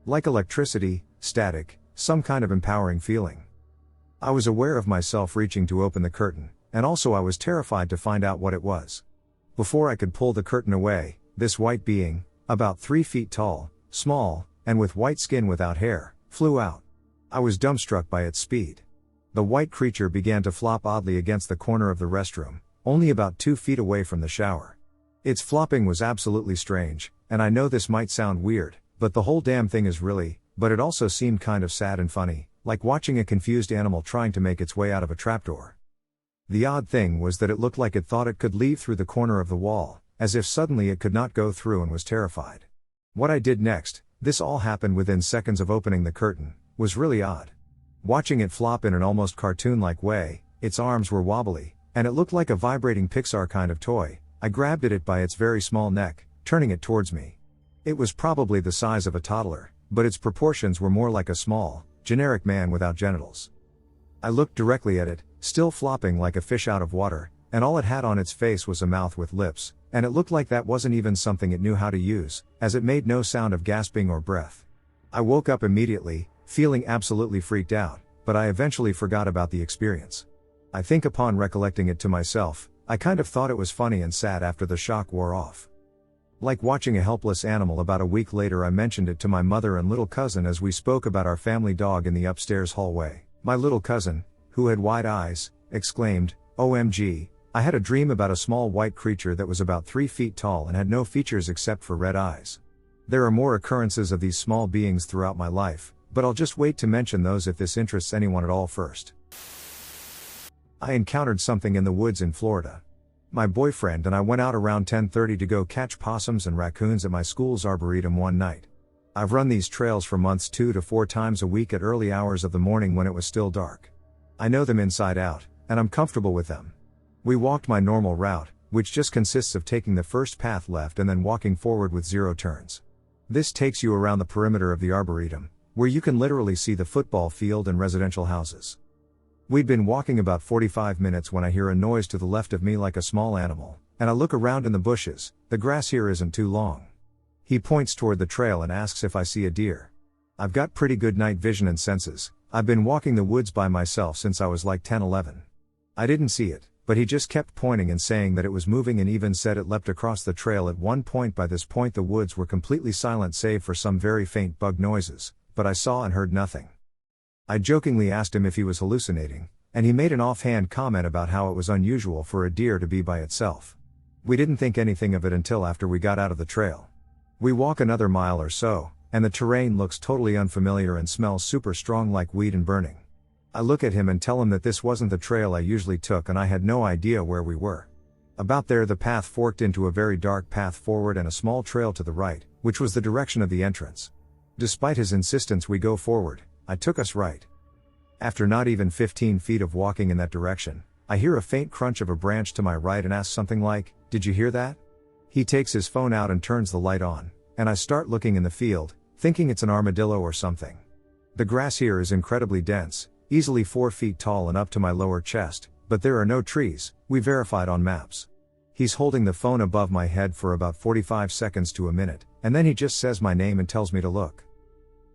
Like electricity, static, some kind of empowering feeling. I was aware of myself reaching to open the curtain, and also I was terrified to find out what it was. Before I could pull the curtain away, this white being, about 3 feet tall, small, and with white skin without hair, flew out. I was dumbstruck by its speed. The white creature began to flop oddly against the corner of the restroom, only about 2 feet away from the shower. Its flopping was absolutely strange, and I know this might sound weird, but the whole damn thing is really, but it also seemed kind of sad and funny, like watching a confused animal trying to make its way out of a trapdoor. The odd thing was that it looked like it thought it could leave through the corner of the wall, as if suddenly it could not go through and was terrified. What I did next, this all happened within seconds of opening the curtain, was really odd. Watching it flop in an almost cartoon-like way, its arms were wobbly, and it looked like a vibrating Pixar kind of toy. I grabbed at it by its very small neck, turning it towards me. It was probably the size of a toddler, but its proportions were more like a small, generic man without genitals. I looked directly at it, still flopping like a fish out of water, and all it had on its face was a mouth with lips, and it looked like that wasn't even something it knew how to use, as it made no sound of gasping or breath. I woke up immediately, feeling absolutely freaked out, but I eventually forgot about the experience. I think upon recollecting it to myself, I kind of thought it was funny and sad after the shock wore off. Like watching a helpless animal. About a week later I mentioned it to my mother and little cousin as we spoke about our family dog in the upstairs hallway. My little cousin, who had wide eyes, exclaimed, "OMG, I had a dream about a small white creature that was about 3 feet tall and had no features except for red eyes." There are more occurrences of these small beings throughout my life, but I'll just wait to mention those if this interests anyone at all first. I encountered something in the woods in Florida. My boyfriend and I went out around 10:30 to go catch possums and raccoons at my school's arboretum one night. I've run these trails for months 2 to 4 times a week at early hours of the morning when it was still dark. I know them inside out, and I'm comfortable with them. We walked my normal route, which just consists of taking the first path left and then walking forward with 0 turns. This takes you around the perimeter of the arboretum, where you can literally see the football field and residential houses. We'd been walking about 45 minutes when I hear a noise to the left of me like a small animal, and I look around in the bushes. The grass here isn't too long. He points toward the trail and asks if I see a deer. I've got pretty good night vision and senses. I've been walking the woods by myself since I was like 10-11. I didn't see it, but he just kept pointing and saying that it was moving and even said it leapt across the trail at one point. By this point the woods were completely silent save for some very faint bug noises, but I saw and heard nothing. I jokingly asked him if he was hallucinating, and he made an offhand comment about how it was unusual for a deer to be by itself. We didn't think anything of it until after we got out of the trail. We walk another mile or so, and the terrain looks totally unfamiliar and smells super strong like weed and burning. I look at him and tell him that this wasn't the trail I usually took and I had no idea where we were. About there the path forked into a very dark path forward and a small trail to the right, which was the direction of the entrance. Despite his insistence we go forward. I took us right. After not even 15 feet of walking in that direction, I hear a faint crunch of a branch to my right and ask something like, "Did you hear that?" He takes his phone out and turns the light on, and I start looking in the field, thinking it's an armadillo or something. The grass here is incredibly dense, easily 4 feet tall and up to my lower chest, but there are no trees, we verified on maps. He's holding the phone above my head for about 45 seconds to a minute, and then he just says my name and tells me to look.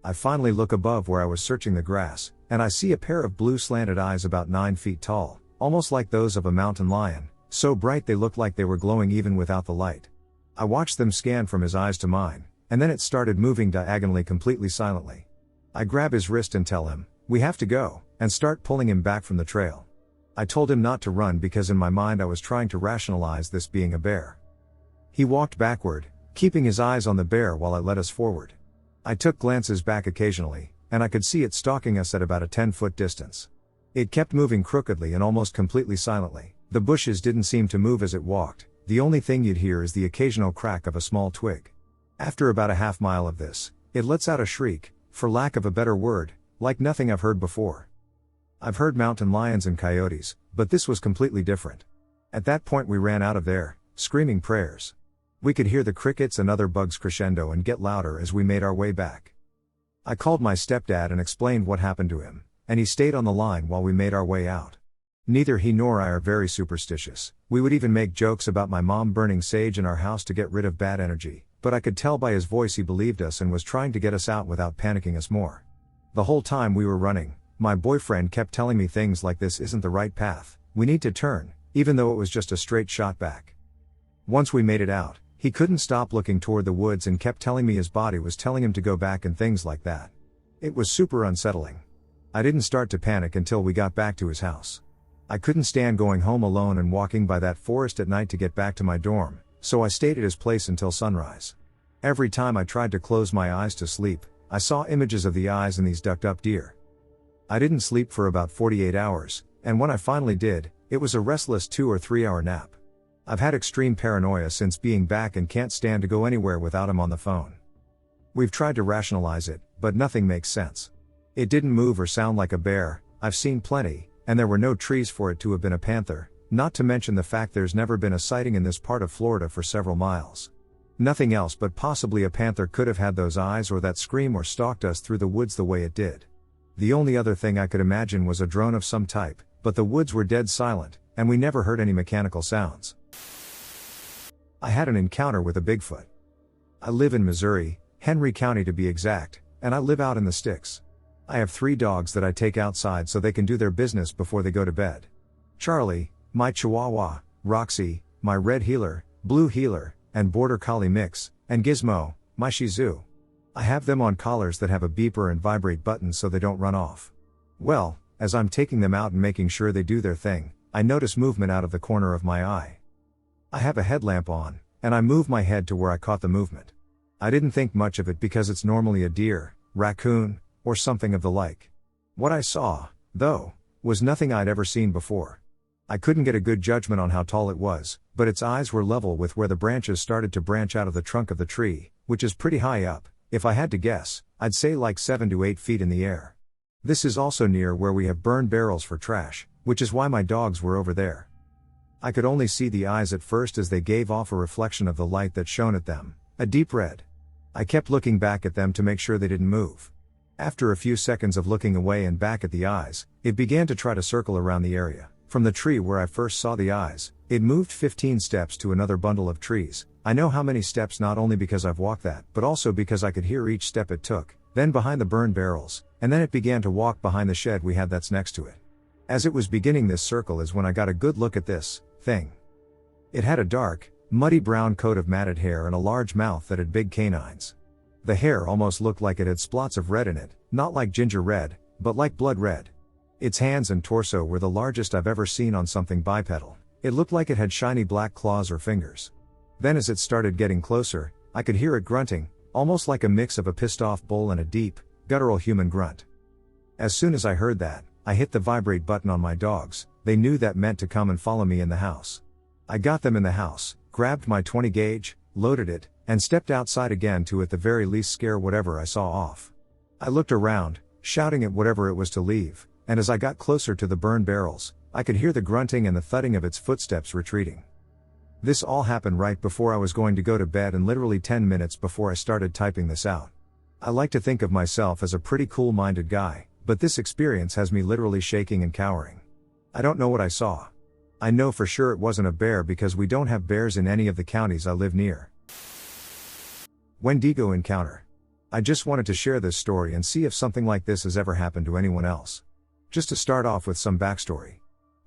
I finally look above where I was searching the grass, and I see a pair of blue slanted eyes about 9 feet tall, almost like those of a mountain lion, so bright they looked like they were glowing even without the light. I watched them scan from his eyes to mine, and then it started moving diagonally completely silently. I grab his wrist and tell him, "We have to go," and start pulling him back from the trail. I told him not to run because in my mind I was trying to rationalize this being a bear. He walked backward, keeping his eyes on the bear while I led us forward. I took glances back occasionally, and I could see it stalking us at about a 10-foot distance. It kept moving crookedly and almost completely silently. The bushes didn't seem to move as it walked, the only thing you'd hear is the occasional crack of a small twig. After about a half mile of this, it lets out a shriek, for lack of a better word, like nothing I've heard before. I've heard mountain lions and coyotes, but this was completely different. At that point we ran out of there, screaming prayers. We could hear the crickets and other bugs crescendo and get louder as we made our way back. I called my stepdad and explained what happened to him, and he stayed on the line while we made our way out. Neither he nor I are very superstitious. We would even make jokes about my mom burning sage in our house to get rid of bad energy, but I could tell by his voice he believed us and was trying to get us out without panicking us more. The whole time we were running, my boyfriend kept telling me things like this isn't the right path, we need to turn, even though it was just a straight shot back. Once we made it out, he couldn't stop looking toward the woods and kept telling me his body was telling him to go back and things like that. It was super unsettling. I didn't start to panic until we got back to his house. I couldn't stand going home alone and walking by that forest at night to get back to my dorm, so I stayed at his place until sunrise. Every time I tried to close my eyes to sleep, I saw images of the eyes and these ducked up deer. I didn't sleep for about 48 hours, and when I finally did, it was a restless 2 or 3 hour nap. I've had extreme paranoia since being back and can't stand to go anywhere without him on the phone. We've tried to rationalize it, but nothing makes sense. It didn't move or sound like a bear, I've seen plenty, and there were no trees for it to have been a panther, not to mention the fact there's never been a sighting in this part of Florida for several miles. Nothing else but possibly a panther could have had those eyes or that scream or stalked us through the woods the way it did. The only other thing I could imagine was a drone of some type, but the woods were dead silent, and we never heard any mechanical sounds. I had an encounter with a Bigfoot. I live in Missouri, Henry County to be exact, and I live out in the sticks. I have 3 dogs that I take outside so they can do their business before they go to bed. Charlie, my Chihuahua, Roxy, my Red Heeler, Blue Heeler, and Border Collie mix, and Gizmo, my Shih Tzu. I have them on collars that have a beeper and vibrate buttons so they don't run off. Well, as I'm taking them out and making sure they do their thing, I notice movement out of the corner of my eye. I have a headlamp on, and I move my head to where I caught the movement. I didn't think much of it because it's normally a deer, raccoon, or something of the like. What I saw, though, was nothing I'd ever seen before. I couldn't get a good judgment on how tall it was, but its eyes were level with where the branches started to branch out of the trunk of the tree, which is pretty high up. If I had to guess, I'd say like 7 to 8 feet in the air. This is also near where we have burned barrels for trash, which is why my dogs were over there. I could only see the eyes at first as they gave off a reflection of the light that shone at them, a deep red. I kept looking back at them to make sure they didn't move. After a few seconds of looking away and back at the eyes, it began to try to circle around the area. From the tree where I first saw the eyes, it moved 15 steps to another bundle of trees. I know how many steps not only because I've walked that, but also because I could hear each step it took, then behind the burned barrels, and then it began to walk behind the shed we had that's next to it. As it was beginning this circle is when I got a good look at this thing. It had a dark, muddy brown coat of matted hair and a large mouth that had big canines. The hair almost looked like it had spots of red in it, not like ginger red, but like blood red. Its hands and torso were the largest I've ever seen on something bipedal. It looked like it had shiny black claws or fingers. Then as it started getting closer, I could hear it grunting, almost like a mix of a pissed off bull and a deep, guttural human grunt. As soon as I heard that, I hit the vibrate button on my dogs. They knew that meant to come and follow me in the house. I got them in the house, grabbed my 20 gauge, loaded it, and stepped outside again to at the very least scare whatever I saw off. I looked around, shouting at whatever it was to leave, and as I got closer to the burned barrels, I could hear the grunting and the thudding of its footsteps retreating. This all happened right before I was going to go to bed and literally 10 minutes before I started typing this out. I like to think of myself as a pretty cool-minded guy, but this experience has me literally shaking and cowering. I don't know what I saw. I know for sure it wasn't a bear because we don't have bears in any of the counties I live near. Wendigo encounter. I just wanted to share this story and see if something like this has ever happened to anyone else. Just to start off with some backstory.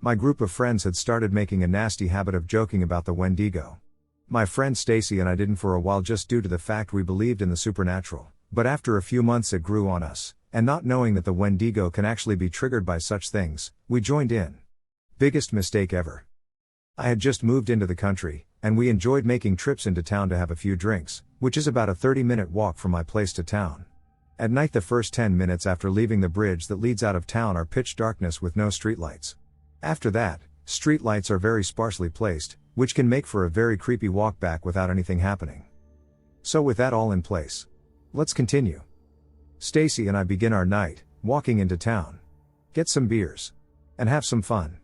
My group of friends had started making a nasty habit of joking about the Wendigo. My friend Stacy and I didn't for a while just due to the fact we believed in the supernatural, but after a few months it grew on us, and not knowing that the Wendigo can actually be triggered by such things, we joined in. Biggest mistake ever. I had just moved into the country, and we enjoyed making trips into town to have a few drinks, which is about a 30-minute walk from my place to town. At night the first 10 minutes after leaving the bridge that leads out of town are pitch darkness with no streetlights. After that, streetlights are very sparsely placed, which can make for a very creepy walk back without anything happening. So with that all in place, let's continue. Stacy and I begin our night, walking into town. Get some beers. And have some fun.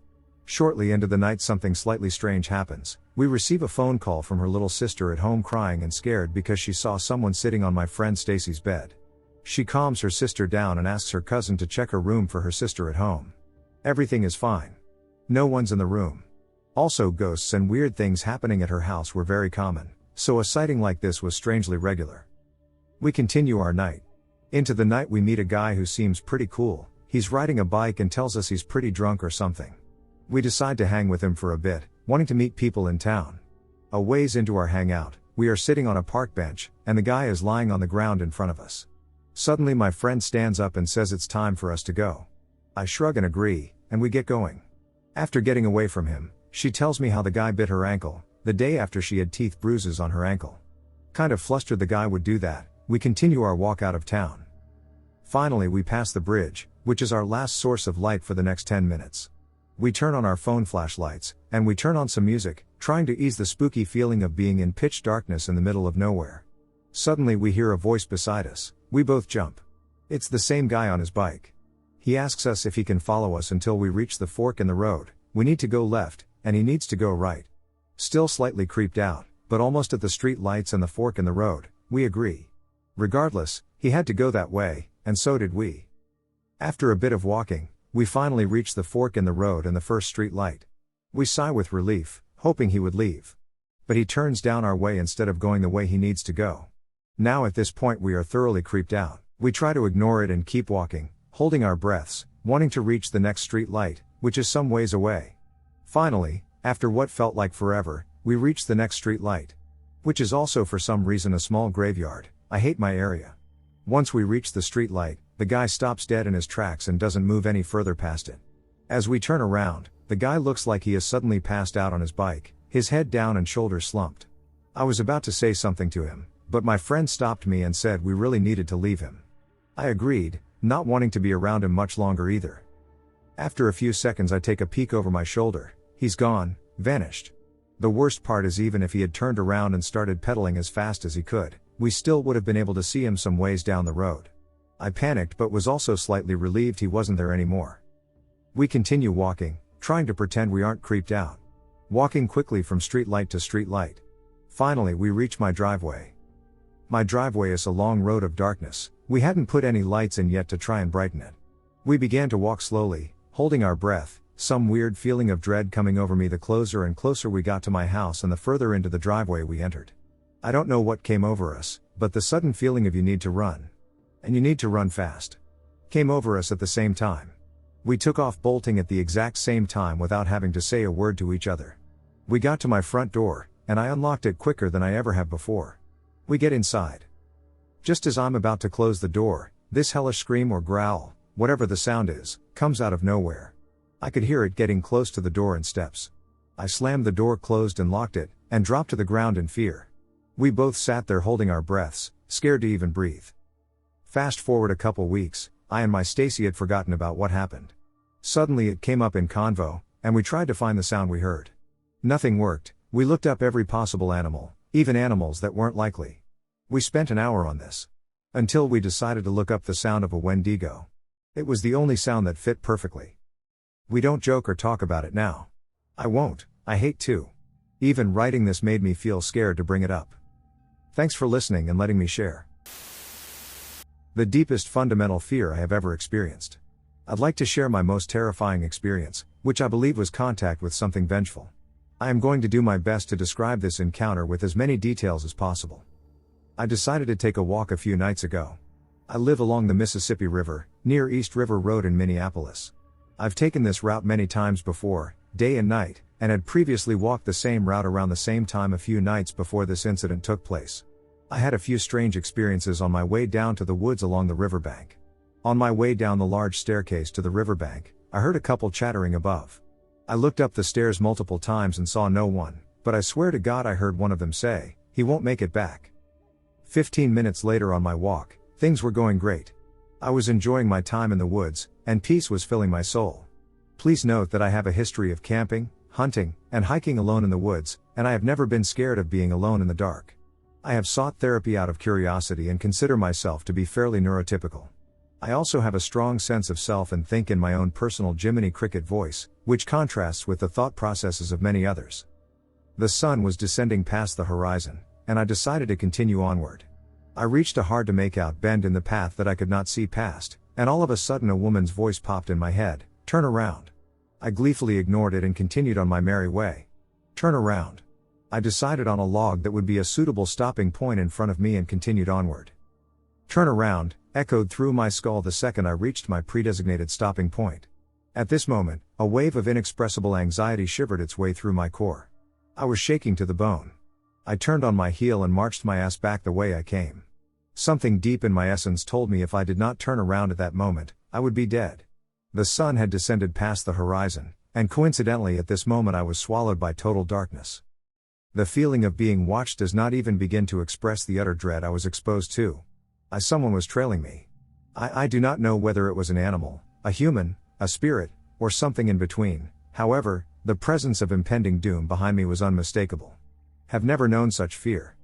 Shortly into the night something slightly strange happens. We receive a phone call from her little sister at home crying and scared because she saw someone sitting on my friend Stacy's bed. She calms her sister down and asks her cousin to check her room for her sister at home. Everything is fine. No one's in the room. Also, ghosts and weird things happening at her house were very common, so a sighting like this was strangely regular. We continue our night. Into the night we meet a guy who seems pretty cool. He's riding a bike and tells us he's pretty drunk or something. We decide to hang with him for a bit, wanting to meet people in town. A ways into our hangout, we are sitting on a park bench, and the guy is lying on the ground in front of us. Suddenly my friend stands up and says it's time for us to go. I shrug and agree, and we get going. After getting away from him, she tells me how the guy bit her ankle, the day after she had teeth bruises on her ankle. Kind of flustered the guy would do that. We continue our walk out of town. Finally we pass the bridge, which is our last source of light for the next 10 minutes. We turn on our phone flashlights, and we turn on some music, trying to ease the spooky feeling of being in pitch darkness in the middle of nowhere. Suddenly we hear a voice beside us. We both jump. It's the same guy on his bike. He asks us if he can follow us until we reach the fork in the road. We need to go left, and he needs to go right. Still slightly creeped out, but almost at the street lights and the fork in the road, we agree. Regardless, he had to go that way, and so did we. After a bit of walking, we finally reach the fork in the road and the first street light. We sigh with relief, hoping he would leave. But he turns down our way instead of going the way he needs to go. Now at this point we are thoroughly creeped out. We try to ignore it and keep walking, holding our breaths, wanting to reach the next street light, which is some ways away. Finally, after what felt like forever, we reach the next street light. Which is also for some reason a small graveyard. I hate my area. Once we reach the street light, the guy stops dead in his tracks and doesn't move any further past it. As we turn around, the guy looks like he has suddenly passed out on his bike, his head down and shoulders slumped. I was about to say something to him, but my friend stopped me and said we really needed to leave him. I agreed, not wanting to be around him much longer either. After a few seconds I take a peek over my shoulder. He's gone, vanished. The worst part is even if he had turned around and started pedaling as fast as he could, we still would have been able to see him some ways down the road. I panicked but was also slightly relieved he wasn't there anymore. We continue walking, trying to pretend we aren't creeped out. Walking quickly from street light to street light. Finally we reach my driveway. My driveway is a long road of darkness. We hadn't put any lights in yet to try and brighten it. We began to walk slowly, holding our breath, some weird feeling of dread coming over me the closer and closer we got to my house and the further into the driveway we entered. I don't know what came over us, but the sudden feeling of you need to run. And you need to run fast. Came over us at the same time. We took off bolting at the exact same time without having to say a word to each other. We got to my front door, and I unlocked it quicker than I ever have before. We get inside. Just as I'm about to close the door, this hellish scream or growl, whatever the sound is, comes out of nowhere. I could hear it getting close to the door and steps. I slammed the door closed and locked it, and dropped to the ground in fear. We both sat there holding our breaths, scared to even breathe. Fast forward a couple weeks, I and my Stacy had forgotten about what happened. Suddenly it came up in convo, and we tried to find the sound we heard. Nothing worked. We looked up every possible animal, even animals that weren't likely. We spent an hour on this. Until we decided to look up the sound of a Wendigo. It was the only sound that fit perfectly. We don't joke or talk about it now. I won't, I hate to. Even writing this made me feel scared to bring it up. Thanks for listening and letting me share the deepest fundamental fear I have ever experienced. I'd like to share my most terrifying experience, which I believe was contact with something vengeful. I am going to do my best to describe this encounter with as many details as possible. I decided to take a walk a few nights ago. I live along the Mississippi River, near East River Road in Minneapolis. I've taken this route many times before, day and night, and had previously walked the same route around the same time a few nights before this incident took place. I had a few strange experiences on my way down to the woods along the riverbank. On my way down the large staircase to the riverbank, I heard a couple chattering above. I looked up the stairs multiple times and saw no one, but I swear to God I heard one of them say, "He won't make it back." 15 minutes later on my walk, Things were going great. I was enjoying my time in the woods, and peace was filling my soul. Please note that I have a history of camping, hunting, and hiking alone in the woods, and I have never been scared of being alone in the dark. I have sought therapy out of curiosity and consider myself to be fairly neurotypical. I also have a strong sense of self and think in my own personal Jiminy Cricket voice, which contrasts with the thought processes of many others. The sun was descending past the horizon, and I decided to continue onward. I reached a hard-to-make-out bend in the path that I could not see past, and all of a sudden a woman's voice popped in my head, "Turn around." I gleefully ignored it and continued on my merry way. Turn around. I decided on a log that would be a suitable stopping point in front of me and continued onward. Turn around, echoed through my skull the second I reached my predesignated stopping point. At this moment, a wave of inexpressible anxiety shivered its way through my core. I was shaking to the bone. I turned on my heel and marched my ass back the way I came. Something deep in my essence told me if I did not turn around at that moment, I would be dead. The sun had descended past the horizon, and coincidentally at this moment I was swallowed by total darkness. The feeling of being watched does not even begin to express the utter dread I was exposed to. Someone was trailing me. I do not know whether it was an animal, a human, a spirit, or something in between. However, the presence of impending doom behind me was unmistakable. Have never known such fear.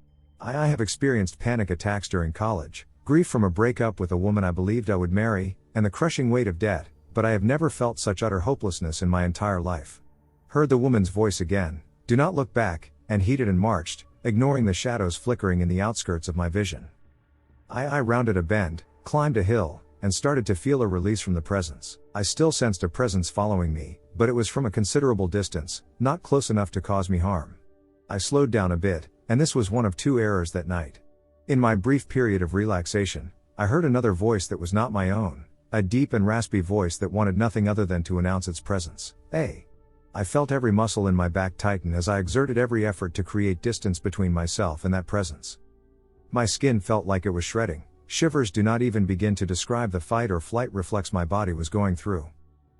I have experienced panic attacks during college, grief from a breakup with a woman I believed I would marry, and the crushing weight of debt, but I have never felt such utter hopelessness in my entire life. Heard the woman's voice again, "Do not look back," and heeded and marched, ignoring the shadows flickering in the outskirts of my vision. I rounded a bend, climbed a hill, and started to feel a release from the presence. I still sensed a presence following me, but it was from a considerable distance, not close enough to cause me harm. I slowed down a bit, and this was one of two errors that night. In my brief period of relaxation, I heard another voice that was not my own, a deep and raspy voice that wanted nothing other than to announce its presence. Hey! I felt every muscle in my back tighten as I exerted every effort to create distance between myself and that presence. My skin felt like it was shredding. Shivers do not even begin to describe the fight or flight reflex my body was going through.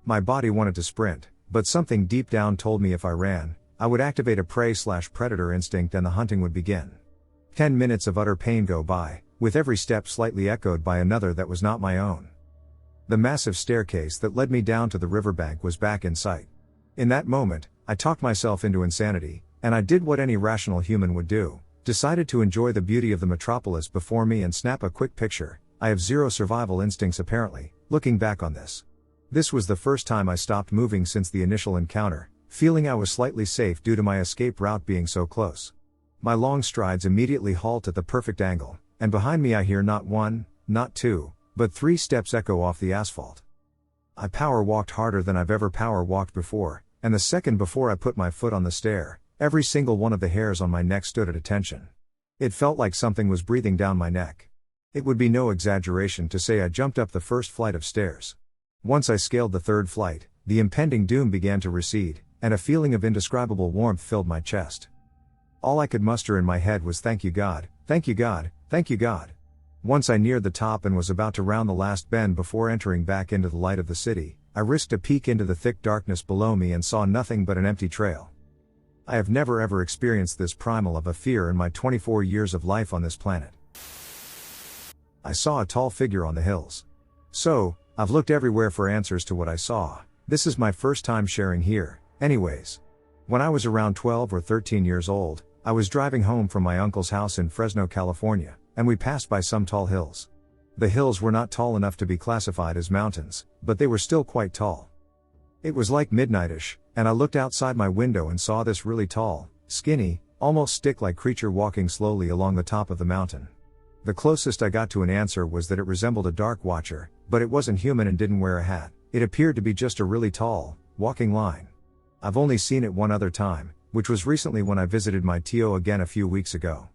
My body wanted to sprint, but something deep down told me if I ran, I would activate a prey/predator instinct and the hunting would begin. 10 minutes of utter pain go by, with every step slightly echoed by another that was not my own. The massive staircase that led me down to the riverbank was back in sight. In that moment, I talked myself into insanity, and I did what any rational human would do. Decided to enjoy the beauty of the metropolis before me and snap a quick picture. I have zero survival instincts apparently, looking back on this. This was the first time I stopped moving since the initial encounter, feeling I was slightly safe due to my escape route being so close. My long strides immediately halt at the perfect angle, and behind me I hear not one, not two, but 3 steps echo off the asphalt. I power walked harder than I've ever power walked before, and the second before I put my foot on the stair, every single one of the hairs on my neck stood at attention. It felt like something was breathing down my neck. It would be no exaggeration to say I jumped up the first flight of stairs. Once I scaled the 3rd flight, the impending doom began to recede, and a feeling of indescribable warmth filled my chest. All I could muster in my head was "Thank you God, thank you God, thank you God." Once I neared the top and was about to round the last bend before entering back into the light of the city, I risked a peek into the thick darkness below me and saw nothing but an empty trail. I have never ever experienced this primal of a fear in my 24 years of life on this planet. I saw a tall figure on the hills. So, I've looked everywhere for answers to what I saw. This is my first time sharing here, anyways. When I was around 12 or 13 years old, I was driving home from my uncle's house in Fresno, California, and we passed by some tall hills. The hills were not tall enough to be classified as mountains, but they were still quite tall. It was like midnightish, and I looked outside my window and saw this really tall, skinny, almost stick-like creature walking slowly along the top of the mountain. The closest I got to an answer was that it resembled a dark watcher, but it wasn't human and didn't wear a hat. It appeared to be just a really tall, walking line. I've only seen it one other time, which was recently when I visited my TO again a few weeks ago.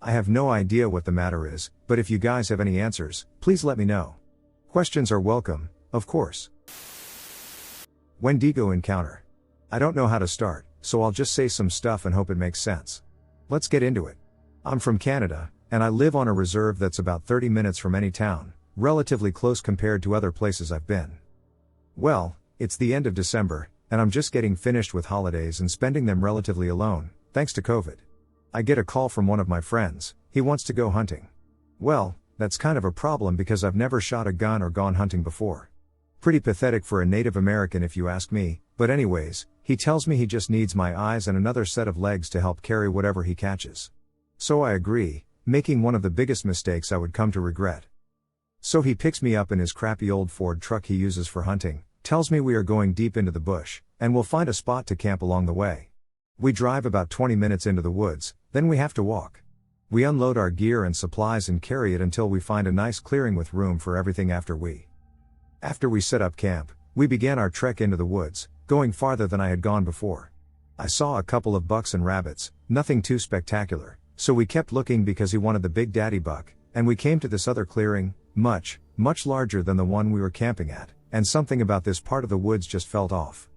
I have no idea what the matter is, but if you guys have any answers, please let me know. Questions are welcome, of course. Wendigo encounter. I don't know how to start, so I'll just say some stuff and hope it makes sense. Let's get into it. I'm from Canada, and I live on a reserve that's about 30 minutes from any town, relatively close compared to other places I've been. Well, it's the end of December, and I'm just getting finished with holidays and spending them relatively alone, thanks to COVID. I get a call from one of my friends. He wants to go hunting. Well, that's kind of a problem because I've never shot a gun or gone hunting before. Pretty pathetic for a Native American if you ask me, but anyways, he tells me he just needs my eyes and another set of legs to help carry whatever he catches. So I agree, making one of the biggest mistakes I would come to regret. So he picks me up in his crappy old Ford truck he uses for hunting, tells me we are going deep into the bush, and we'll find a spot to camp along the way. We drive about 20 minutes into the woods, then we have to walk. We unload our gear and supplies and carry it until we find a nice clearing with room for everything After we set up camp, we began our trek into the woods, going farther than I had gone before. I saw a couple of bucks and rabbits, nothing too spectacular, so we kept looking because he wanted the big daddy buck, and we came to this other clearing, much larger than the one we were camping at, and something about this part of the woods just felt off.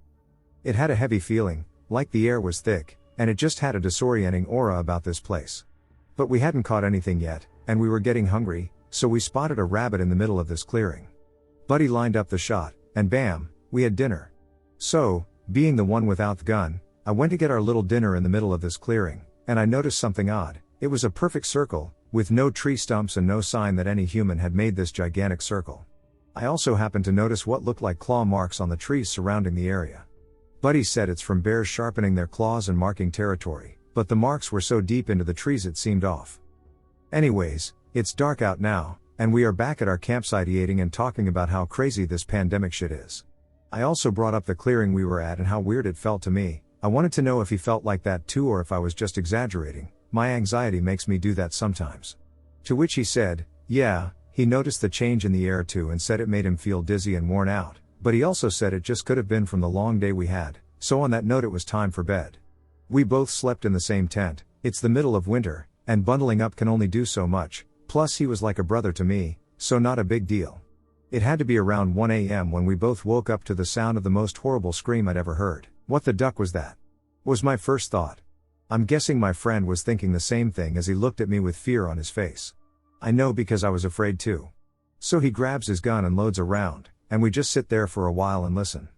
It had a heavy feeling, like the air was thick, and it just had a disorienting aura about this place. But we hadn't caught anything yet, and we were getting hungry, so we spotted a rabbit in the middle of this clearing. Buddy lined up the shot, and bam, we had dinner. So, being the one without the gun, I went to get our little dinner in the middle of this clearing, and I noticed something odd. It was a perfect circle, with no tree stumps and no sign that any human had made this gigantic circle. I also happened to notice what looked like claw marks on the trees surrounding the area. Buddy said it's from bears sharpening their claws and marking territory, but the marks were so deep into the trees it seemed off. Anyways, it's dark out now, and we are back at our campsite eating and talking about how crazy this pandemic shit is. I also brought up the clearing we were at and how weird it felt to me. I wanted to know if he felt like that too or if I was just exaggerating. My anxiety makes me do that sometimes. To which he said, yeah, he noticed the change in the air too and said it made him feel dizzy and worn out, but he also said it just could have been from the long day we had, so on that note it was time for bed. We both slept in the same tent, it's the middle of winter, and bundling up can only do so much, plus he was like a brother to me, so not a big deal. It had to be around 1 a.m. when we both woke up to the sound of the most horrible scream I'd ever heard. What the duck was that? Was my first thought. I'm guessing my friend was thinking the same thing as he looked at me with fear on his face. I know because I was afraid too. So he grabs his gun and loads a round, and we just sit there for a while and listen.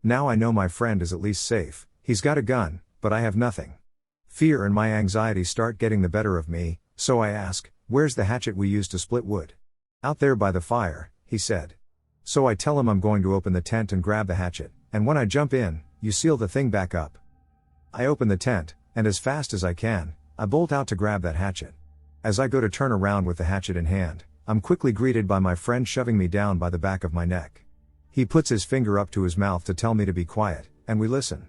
Now I know my friend is at least safe, he's got a gun, but I have nothing. Fear and my anxiety start getting the better of me, so I ask, where's the hatchet we used to split wood? Out there by the fire, he said. So I tell him I'm going to open the tent and grab the hatchet, and when I jump in, you seal the thing back up. I open the tent, and as fast as I can, I bolt out to grab that hatchet. As I go to turn around with the hatchet in hand, I'm quickly greeted by my friend shoving me down by the back of my neck. He puts his finger up to his mouth to tell me to be quiet, and we listen.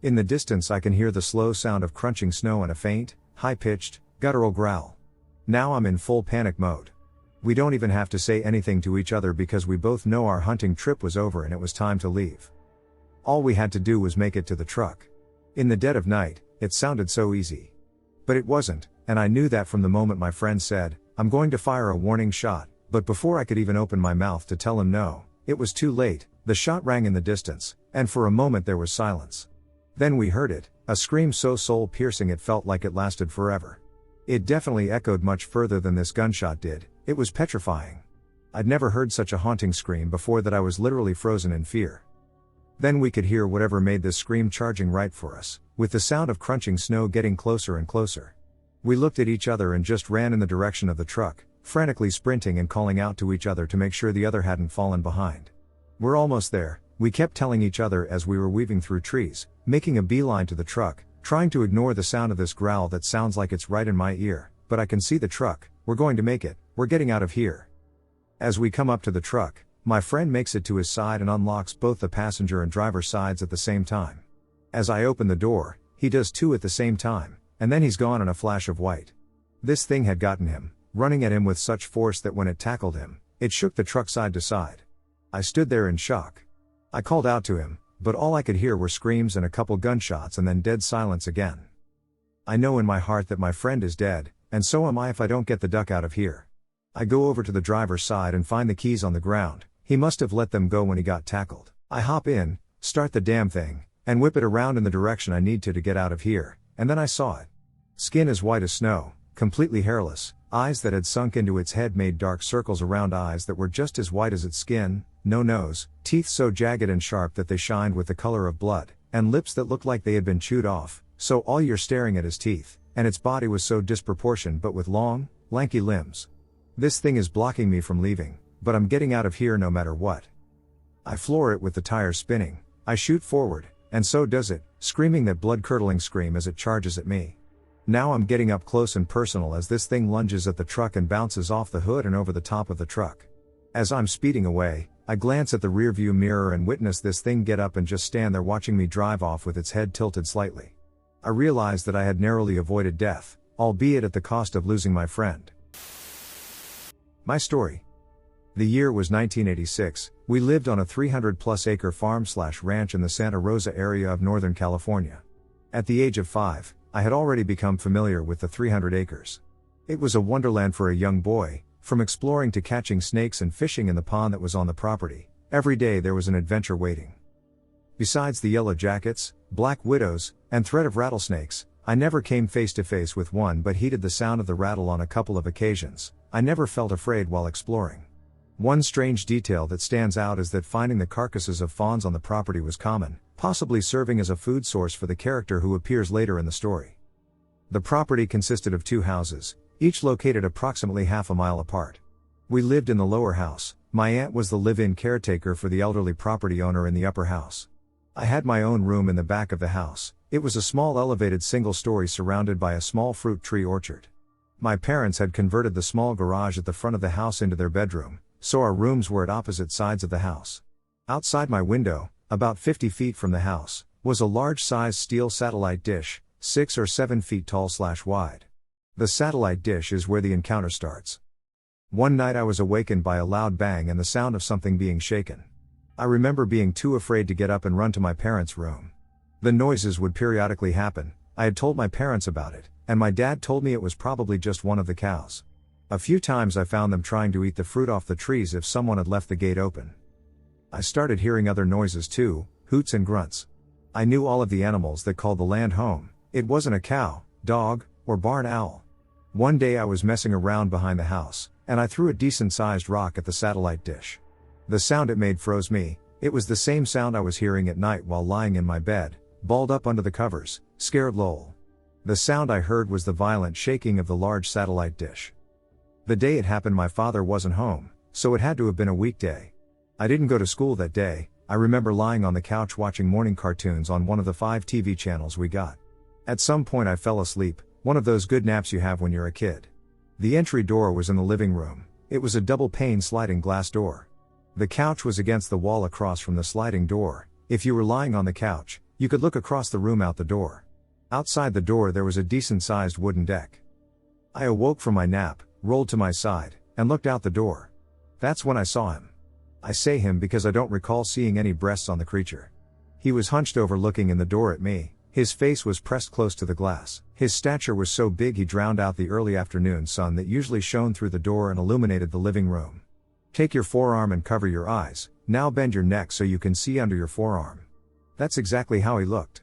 In the distance I can hear the slow sound of crunching snow and a faint, high-pitched, guttural growl. Now I'm in full panic mode. We don't even have to say anything to each other because we both know our hunting trip was over and it was time to leave. All we had to do was make it to the truck. In the dead of night, it sounded so easy. But it wasn't, and I knew that from the moment my friend said, I'm going to fire a warning shot, but before I could even open my mouth to tell him no, it was too late. The shot rang in the distance, and for a moment there was silence. Then we heard it, a scream so soul-piercing it felt like it lasted forever. It definitely echoed much further than this gunshot did, it was petrifying. I'd never heard such a haunting scream before that I was literally frozen in fear. Then we could hear whatever made this scream charging right for us, with the sound of crunching snow getting closer and closer. We looked at each other and just ran in the direction of the truck, frantically sprinting and calling out to each other to make sure the other hadn't fallen behind. We're almost there, we kept telling each other as we were weaving through trees, making a beeline to the truck, trying to ignore the sound of this growl that sounds like it's right in my ear, but I can see the truck, we're going to make it, we're getting out of here. As we come up to the truck, my friend makes it to his side and unlocks both the passenger and driver sides at the same time. As I open the door, he does too at the same time, and then he's gone in a flash of white. This thing had gotten him, running at him with such force that when it tackled him, it shook the truck side to side. I stood there in shock. I called out to him, but all I could hear were screams and a couple gunshots and then dead silence again. I know in my heart that my friend is dead, and so am I if I don't get the duck out of here. I go over to the driver's side and find the keys on the ground. He must have let them go when he got tackled. I hop in, start the damn thing, and whip it around in the direction I need to get out of here, and then I saw it. Skin as white as snow, completely hairless, eyes that had sunk into its head made dark circles around eyes that were just as white as its skin, no nose, teeth so jagged and sharp that they shined with the color of blood, and lips that looked like they had been chewed off, so all you're staring at is teeth, and its body was so disproportioned but with long, lanky limbs. This thing is blocking me from leaving, but I'm getting out of here no matter what. I floor it with the tires spinning. I shoot forward, and so does it, screaming that blood-curdling scream as it charges at me. Now I'm getting up close and personal as this thing lunges at the truck and bounces off the hood and over the top of the truck. As I'm speeding away, I glance at the rearview mirror and witness this thing get up and just stand there watching me drive off with its head tilted slightly. I realized that I had narrowly avoided death, albeit at the cost of losing my friend. My story. The year was 1986, we lived on a 300-plus acre farm/ranch in the Santa Rosa area of Northern California. At the age of 5, I had already become familiar with the 300 acres. It was a wonderland for a young boy, from exploring to catching snakes and fishing in the pond that was on the property. Every day there was an adventure waiting. Besides the yellow jackets, black widows, and threat of rattlesnakes, I never came face to face with one but heeded the sound of the rattle on a couple of occasions. I never felt afraid while exploring. One strange detail that stands out is that finding the carcasses of fawns on the property was common, possibly serving as a food source for the character who appears later in the story. The property consisted of 2 houses, each located approximately half a mile apart. We lived in the lower house. My aunt was the live-in caretaker for the elderly property owner in the upper house. I had my own room in the back of the house. It was a small elevated single-story surrounded by a small fruit tree orchard. My parents had converted the small garage at the front of the house into their bedroom, so our rooms were at opposite sides of the house. Outside my window, about 50 feet from the house, was a large-sized steel satellite dish, 6 or 7 feet tall/wide. The satellite dish is where the encounter starts. One night I was awakened by a loud bang and the sound of something being shaken. I remember being too afraid to get up and run to my parents' room. The noises would periodically happen. I had told my parents about it, and my dad told me it was probably just one of the cows. A few times I found them trying to eat the fruit off the trees if someone had left the gate open. I started hearing other noises too, hoots and grunts. I knew all of the animals that called the land home. It wasn't a cow, dog, or barn owl. One day I was messing around behind the house, and I threw a decent-sized rock at the satellite dish. The sound it made froze me. It was the same sound I was hearing at night while lying in my bed, balled up under the covers, scared lol. The sound I heard was the violent shaking of the large satellite dish. The day it happened my father wasn't home, so it had to have been a weekday. I didn't go to school that day. I remember lying on the couch watching morning cartoons on one of the 5 TV channels we got. At some point I fell asleep, one of those good naps you have when you're a kid. The entry door was in the living room. It was a double-pane sliding glass door. The couch was against the wall across from the sliding door. If you were lying on the couch, you could look across the room out the door. Outside the door there was a decent-sized wooden deck. I awoke from my nap, rolled to my side, and looked out the door. That's when I saw him. I say him because I don't recall seeing any breasts on the creature. He was hunched over looking in the door at me. His face was pressed close to the glass. His stature was so big he drowned out the early afternoon sun that usually shone through the door and illuminated the living room. Take your forearm and cover your eyes. Now bend your neck so you can see under your forearm. That's exactly how he looked.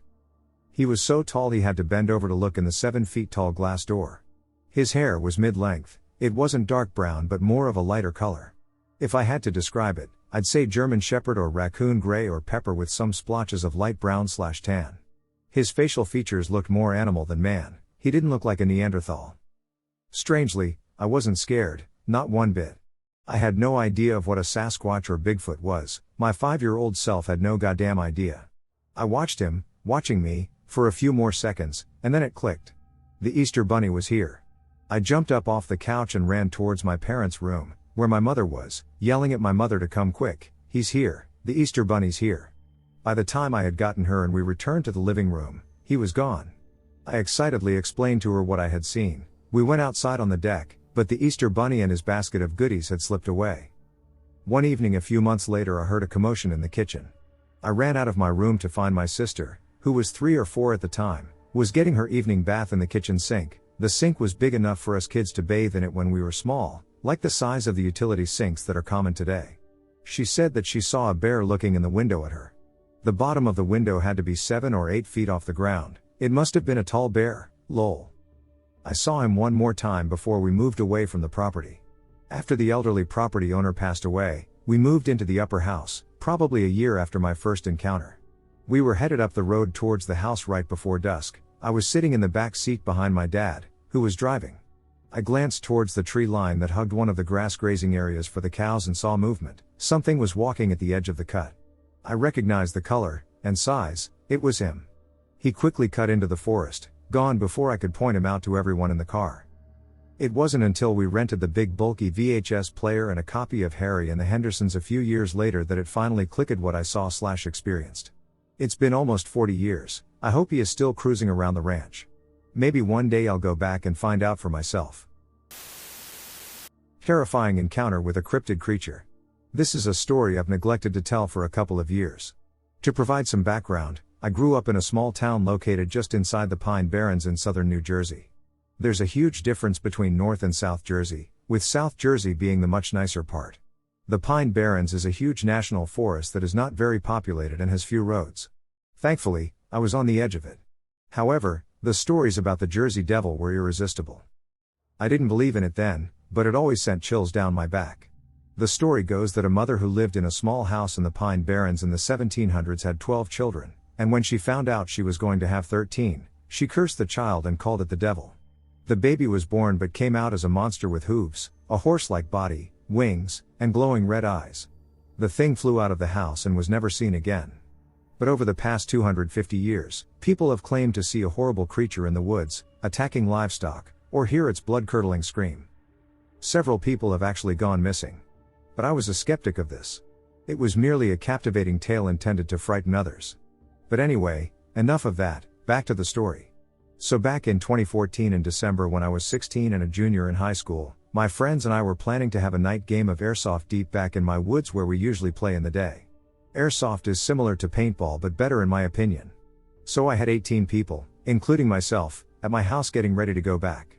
He was so tall he had to bend over to look in the 7 feet tall glass door. His hair was mid-length. It wasn't dark brown but more of a lighter color. If I had to describe it, I'd say German Shepherd or raccoon gray or pepper with some splotches of light brown/tan. His facial features looked more animal than man. He didn't look like a Neanderthal. Strangely, I wasn't scared, not one bit. I had no idea of what a Sasquatch or Bigfoot was. My 5-year-old self had no goddamn idea. I watched him, watching me, for a few more seconds, and then it clicked. The Easter Bunny was here. I jumped up off the couch and ran towards my parents' room, where my mother was, yelling at my mother to come quick. He's here, the Easter Bunny's here. By the time I had gotten her and we returned to the living room, he was gone. I excitedly explained to her what I had seen. We went outside on the deck, but the Easter Bunny and his basket of goodies had slipped away. One evening a few months later I heard a commotion in the kitchen. I ran out of my room to find my sister, who was 3 or 4 at the time, was getting her evening bath in the kitchen sink. The sink was big enough for us kids to bathe in it when we were small, like the size of the utility sinks that are common today. She said that she saw a bear looking in the window at her. The bottom of the window had to be 7 or 8 feet off the ground. It must have been a tall bear, lol. I saw him one more time before we moved away from the property. After the elderly property owner passed away, we moved into the upper house, probably a year after my first encounter. We were headed up the road towards the house right before dusk. I was sitting in the back seat behind my dad, who was driving. I glanced towards the tree line that hugged one of the grass grazing areas for the cows and saw movement. Something was walking at the edge of the cut. I recognized the color and size. It was him. He quickly cut into the forest, gone before I could point him out to everyone in the car. It wasn't until we rented the big bulky VHS player and a copy of Harry and the Hendersons a few years later that it finally clicked what I saw/experienced. It's been almost 40 years. I hope he is still cruising around the ranch. Maybe one day I'll go back and find out for myself. Terrifying encounter with a cryptid creature. This is a story I've neglected to tell for a couple of years. To provide some background, I grew up in a small town located just inside the Pine Barrens in southern New Jersey. There's a huge difference between North and South Jersey, with South Jersey being the much nicer part. The Pine Barrens is a huge national forest that is not very populated and has few roads. Thankfully, I was on the edge of it. However, the stories about the Jersey Devil were irresistible. I didn't believe in it then, but it always sent chills down my back. The story goes that a mother who lived in a small house in the Pine Barrens in the 1700s had 12 children, and when she found out she was going to have 13, she cursed the child and called it the devil. The baby was born but came out as a monster with hooves, a horse-like body, wings, and glowing red eyes. The thing flew out of the house and was never seen again. But over the past 250 years, people have claimed to see a horrible creature in the woods, attacking livestock, or hear its blood-curdling scream. Several people have actually gone missing. But I was a skeptic of this. It was merely a captivating tale intended to frighten others. But anyway, enough of that, back to the story. So back in 2014 in December when I was 16 and a junior in high school, my friends and I were planning to have a night game of airsoft deep back in my woods where we usually play in the day. Airsoft is similar to paintball but better in my opinion. So I had 18 people, including myself, at my house getting ready to go back.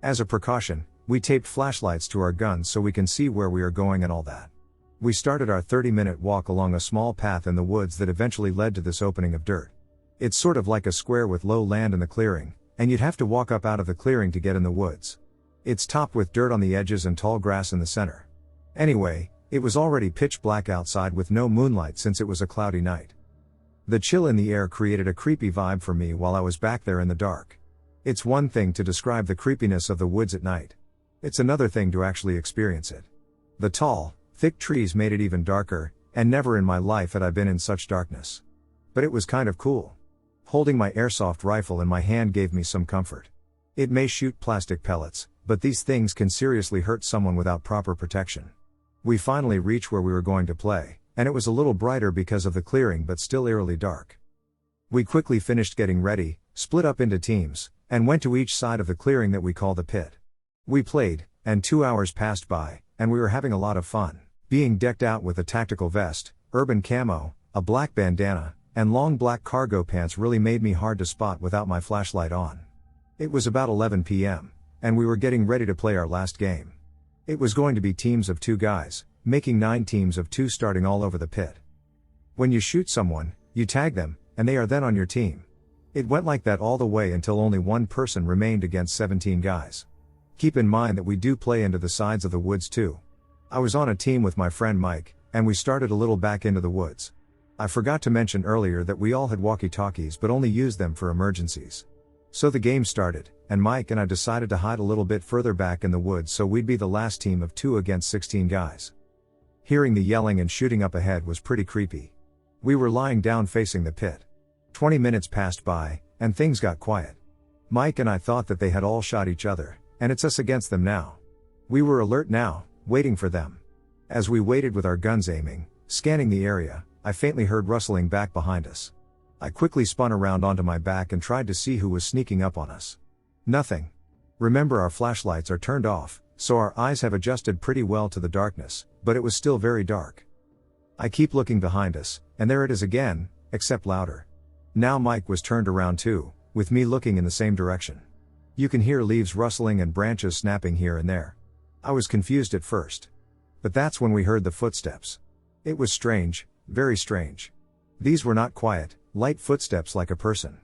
As a precaution, we taped flashlights to our guns so we can see where we are going and all that. We started our 30-minute walk along a small path in the woods that eventually led to this opening of dirt. It's sort of like a square with low land in the clearing, and you'd have to walk up out of the clearing to get in the woods. It's topped with dirt on the edges and tall grass in the center. Anyway, it was already pitch black outside with no moonlight since it was a cloudy night. The chill in the air created a creepy vibe for me while I was back there in the dark. It's one thing to describe the creepiness of the woods at night. It's another thing to actually experience it. The tall, thick trees made it even darker, and never in my life had I been in such darkness. But it was kind of cool. Holding my airsoft rifle in my hand gave me some comfort. It may shoot plastic pellets, but these things can seriously hurt someone without proper protection. We finally reached where we were going to play, and it was a little brighter because of the clearing but still eerily dark. We quickly finished getting ready, split up into teams, and went to each side of the clearing that we call the pit. We played, and 2 hours passed by, and we were having a lot of fun, being decked out with a tactical vest, urban camo, a black bandana, and long black cargo pants really made me hard to spot without my flashlight on. It was about 11 p.m., and we were getting ready to play our last game. It was going to be teams of 2 guys, making 9 teams of 2 starting all over the pit. When you shoot someone, you tag them, and they are then on your team. It went like that all the way until only one person remained against 17 guys. Keep in mind that we do play into the sides of the woods too. I was on a team with my friend Mike, and we started a little back into the woods. I forgot to mention earlier that we all had walkie-talkies but only used them for emergencies. So the game started, and Mike and I decided to hide a little bit further back in the woods so we'd be the last team of 2 against 16 guys. Hearing the yelling and shooting up ahead was pretty creepy. We were lying down facing the pit. 20 minutes passed by, and things got quiet. Mike and I thought that they had all shot each other, and it's us against them now. We were alert now, waiting for them. As we waited with our guns aiming, scanning the area, I faintly heard rustling back behind us. I quickly spun around onto my back and tried to see who was sneaking up on us. Nothing. Remember, our flashlights are turned off, so our eyes have adjusted pretty well to the darkness, but it was still very dark. I keep looking behind us, and there it is again, except louder. Now Mike was turned around too, with me looking in the same direction. You can hear leaves rustling and branches snapping here and there. I was confused at first. But that's when we heard the footsteps. It was strange, very strange. These were not quiet, light footsteps like a person.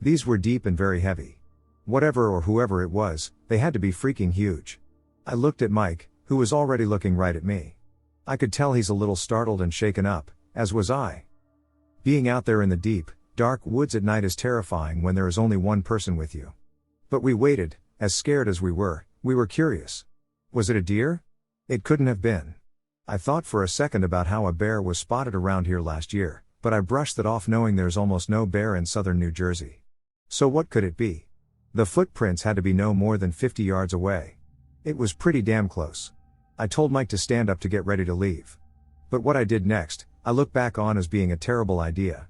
These were deep and very heavy. Whatever or whoever it was, they had to be freaking huge. I looked at Mike, who was already looking right at me. I could tell he's a little startled and shaken up, as was I. Being out there in the deep, dark woods at night is terrifying when there is only one person with you. But we waited, as scared as we We were curious. Was it a deer? It couldn't have been. I thought for a second about how a bear was spotted around here last year, but I brushed that off knowing there's almost no bear in southern New Jersey. So what could it be? The footprints had to be no more than 50 yards away. It was pretty damn close. I told Mike to stand up to get ready to leave. But what I did next, I look back on as being a terrible idea.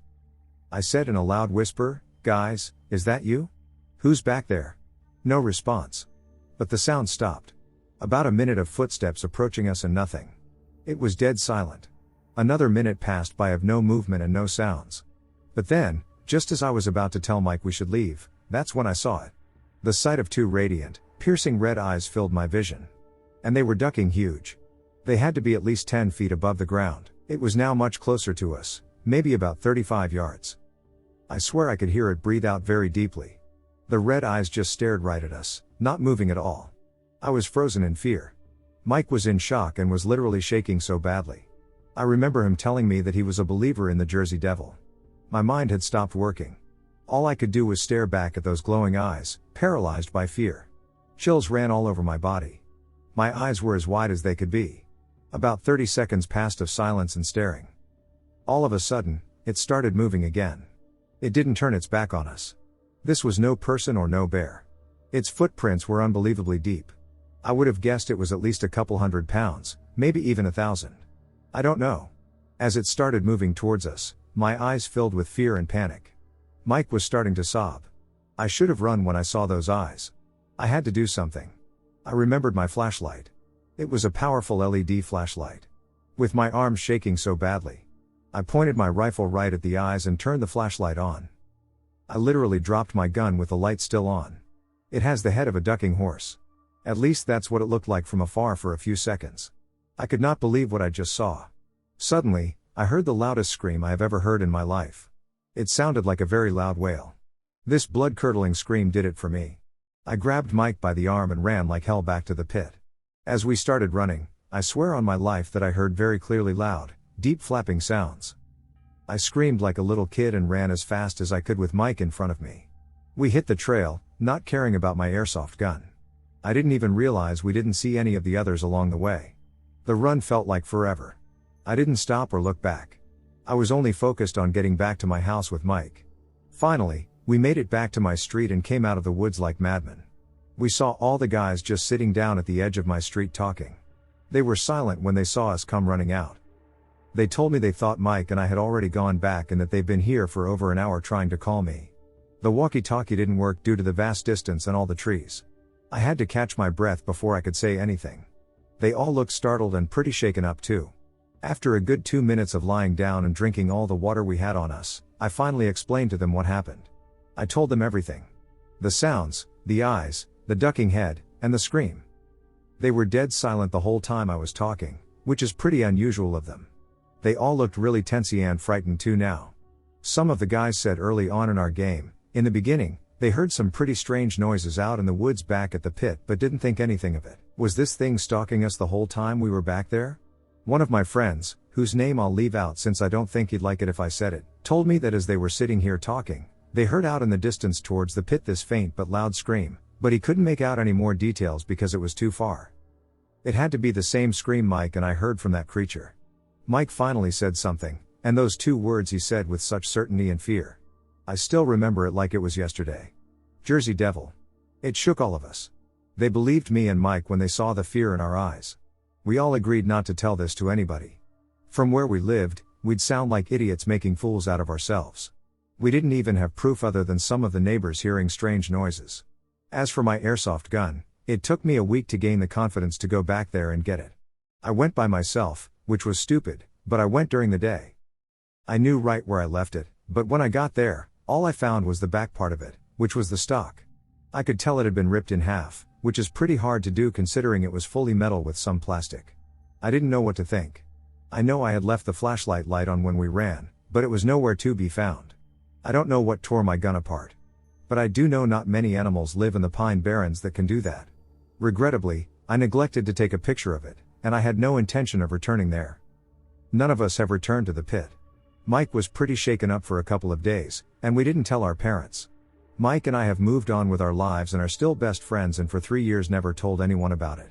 I said in a loud whisper, "Guys, is that you? Who's back there?" No response. But the sound stopped. About a minute of footsteps approaching us and nothing. It was dead silent. Another minute passed by of no movement and no sounds. But then, just as I was about to tell Mike we should leave, that's when I saw it. The sight of two radiant, piercing red eyes filled my vision. And they were ducking huge. They had to be at least 10 feet above the ground. It was now much closer to us, maybe about 35 yards. I swear I could hear it breathe out very deeply. The red eyes just stared right at us, not moving at all. I was frozen in fear. Mike was in shock and was literally shaking so badly. I remember him telling me that he was a believer in the Jersey Devil. My mind had stopped working. All I could do was stare back at those glowing eyes, paralyzed by fear. Chills ran all over my body. My eyes were as wide as they could be. About 30 seconds passed of silence and staring. All of a sudden, it started moving again. It didn't turn its back on us. This was no person or no bear. Its footprints were unbelievably deep. I would have guessed it was at least a couple 100 pounds, maybe even 1,000. I don't know. As it started moving towards us, my eyes filled with fear and panic. Mike was starting to sob. I should have run when I saw those eyes. I had to do something. I remembered my flashlight. It was a powerful LED flashlight. With my arms shaking so badly, I pointed my rifle right at the eyes and turned the flashlight on. I literally dropped my gun with the light still on. It has the head of a ducking horse. At least that's what it looked like from afar for a few seconds. I could not believe what I just saw. Suddenly, I heard the loudest scream I have ever heard in my life. It sounded like a very loud wail. This blood-curdling scream did it for me. I grabbed Mike by the arm and ran like hell back to the pit. As we started running, I swear on my life that I heard very clearly loud, deep flapping sounds. I screamed like a little kid and ran as fast as I could with Mike in front of me. We hit the trail, not caring about my airsoft gun. I didn't even realize we didn't see any of the others along the way. The run felt like forever. I didn't stop or look back. I was only focused on getting back to my house with Mike. Finally, we made it back to my street and came out of the woods like madmen. We saw all the guys just sitting down at the edge of my street talking. They were silent when they saw us come running out. They told me they thought Mike and I had already gone back and that they've been here for over an hour trying to call me. The walkie-talkie didn't work due to the vast distance and all the trees. I had to catch my breath before I could say anything. They all looked startled and pretty shaken up too. After a good 2 minutes of lying down and drinking all the water we had on us, I finally explained to them what happened. I told them everything. The sounds, the eyes, the ducking head, and the scream. They were dead silent the whole time I was talking, which is pretty unusual of them. They all looked really tensy and frightened too now. Some of the guys said early on in our game, in the beginning, they heard some pretty strange noises out in the woods back at the pit but didn't think anything of it. Was this thing stalking us the whole time we were back there? One of my friends, whose name I'll leave out since I don't think he'd like it if I said it, told me that as they were sitting here talking, they heard out in the distance towards the pit this faint but loud scream, but he couldn't make out any more details because it was too far. It had to be the same scream Mike and I heard from that creature. Mike finally said something, and those two words he said with such certainty and fear. I still remember it like it was yesterday. Jersey Devil. It shook all of us. They believed me and Mike when they saw the fear in our eyes. We all agreed not to tell this to anybody. From where we lived, we'd sound like idiots making fools out of ourselves. We didn't even have proof other than some of the neighbors hearing strange noises. As for my airsoft gun, it took me a week to gain the confidence to go back there and get it. I went by myself, which was stupid, but I went during the day. I knew right where I left it, but when I got there, all I found was the back part of it, which was the stock. I could tell it had been ripped in half, which is pretty hard to do considering it was fully metal with some plastic. I didn't know what to think. I know I had left the flashlight light on when we ran, but it was nowhere to be found. I don't know what tore my gun apart. But I do know not many animals live in the Pine Barrens that can do that. Regrettably, I neglected to take a picture of it, and I had no intention of returning there. None of us have returned to the pit. Mike was pretty shaken up for a couple of days, and we didn't tell our parents. Mike and I have moved on with our lives and are still best friends, and for 3 years never told anyone about it.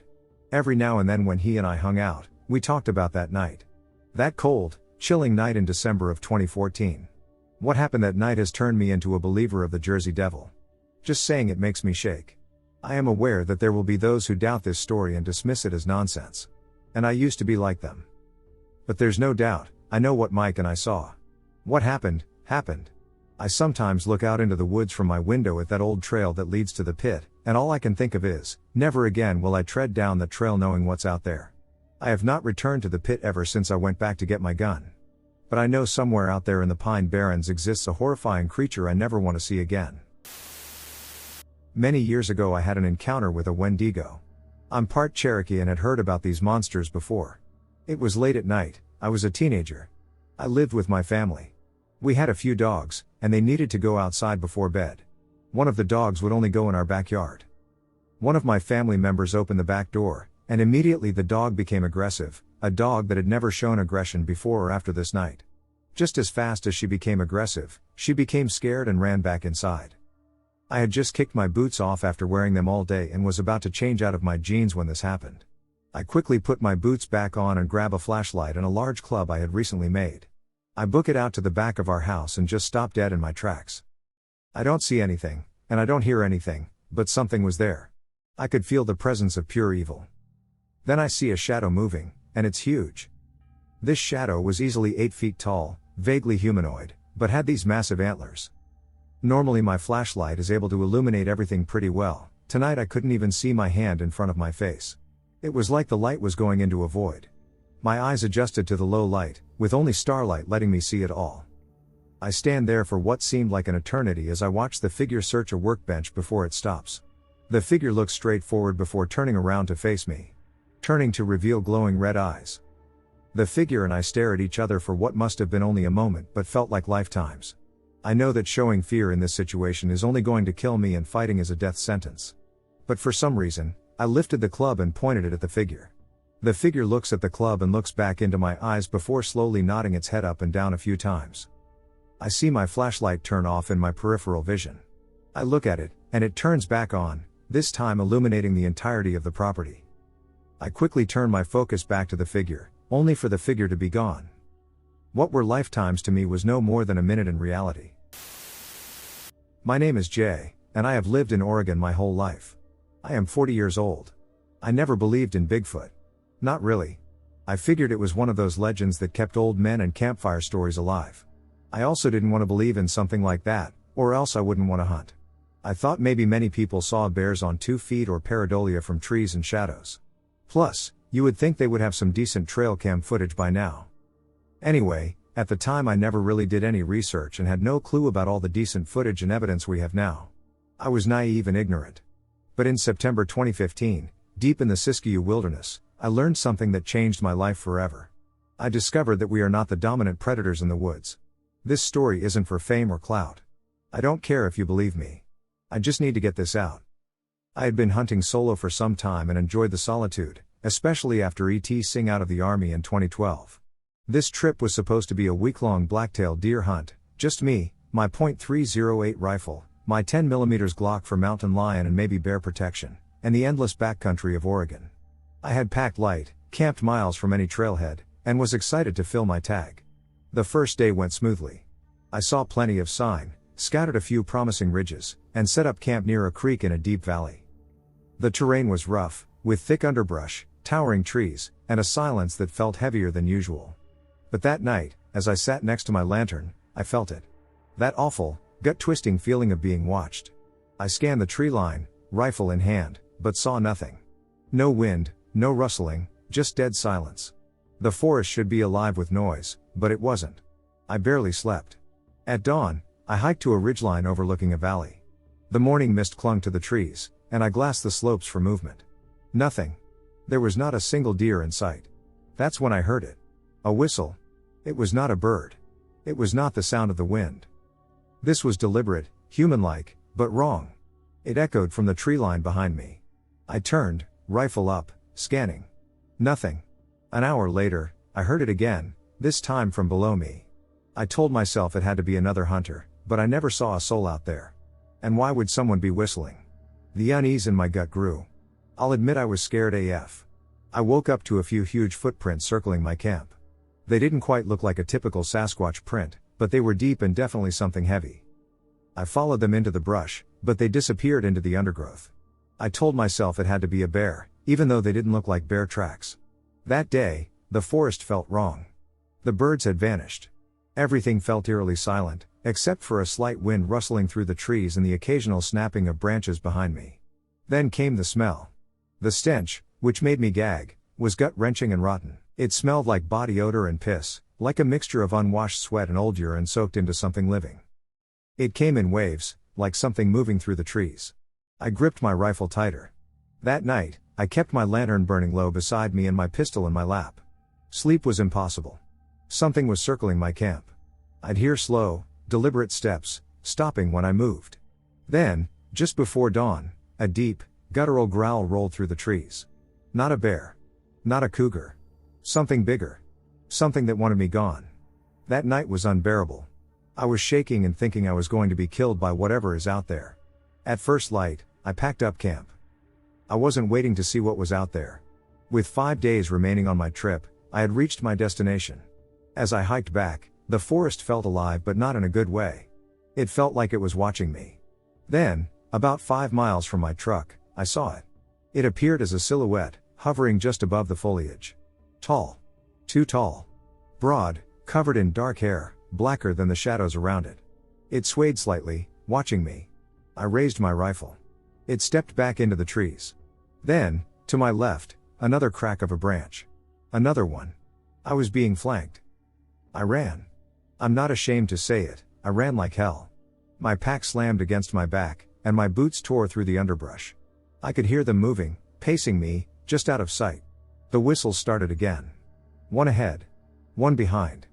Every now and then when he and I hung out, we talked about that night. That cold, chilling night in December of 2014. What happened that night has turned me into a believer of the Jersey Devil. Just saying it makes me shake. I am aware that there will be those who doubt this story and dismiss it as nonsense. And I used to be like them. But there's no doubt, I know what Mike and I saw. What happened, happened. I sometimes look out into the woods from my window at that old trail that leads to the pit, and all I can think of is, never again will I tread down the trail knowing what's out there. I have not returned to the pit ever since I went back to get my gun. But I know somewhere out there in the Pine Barrens exists a horrifying creature I never want to see again. Many years ago I had an encounter with a Wendigo. I'm part Cherokee and had heard about these monsters before. It was late at night, I was a teenager. I lived with my family. We had a few dogs, and they needed to go outside before bed. One of the dogs would only go in our backyard. One of my family members opened the back door, and immediately the dog became aggressive, a dog that had never shown aggression before or after this night. Just as fast as she became aggressive, she became scared and ran back inside. I had just kicked my boots off after wearing them all day and was about to change out of my jeans when this happened. I quickly put my boots back on and grab a flashlight and a large club I had recently made. I book it out to the back of our house and just stop dead in my tracks. I don't see anything, and I don't hear anything, but something was there. I could feel the presence of pure evil. Then I see a shadow moving, and it's huge. This shadow was easily 8 feet tall, vaguely humanoid, but had these massive antlers. Normally my flashlight is able to illuminate everything pretty well. Tonight I couldn't even see my hand in front of my face. It was like the light was going into a void. My eyes adjusted to the low light, with only starlight letting me see it all. I stand there for what seemed like an eternity as I watch the figure search a workbench before it stops. The figure looks straight forward before turning around to face me. Turning to reveal glowing red eyes. The figure and I stare at each other for what must have been only a moment but felt like lifetimes. I know that showing fear in this situation is only going to kill me and fighting is a death sentence. But for some reason, I lifted the club and pointed it at the figure. The figure looks at the club and looks back into my eyes before slowly nodding its head up and down a few times. I see my flashlight turn off in my peripheral vision. I look at it, and it turns back on, this time illuminating the entirety of the property. I quickly turn my focus back to the figure, only for the figure to be gone. What were lifetimes to me was no more than a minute in reality. My name is Jay, and I have lived in Oregon my whole life. I am 40 years old. I never believed in Bigfoot. Not really. I figured it was one of those legends that kept old men and campfire stories alive. I also didn't want to believe in something like that, or else I wouldn't want to hunt. I thought maybe many people saw bears on 2 feet or pareidolia from trees and shadows. Plus, you would think they would have some decent trail cam footage by now. Anyway, at the time I never really did any research and had no clue about all the decent footage and evidence we have now. I was naive and ignorant. But in September 2015, deep in the Siskiyou wilderness, I learned something that changed my life forever. I discovered that we are not the dominant predators in the woods. This story isn't for fame or clout. I don't care if you believe me. I just need to get this out. I had been hunting solo for some time and enjoyed the solitude, especially after ETing out of the army in 2012. This trip was supposed to be a week-long blacktail deer hunt, just me, my .308 rifle, my 10mm Glock for mountain lion and maybe bear protection, and the endless backcountry of Oregon. I had packed light, camped miles from any trailhead, and was excited to fill my tag. The first day went smoothly. I saw plenty of sign, scouted a few promising ridges, and set up camp near a creek in a deep valley. The terrain was rough, with thick underbrush, towering trees, and a silence that felt heavier than usual. But that night, as I sat next to my lantern, I felt it. That awful, gut-twisting feeling of being watched. I scanned the tree line, rifle in hand, but saw nothing. No wind, no rustling, just dead silence. The forest should be alive with noise, but it wasn't. I barely slept. At dawn, I hiked to a ridgeline overlooking a valley. The morning mist clung to the trees, and I glassed the slopes for movement. Nothing. There was not a single deer in sight. That's when I heard it. A whistle. It was not a bird. It was not the sound of the wind. This was deliberate, human-like, but wrong. It echoed from the tree line behind me. I turned, rifle up, scanning. Nothing. An hour later, I heard it again, this time from below me. I told myself it had to be another hunter, but I never saw a soul out there. And why would someone be whistling? The unease in my gut grew. I'll admit I was scared AF. I woke up to a few huge footprints circling my camp. They didn't quite look like a typical Sasquatch print, but they were deep and definitely something heavy. I followed them into the brush, but they disappeared into the undergrowth. I told myself it had to be a bear, even though they didn't look like bear tracks. That day, the forest felt wrong. The birds had vanished. Everything felt eerily silent, except for a slight wind rustling through the trees and the occasional snapping of branches behind me. Then came the smell. The stench, which made me gag, was gut-wrenching and rotten. It smelled like body odor and piss, like a mixture of unwashed sweat and old urine soaked into something living. It came in waves, like something moving through the trees. I gripped my rifle tighter. That night, I kept my lantern burning low beside me and my pistol in my lap. Sleep was impossible. Something was circling my camp. I'd hear slow, deliberate steps, stopping when I moved. Then, just before dawn, a deep, guttural growl rolled through the trees. Not a bear. Not a cougar. Something bigger. Something that wanted me gone. That night was unbearable. I was shaking and thinking I was going to be killed by whatever is out there. At first light, I packed up camp. I wasn't waiting to see what was out there. With 5 days remaining on my trip, I had reached my destination. As I hiked back, the forest felt alive but not in a good way. It felt like it was watching me. Then, about 5 miles from my truck, I saw it. It appeared as a silhouette, hovering just above the foliage. Tall. Too tall. Broad, covered in dark hair, blacker than the shadows around it. It swayed slightly, watching me. I raised my rifle. It stepped back into the trees. Then, to my left, another crack of a branch. Another one. I was being flanked. I ran. I'm not ashamed to say it, I ran like hell. My pack slammed against my back, and my boots tore through the underbrush. I could hear them moving, pacing me, just out of sight. The whistles started again. One ahead. One behind.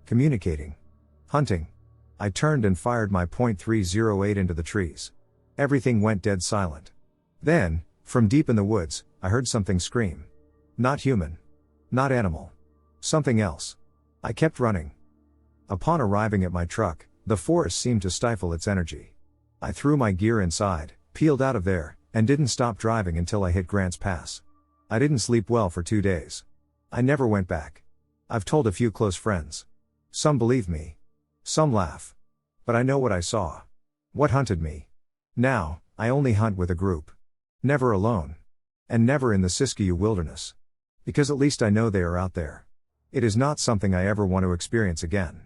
Communicating. Hunting. I turned and fired my .308 into the trees. Everything went dead silent. Then, from deep in the woods, I heard something scream. Not human. Not animal. Something else. I kept running. Upon arriving at my truck, the forest seemed to stifle its energy. I threw my gear inside, peeled out of there, and didn't stop driving until I hit Grant's Pass. I didn't sleep well for 2 days. I never went back. I've told a few close friends. Some believe me. Some laugh. But I know what I saw. What hunted me. Now, I only hunt with a group. Never alone. And never in the Siskiyou wilderness. Because at least I know they are out there. It is not something I ever want to experience again.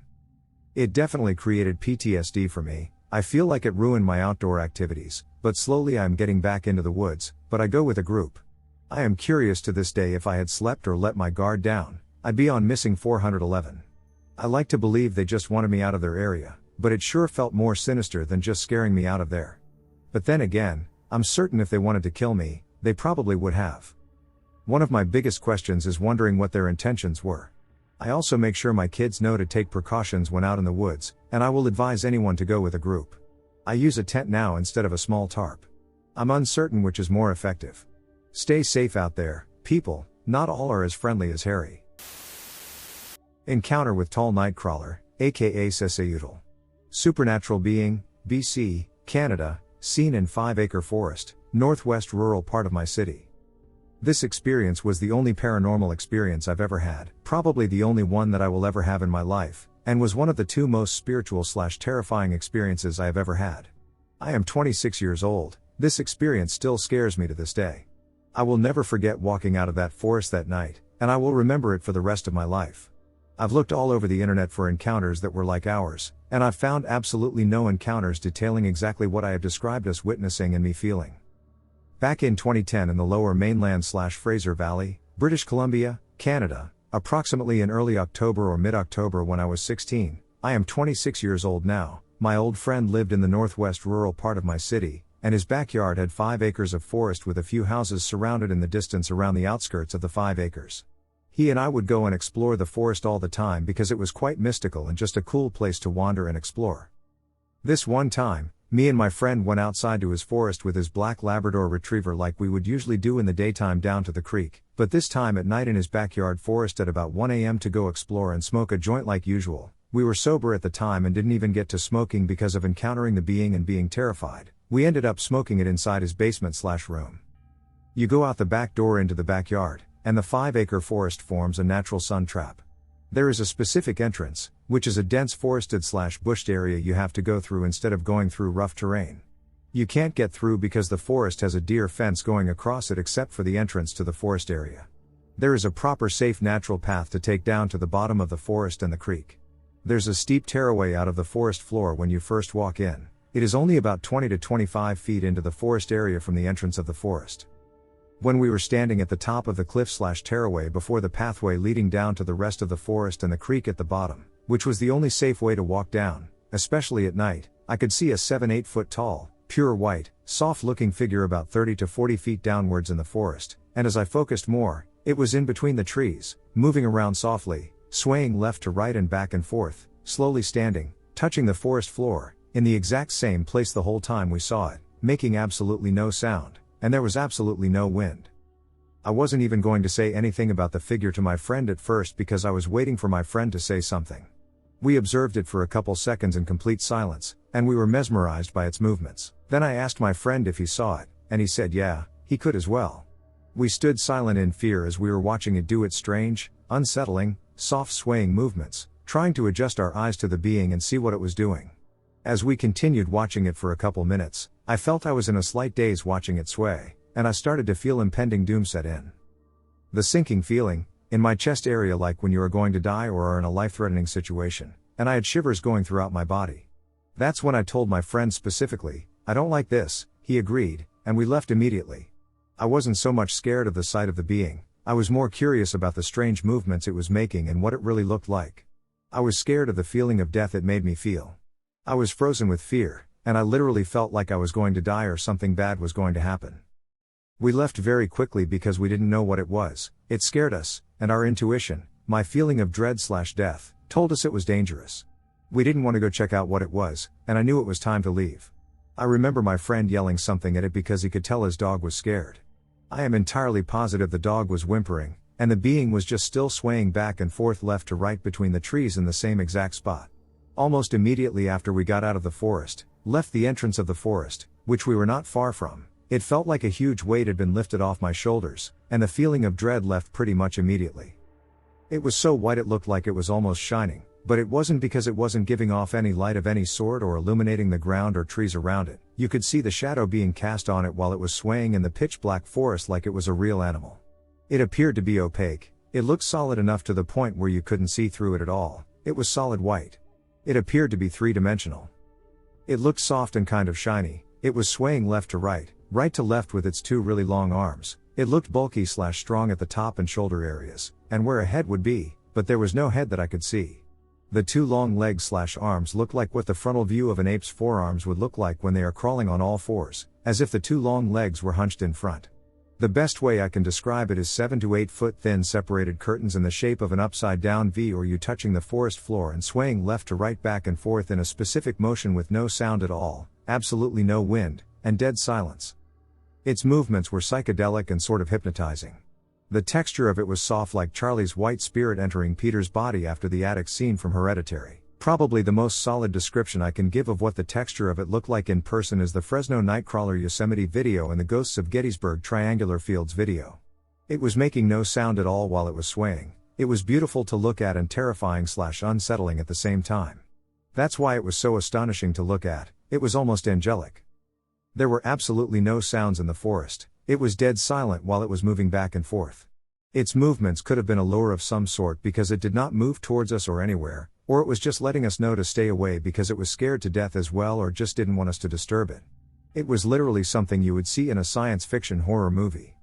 It definitely created PTSD for me. I feel like it ruined my outdoor activities, but slowly I am getting back into the woods, but I go with a group. I am curious to this day if I had slept or let my guard down, I'd be on missing 411. I like to believe they just wanted me out of their area, but it sure felt more sinister than just scaring me out of there. But then again, I'm certain if they wanted to kill me, they probably would have. One of my biggest questions is wondering what their intentions were. I also make sure my kids know to take precautions when out in the woods, and I will advise anyone to go with a group. I use a tent now instead of a small tarp. I'm uncertain which is more effective. Stay safe out there, people, not all are as friendly as Harry. Encounter with tall nightcrawler, aka Sasayutl. Supernatural being, BC, Canada, seen in 5-acre forest, northwest rural part of my city. This experience was the only paranormal experience I've ever had, probably the only one that I will ever have in my life, and was one of the 2 most spiritual/terrifying experiences I have ever had. I am 26 years old, this experience still scares me to this day. I will never forget walking out of that forest that night, and I will remember it for the rest of my life. I've looked all over the internet for encounters that were like ours, and I've found absolutely no encounters detailing exactly what I have described us witnessing and me feeling. Back in 2010 in the lower mainland/Fraser Valley, British Columbia, Canada, approximately in early October or mid-October when I was 16, I am 26 years old now, my old friend lived in the northwest rural part of my city, and his backyard had 5 acres of forest with a few houses surrounded in the distance around the outskirts of the 5 acres. He and I would go and explore the forest all the time because it was quite mystical and just a cool place to wander and explore. This one time, me and my friend went outside to his forest with his black Labrador retriever like we would usually do in the daytime down to the creek, but this time at night in his backyard forest at about 1 a.m. to go explore and smoke a joint like usual, We were sober at the time and didn't even get to smoking because of encountering the being and being terrified. We ended up smoking it inside his basement/room. You go out the back door into the backyard, and the 5-acre forest forms a natural sun trap. There is a specific entrance, which is a dense forested/bushed area you have to go through instead of going through rough terrain. You can't get through because the forest has a deer fence going across it except for the entrance to the forest area. There is a proper safe natural path to take down to the bottom of the forest and the creek. There's a steep tearaway out of the forest floor when you first walk in. It is only about 20 to 25 feet into the forest area from the entrance of the forest. When we were standing at the top of the cliff/tearaway before the pathway leading down to the rest of the forest and the creek at the bottom, which was the only safe way to walk down, especially at night, I could see a 7-8 foot tall, pure white, soft-looking figure about 30 to 40 feet downwards in the forest, and as I focused more, it was in between the trees, moving around softly, swaying left to right and back and forth, slowly standing, touching the forest floor, in the exact same place the whole time we saw it, making absolutely no sound, and there was absolutely no wind. I wasn't even going to say anything about the figure to my friend at first because I was waiting for my friend to say something. We observed it for a couple seconds in complete silence, and we were mesmerized by its movements. Then I asked my friend if he saw it, and he said yeah, he could as well. We stood silent in fear as we were watching it do its strange, unsettling, soft swaying movements, trying to adjust our eyes to the being and see what it was doing. As we continued watching it for a couple minutes, I felt I was in a slight daze watching it sway, and I started to feel impending doom set in. The sinking feeling, in my chest area like when you are going to die or are in a life-threatening situation, and I had shivers going throughout my body. That's when I told my friend specifically, "I don't like this," he agreed, and we left immediately. I wasn't so much scared of the sight of the being, I was more curious about the strange movements it was making and what it really looked like. I was scared of the feeling of death it made me feel. I was frozen with fear, and I literally felt like I was going to die or something bad was going to happen. We left very quickly because we didn't know what it was. It scared us, and our intuition, my feeling of dread/death, told us it was dangerous. We didn't want to go check out what it was, and I knew it was time to leave. I remember my friend yelling something at it because he could tell his dog was scared. I am entirely positive the dog was whimpering, and the being was just still swaying back and forth left to right between the trees in the same exact spot. Almost immediately after we got out of the forest, left the entrance of the forest, which we were not far from, it felt like a huge weight had been lifted off my shoulders, and the feeling of dread left pretty much immediately. It was so white it looked like it was almost shining, but it wasn't because it wasn't giving off any light of any sort or illuminating the ground or trees around it. You could see the shadow being cast on it while it was swaying in the pitch-black forest like it was a real animal. It appeared to be opaque. It looked solid enough to the point where you couldn't see through it at all. It was solid white. It appeared to be three-dimensional. It looked soft and kind of shiny. It was swaying left to right to left with its two really long arms. It looked bulky/strong at the top and shoulder areas, and where a head would be, but there was no head that I could see. The two long legs/arms looked like what the frontal view of an ape's forearms would look like when they are crawling on all fours, as if the two long legs were hunched in front. The best way I can describe it is 7 to 8 foot thin separated curtains in the shape of an upside-down V, or you touching the forest floor and swaying left to right back and forth in a specific motion with no sound at all, absolutely no wind, and dead silence. Its movements were psychedelic and sort of hypnotizing. The texture of it was soft like Charlie's white spirit entering Peter's body after the attic scene from Hereditary. Probably the most solid description I can give of what the texture of it looked like in person is the Fresno Nightcrawler Yosemite video and the Ghosts of Gettysburg Triangular Fields video. It was making no sound at all while it was swaying. It was beautiful to look at and terrifying/unsettling at the same time. That's why it was so astonishing to look at. It was almost angelic. There were absolutely no sounds in the forest. It was dead silent while it was moving back and forth. Its movements could have been a lure of some sort because it did not move towards us or anywhere, or it was just letting us know to stay away because it was scared to death as well or just didn't want us to disturb it. It was literally something you would see in a science fiction horror movie.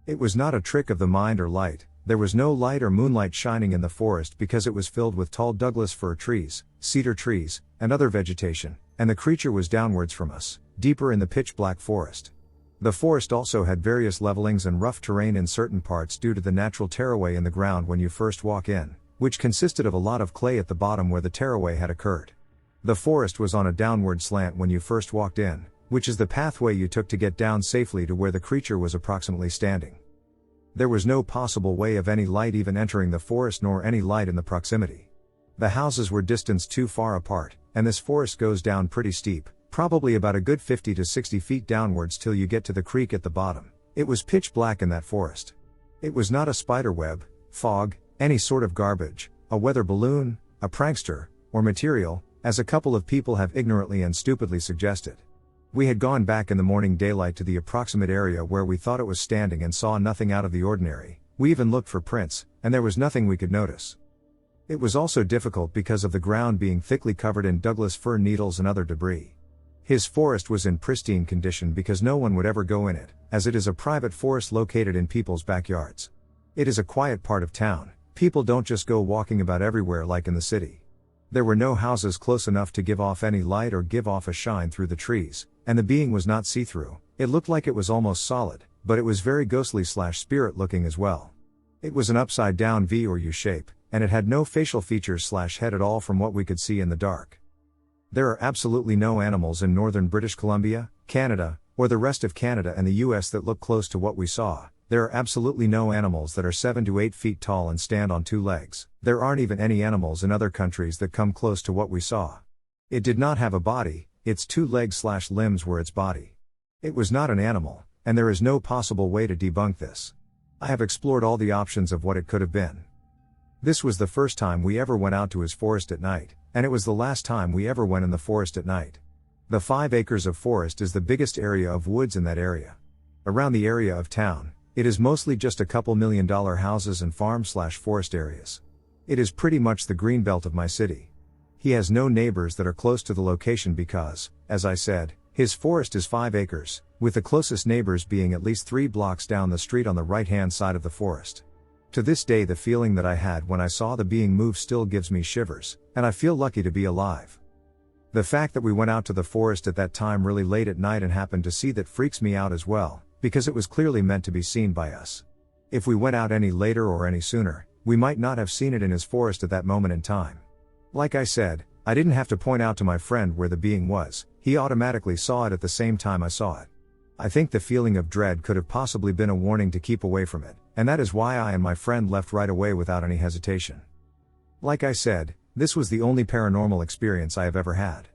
It was not a trick of the mind or light. There was no light or moonlight shining in the forest because it was filled with tall Douglas fir trees, cedar trees, and other vegetation, and the creature was downwards from us, deeper in the pitch-black forest. The forest also had various levelings and rough terrain in certain parts due to the natural tearaway in the ground when you first walk in, which consisted of a lot of clay at the bottom where the tearaway had occurred. The forest was on a downward slant when you first walked in, which is the pathway you took to get down safely to where the creature was approximately standing. There was no possible way of any light even entering the forest nor any light in the proximity. The houses were distanced too far apart, and this forest goes down pretty steep, probably about a good 50 to 60 feet downwards till you get to the creek at the bottom. It was pitch black in that forest. It was not a spider web, fog, any sort of garbage, a weather balloon, a prankster, or material, as a couple of people have ignorantly and stupidly suggested. We had gone back in the morning daylight to the approximate area where we thought it was standing and saw nothing out of the ordinary. We even looked for prints, and there was nothing we could notice. It was also difficult because of the ground being thickly covered in Douglas fir needles and other debris. His forest was in pristine condition because no one would ever go in it, as it is a private forest located in people's backyards. It is a quiet part of town. People don't just go walking about everywhere like in the city. There were no houses close enough to give off any light or give off a shine through the trees, and the being was not see-through. It looked like it was almost solid, but it was very ghostly/spirit looking as well. It was an upside-down V or U shape, and it had no facial features/head at all from what we could see in the dark. There are absolutely no animals in northern British Columbia, Canada, or the rest of Canada and the US that look close to what we saw. There are absolutely no animals that are 7 to 8 feet tall and stand on 2 legs. There aren't even any animals in other countries that come close to what we saw. It did not have a body, its 2 legs/limbs were its body. It was not an animal, and there is no possible way to debunk this. I have explored all the options of what it could have been. This was the first time we ever went out to his forest at night, and it was the last time we ever went in the forest at night. The 5 acres of forest is the biggest area of woods in that area. Around the area of town, it is mostly just a couple $1 million houses and farm/forest areas. It is pretty much the greenbelt of my city. He has no neighbors that are close to the location because, as I said, his forest is 5 acres, with the closest neighbors being at least 3 blocks down the street on the right-hand side of the forest. To this day, the feeling that I had when I saw the being move still gives me shivers, and I feel lucky to be alive. The fact that we went out to the forest at that time really late at night and happened to see that freaks me out as well, because it was clearly meant to be seen by us. If we went out any later or any sooner, we might not have seen it in his forest at that moment in time. Like I said, I didn't have to point out to my friend where the being was, he automatically saw it at the same time I saw it. I think the feeling of dread could have possibly been a warning to keep away from it, and that is why I and my friend left right away without any hesitation. Like I said, this was the only paranormal experience I have ever had.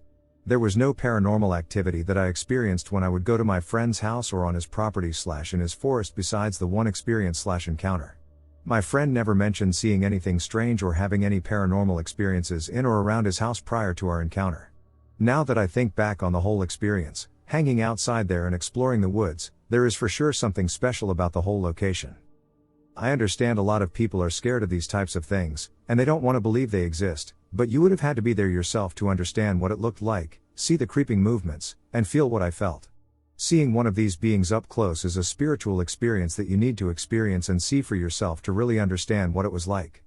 There was no paranormal activity that I experienced when I would go to my friend's house or on his property/in his forest besides the one experience/encounter. My friend never mentioned seeing anything strange or having any paranormal experiences in or around his house prior to our encounter. Now that I think back on the whole experience, hanging outside there and exploring the woods, there is for sure something special about the whole location. I understand a lot of people are scared of these types of things, and they don't want to believe they exist, but you would have had to be there yourself to understand what it looked like, see the creeping movements, and feel what I felt. Seeing one of these beings up close is a spiritual experience that you need to experience and see for yourself to really understand what it was like.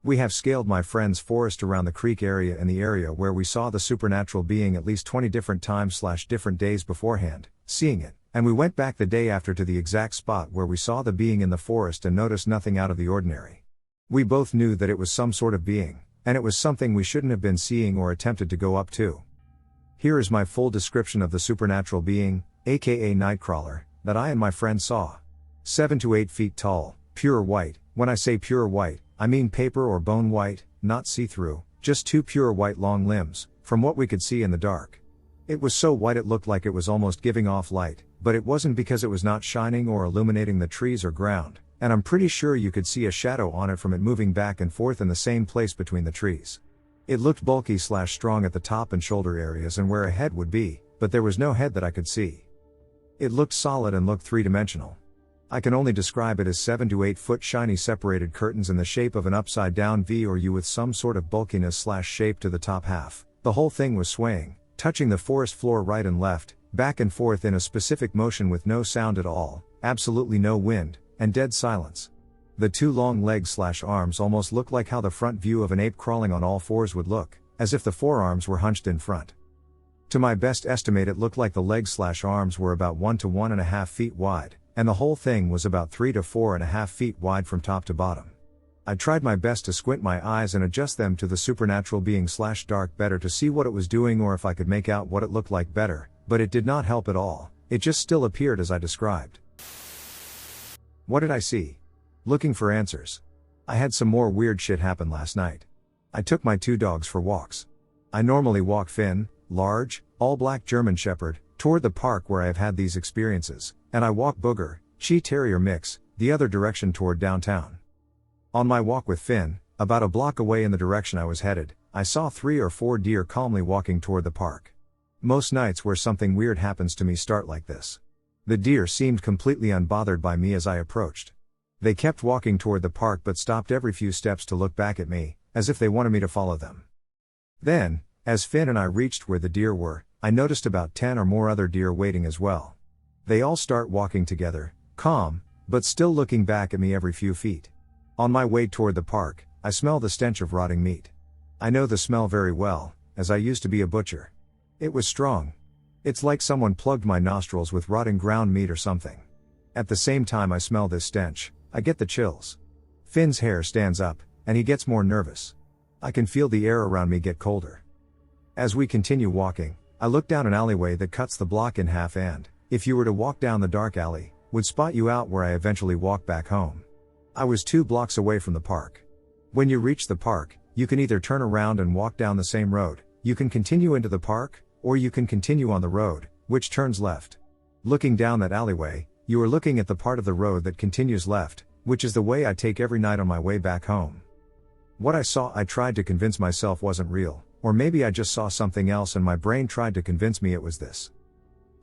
We have scaled my friend's forest around the creek area and the area where we saw the supernatural being at least 20 different times/different days beforehand, seeing it, and we went back the day after to the exact spot where we saw the being in the forest and noticed nothing out of the ordinary. We both knew that it was some sort of being, and it was something we shouldn't have been seeing or attempted to go up to. Here is my full description of the supernatural being, aka Nightcrawler, that I and my friend saw. 7 to 8 feet tall, pure white. When I say pure white, I mean paper or bone white, not see-through, just 2 pure white long limbs, from what we could see in the dark. It was so white it looked like it was almost giving off light, but it wasn't because it was not shining or illuminating the trees or ground, and I'm pretty sure you could see a shadow on it from it moving back and forth in the same place between the trees. It looked bulky/strong at the top and shoulder areas and where a head would be, but there was no head that I could see. It looked solid and looked 3-dimensional. I can only describe it as 7 to 8 foot shiny separated curtains in the shape of an upside down V or U with some sort of bulkiness/shape to the top half. The whole thing was swaying, touching the forest floor right and left, back and forth in a specific motion with no sound at all, absolutely no wind, and dead silence. The 2 long legs/arms almost looked like how the front view of an ape crawling on all fours would look, as if the forearms were hunched in front. To my best estimate, it looked like the legs/arms were about 1 to 1.5 feet wide, and the whole thing was about 3 to 4.5 feet wide from top to bottom. I tried my best to squint my eyes and adjust them to the supernatural being/dark better to see what it was doing or if I could make out what it looked like better, but it did not help at all. It just still appeared as I described. What did I see? Looking for answers. I had some more weird shit happen last night. I took my 2 dogs for walks. I normally walk Finn, large, all-black German Shepherd, toward the park where I have had these experiences, and I walk Booger, She-Terrier mix, the other direction toward downtown. On my walk with Finn, about a block away in the direction I was headed, I saw 3 or 4 deer calmly walking toward the park. Most nights where something weird happens to me start like this. The deer seemed completely unbothered by me as I approached. They kept walking toward the park but stopped every few steps to look back at me, as if they wanted me to follow them. Then, as Finn and I reached where the deer were, I noticed about 10 or more other deer waiting as well. They all start walking together, calm, but still looking back at me every few feet. On my way toward the park, I smell the stench of rotting meat. I know the smell very well, as I used to be a butcher. It was strong. It's like someone plugged my nostrils with rotting ground meat or something. At the same time I smell this stench, I get the chills. Finn's hair stands up, and he gets more nervous. I can feel the air around me get colder. As we continue walking, I look down an alleyway that cuts the block in half and, if you were to walk down the dark alley, would spot you out where I eventually walk back home. I was 2 blocks away from the park. When you reach the park, you can either turn around and walk down the same road, you can continue into the park, or you can continue on the road, which turns left. Looking down that alleyway, you are looking at the part of the road that continues left, which is the way I take every night on my way back home. What I saw I tried to convince myself wasn't real, or maybe I just saw something else and my brain tried to convince me it was this.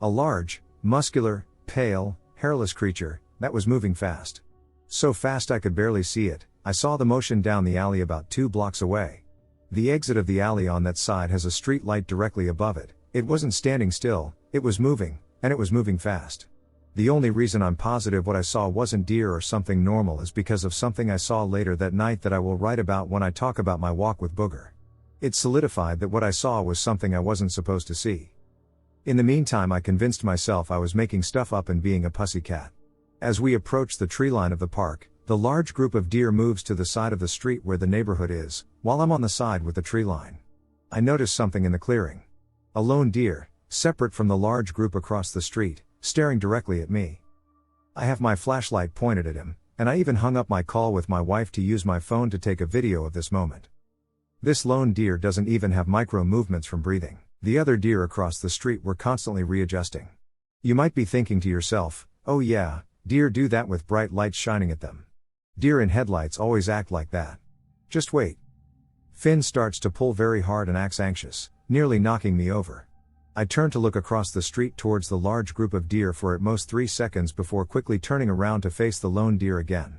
A large, muscular, pale, hairless creature, that was moving fast. So fast I could barely see it. I saw the motion down the alley about 2 blocks away. The exit of the alley on that side has a street light directly above it. It wasn't standing still, it was moving, and it was moving fast. The only reason I'm positive what I saw wasn't deer or something normal is because of something I saw later that night that I will write about when I talk about my walk with Booger. It solidified that what I saw was something I wasn't supposed to see. In the meantime I convinced myself I was making stuff up and being a pussycat. As we approach the tree line of the park, the large group of deer moves to the side of the street where the neighborhood is, while I'm on the side with the tree line. I notice something in the clearing. A lone deer, separate from the large group across the street, staring directly at me. I have my flashlight pointed at him, and I even hung up my call with my wife to use my phone to take a video of this moment. This lone deer doesn't even have micro movements from breathing. The other deer across the street were constantly readjusting. You might be thinking to yourself, oh yeah, deer do that with bright lights shining at them. Deer in headlights always act like that. Just wait. Finn starts to pull very hard and acts anxious, nearly knocking me over. I turn to look across the street towards the large group of deer for at most 3 seconds before quickly turning around to face the lone deer again.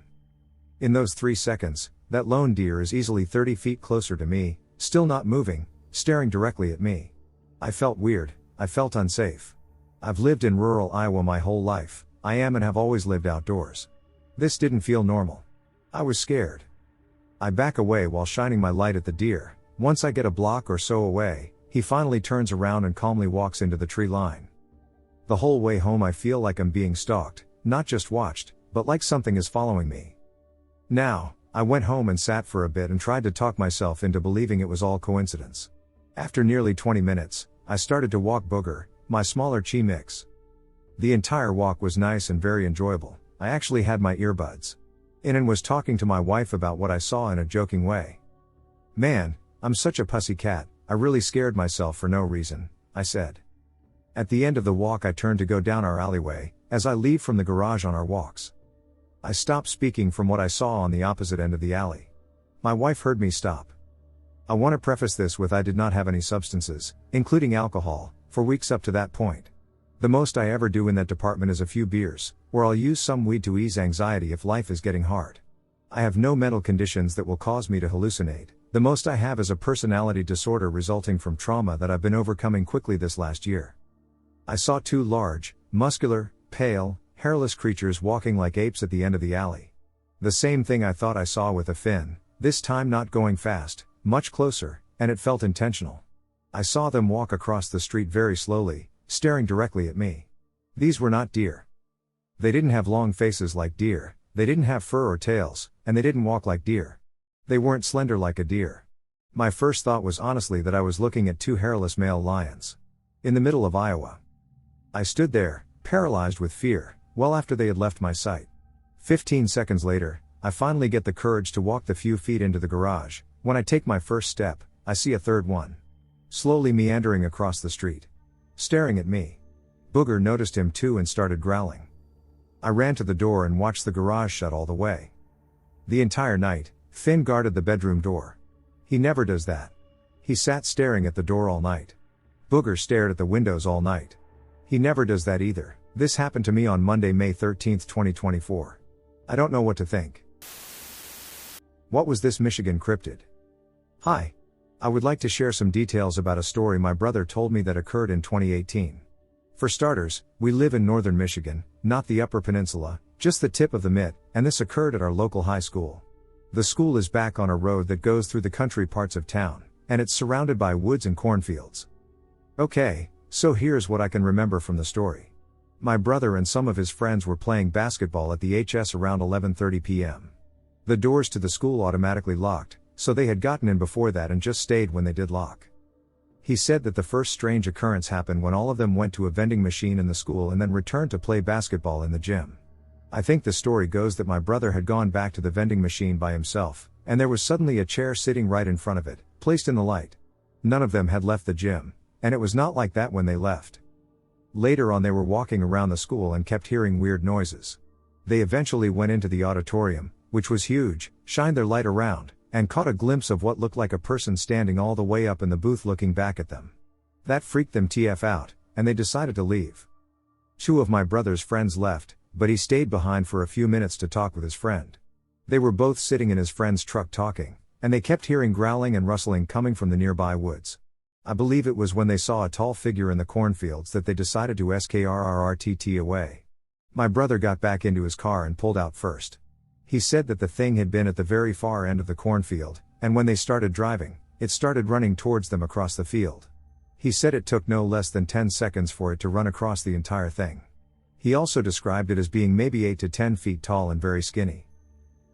In those 3 seconds, that lone deer is easily 30 feet closer to me, still not moving, staring directly at me. I felt weird, I felt unsafe. I've lived in rural Iowa my whole life, I am and have always lived outdoors. This didn't feel normal. I was scared. I back away while shining my light at the deer. Once I get a block or so away, he finally turns around and calmly walks into the tree line. The whole way home I feel like I'm being stalked, not just watched, but like something is following me. Now, I went home and sat for a bit and tried to talk myself into believing it was all coincidence. After nearly 20 minutes, I started to walk Booger, my smaller chi mix. The entire walk was nice and very enjoyable. I actually had my earbuds in and was talking to my wife about what I saw in a joking way. Man, I'm such a pussy cat, I really scared myself for no reason, I said. At the end of the walk I turned to go down our alleyway, as I leave from the garage on our walks. I stopped speaking from what I saw on the opposite end of the alley. My wife heard me stop. I want to preface this with I did not have any substances, including alcohol, for weeks up to that point. The most I ever do in that department is a few beers, or I'll use some weed to ease anxiety if life is getting hard. I have no mental conditions that will cause me to hallucinate. The most I have is a personality disorder resulting from trauma that I've been overcoming quickly this last year. I saw 2 large, muscular, pale, hairless creatures walking like apes at the end of the alley. The same thing I thought I saw with a Finn, this time not going fast, much closer, and it felt intentional. I saw them walk across the street very slowly, staring directly at me. These were not deer. They didn't have long faces like deer, they didn't have fur or tails, and they didn't walk like deer. They weren't slender like a deer. My first thought was honestly that I was looking at 2 hairless male lions. In the middle of Iowa. I stood there, paralyzed with fear, well after they had left my sight. 15 seconds later, I finally get the courage to walk the few feet into the garage, When I take my first step, I see a third one. Slowly meandering across the street. Staring at me. Booger noticed him too and started growling. I ran to the door and watched the garage shut all the way. The entire night, Finn guarded the bedroom door. He never does that. He sat staring at the door all night. Booger stared at the windows all night. He never does that either. This happened to me on Monday, May 13, 2024. I don't know what to think. What was this Michigan cryptid? Hi. I would like to share some details about a story my brother told me that occurred in 2018. For starters, we live in northern Michigan, not the Upper Peninsula, just the tip of the mitt, and this occurred at our local high school. The school is back on a road that goes through the country parts of town, and it's surrounded by woods and cornfields. Okay, so here's what I can remember from the story. My brother and some of his friends were playing basketball at the HS around 11:30 p.m. The doors to the school automatically locked, so they had gotten in before that and just stayed when they did lock. He said that the first strange occurrence happened when all of them went to a vending machine in the school and then returned to play basketball in the gym. I think the story goes that my brother had gone back to the vending machine by himself, and there was suddenly a chair sitting right in front of it, placed in the light. None of them had left the gym, and it was not like that when they left. Later on they were walking around the school and kept hearing weird noises. They eventually went into the auditorium, which was huge, shined their light around, and caught a glimpse of what looked like a person standing all the way up in the booth looking back at them. That freaked them TF out, and they decided to leave. Two of my brother's friends left, but he stayed behind for a few minutes to talk with his friend. They were both sitting in his friend's truck talking, and they kept hearing growling and rustling coming from the nearby woods. I believe it was when they saw a tall figure in the cornfields that they decided to skrrrt away. My brother got back into his car and pulled out first. He said that the thing had been at the very far end of the cornfield, and when they started driving, it started running towards them across the field. He said it took no less than 10 seconds for it to run across the entire thing. He also described it as being maybe 8 to 10 feet tall and very skinny.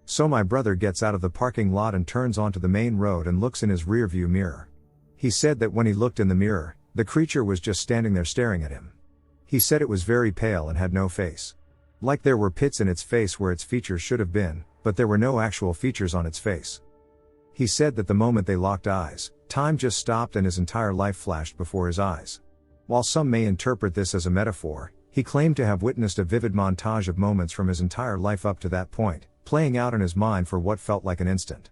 So my brother gets out of the parking lot and turns onto the main road and looks in his rearview mirror. He said that when he looked in the mirror, the creature was just standing there staring at him. He said it was very pale and had no face. Like there were pits in its face where its features should have been, but there were no actual features on its face. He said that the moment they locked eyes, time just stopped and his entire life flashed before his eyes. While some may interpret this as a metaphor, he claimed to have witnessed a vivid montage of moments from his entire life up to that point, playing out in his mind for what felt like an instant.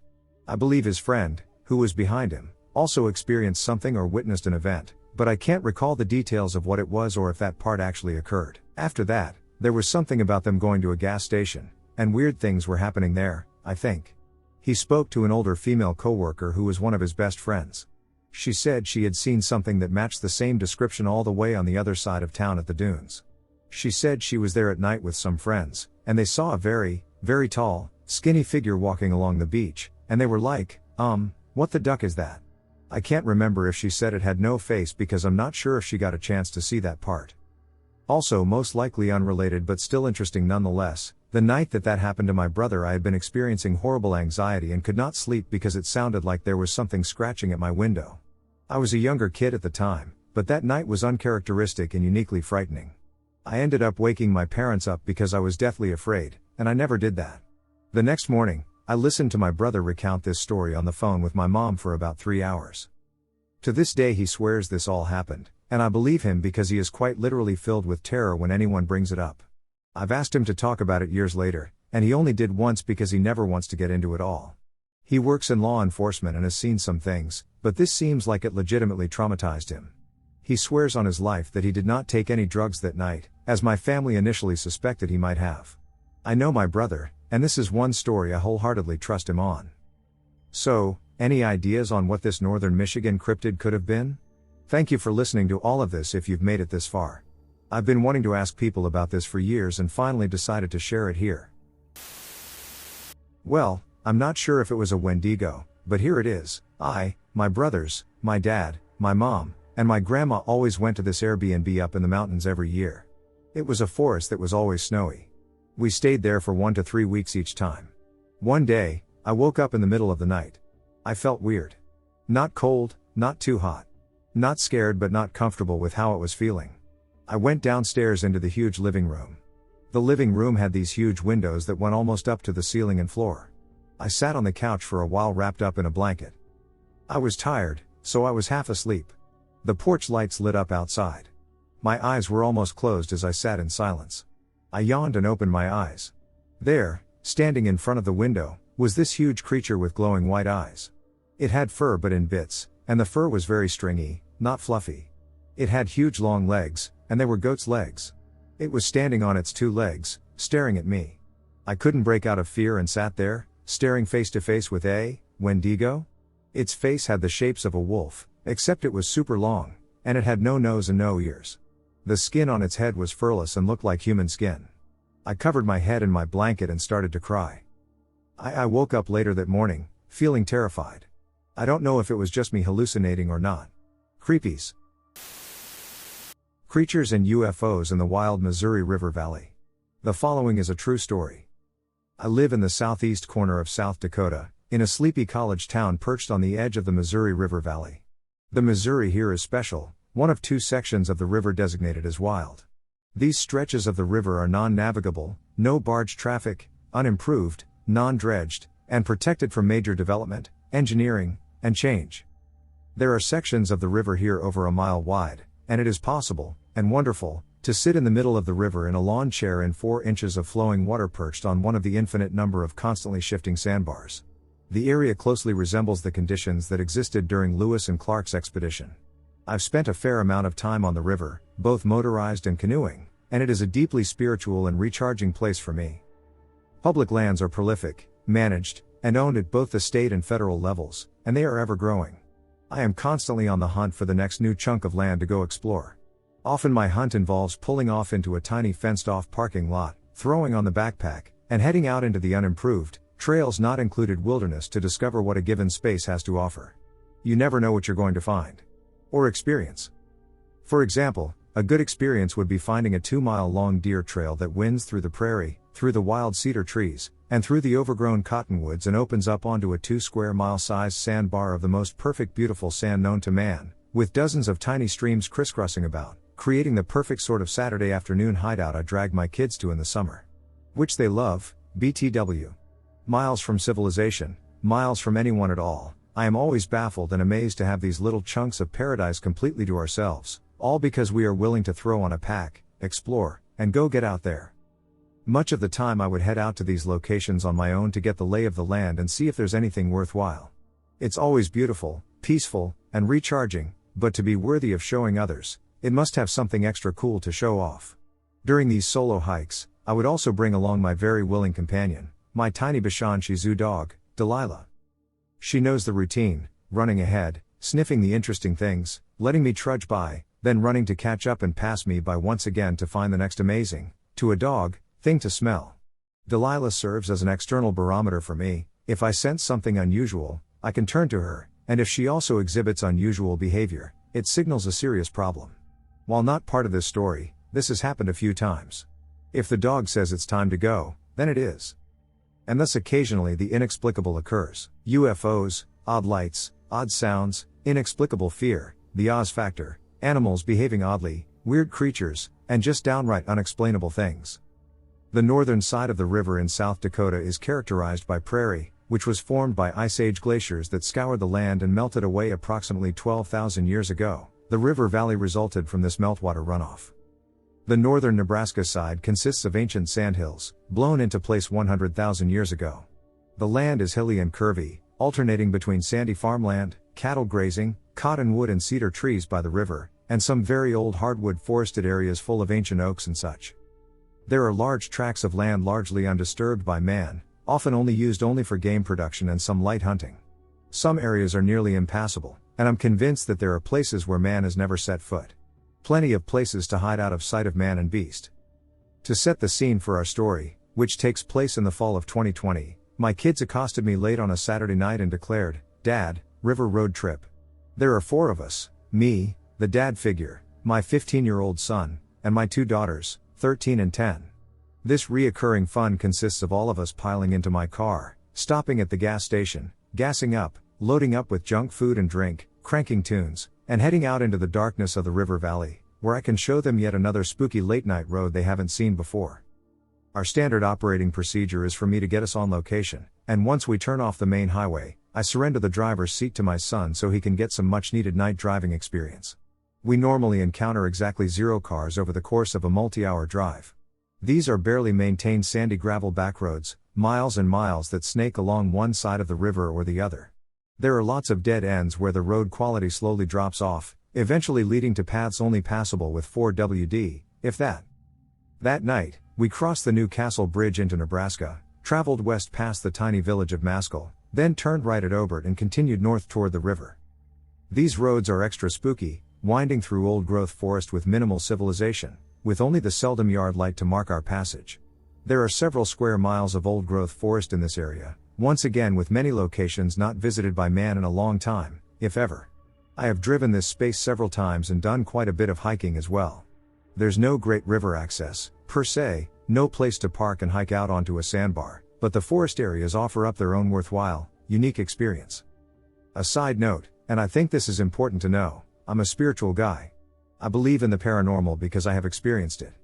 I believe his friend, who was behind him, also experienced something or witnessed an event, but I can't recall the details of what it was or if that part actually occurred. After that, there was something about them going to a gas station, and weird things were happening there, I think. He spoke to an older female coworker who was one of his best friends. She said she had seen something that matched the same description all the way on the other side of town at the dunes. She said she was there at night with some friends, and they saw a very, very tall, skinny figure walking along the beach, and they were like, what the duck is that? I can't remember if she said it had no face because I'm not sure if she got a chance to see that part. Also most likely unrelated but still interesting nonetheless, the night that happened to my brother I had been experiencing horrible anxiety and could not sleep because it sounded like there was something scratching at my window. I was a younger kid at the time, but that night was uncharacteristic and uniquely frightening. I ended up waking my parents up because I was deathly afraid, and I never did that. The next morning, I listened to my brother recount this story on the phone with my mom for about 3 hours. To this day he swears this all happened, and I believe him because he is quite literally filled with terror when anyone brings it up. I've asked him to talk about it years later, and he only did once because he never wants to get into it all. He works in law enforcement and has seen some things, but this seems like it legitimately traumatized him. He swears on his life that he did not take any drugs that night, as my family initially suspected he might have. I know my brother, and this is one story I wholeheartedly trust him on. So, any ideas on what this northern Michigan cryptid could have been? Thank you for listening to all of this if you've made it this far. I've been wanting to ask people about this for years and finally decided to share it here. Well, I'm not sure if it was a Wendigo, but here it is. I, my brothers, my dad, my mom, and my grandma always went to this Airbnb up in the mountains every year. It was a forest that was always snowy. We stayed there for 1 to 3 weeks each time. One day, I woke up in the middle of the night. I felt weird. Not cold, not too hot. Not scared but not comfortable with how it was feeling. I went downstairs into the huge living room. The living room had these huge windows that went almost up to the ceiling and floor. I sat on the couch for a while wrapped up in a blanket. I was tired, so I was half asleep. The porch lights lit up outside. My eyes were almost closed as I sat in silence. I yawned and opened my eyes. There, standing in front of the window, was this huge creature with glowing white eyes. It had fur but in bits, and the fur was very stringy, not fluffy. It had huge long legs, and they were goat's legs. It was standing on its 2 legs, staring at me. I couldn't break out of fear and sat there, staring face to face with a Wendigo. Its face had the shapes of a wolf, except it was super long, and it had no nose and no ears. The skin on its head was furless and looked like human skin. I covered my head in my blanket and started to cry. I woke up later that morning, feeling terrified. I don't know if it was just me hallucinating or not. Creepies. Creatures and UFOs in the wild Missouri River Valley. The following is a true story. I live in the southeast corner of South Dakota, in a sleepy college town perched on the edge of the Missouri River Valley. The Missouri here is special, one of 2 sections of the river designated as wild. These stretches of the river are non-navigable, no barge traffic, unimproved, non-dredged, and protected from major development, engineering, and change. There are sections of the river here over a mile wide, and it is possible, and wonderful, to sit in the middle of the river in a lawn chair in 4 inches of flowing water perched on one of the infinite number of constantly shifting sandbars. The area closely resembles the conditions that existed during Lewis and Clark's expedition. I've spent a fair amount of time on the river, both motorized and canoeing, and it is a deeply spiritual and recharging place for me. Public lands are prolific, managed, and owned at both the state and federal levels, and they are ever growing. I am constantly on the hunt for the next new chunk of land to go explore. Often my hunt involves pulling off into a tiny fenced-off parking lot, throwing on the backpack, and heading out into the unimproved, trails not included wilderness to discover what a given space has to offer. You never know what you're going to find. Or experience. For example, a good experience would be finding a 2-mile-long deer trail that winds through the prairie, through the wild cedar trees, and through the overgrown cottonwoods and opens up onto a 2-square-mile-sized sandbar of the most perfect beautiful sand known to man, with dozens of tiny streams crisscrossing about, creating the perfect sort of Saturday afternoon hideout I drag my kids to in the summer. Which they love, BTW. Miles from civilization, miles from anyone at all, I am always baffled and amazed to have these little chunks of paradise completely to ourselves, all because we are willing to throw on a pack, explore, and go get out there. Much of the time I would head out to these locations on my own to get the lay of the land and see if there's anything worthwhile. It's always beautiful, peaceful, and recharging, but to be worthy of showing others, it must have something extra cool to show off. During these solo hikes, I would also bring along my very willing companion, my tiny Bichon Shih Tzu dog, Delilah. She knows the routine, running ahead, sniffing the interesting things, letting me trudge by, then running to catch up and pass me by once again to find the next amazing, to a dog, thing to smell. Delilah serves as an external barometer for me. If I sense something unusual, I can turn to her, and if she also exhibits unusual behavior, it signals a serious problem. While not part of this story, this has happened a few times. If the dog says it's time to go, then it is. And thus occasionally the inexplicable occurs. UFOs, odd lights, odd sounds, inexplicable fear, the Oz factor, animals behaving oddly, weird creatures, and just downright unexplainable things. The northern side of the river in South Dakota is characterized by prairie, which was formed by Ice Age glaciers that scoured the land and melted away approximately 12,000 years ago. The river valley resulted from this meltwater runoff. The northern Nebraska side consists of ancient sandhills, blown into place 100,000 years ago. The land is hilly and curvy, alternating between sandy farmland, cattle grazing, cottonwood and cedar trees by the river, and some very old hardwood forested areas full of ancient oaks and such. There are large tracts of land largely undisturbed by man, often only used for game production and some light hunting. Some areas are nearly impassable, and I'm convinced that there are places where man has never set foot. Plenty of places to hide out of sight of man and beast. To set the scene for our story, which takes place in the fall of 2020, my kids accosted me late on a Saturday night and declared, "Dad, river road trip." There are 4 of us, me, the dad figure, my 15-year-old son, and my 2 daughters, 13 and 10. This reoccurring fun consists of all of us piling into my car, stopping at the gas station, gassing up, loading up with junk food and drink, cranking tunes, and heading out into the darkness of the river valley, where I can show them yet another spooky late-night road they haven't seen before. Our standard operating procedure is for me to get us on location, and once we turn off the main highway, I surrender the driver's seat to my son so he can get some much needed night driving experience. We normally encounter exactly 0 cars over the course of a multi-hour drive. These are barely maintained sandy gravel backroads, miles and miles that snake along one side of the river or the other. There are lots of dead ends where the road quality slowly drops off, eventually leading to paths only passable with 4WD, if that. That night, we crossed the New Castle Bridge into Nebraska, traveled west past the tiny village of Maskell, then turned right at Obert and continued north toward the river. These roads are extra spooky, winding through old-growth forest with minimal civilization, with only the seldom yard light to mark our passage. There are several square miles of old-growth forest in this area, once again with many locations not visited by man in a long time, if ever. I have driven this space several times and done quite a bit of hiking as well. There's no great river access, per se, no place to park and hike out onto a sandbar, but the forest areas offer up their own worthwhile, unique experience. A side note, and I think this is important to know, I'm a spiritual guy. I believe in the paranormal because I have experienced it.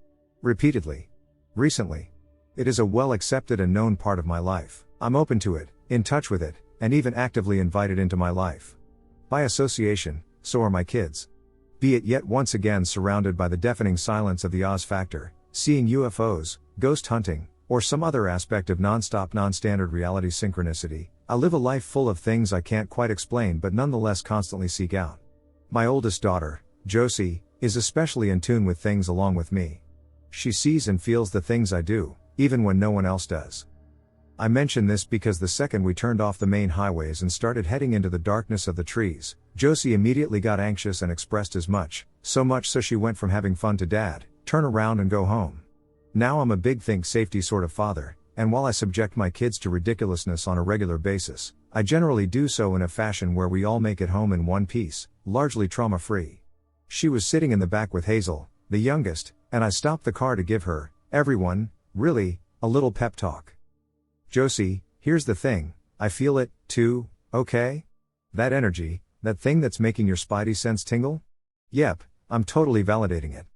Repeatedly. Recently. It is a well accepted and known part of my life. I'm open to it, in touch with it, and even actively invited into my life. By association, so are my kids. Be it yet once again surrounded by the deafening silence of the Oz factor, seeing UFOs, ghost hunting, or some other aspect of non-stop non-standard reality synchronicity, I live a life full of things I can't quite explain but nonetheless constantly seek out. My oldest daughter, Josie, is especially in tune with things along with me. She sees and feels the things I do, even when no one else does. I mention this because the second we turned off the main highways and started heading into the darkness of the trees, Josie immediately got anxious and expressed as much, so much so she went from having fun to dad, turn around and go home. Now I'm a big think safety sort of father, and while I subject my kids to ridiculousness on a regular basis, I generally do so in a fashion where we all make it home in one piece, largely trauma-free. She was sitting in the back with Hazel, the youngest, and I stopped the car to give her, everyone, really, a little pep talk. Josie, here's the thing, I feel it, too, okay? That energy, that thing that's making your spidey sense tingle? Yep, I'm totally validating it.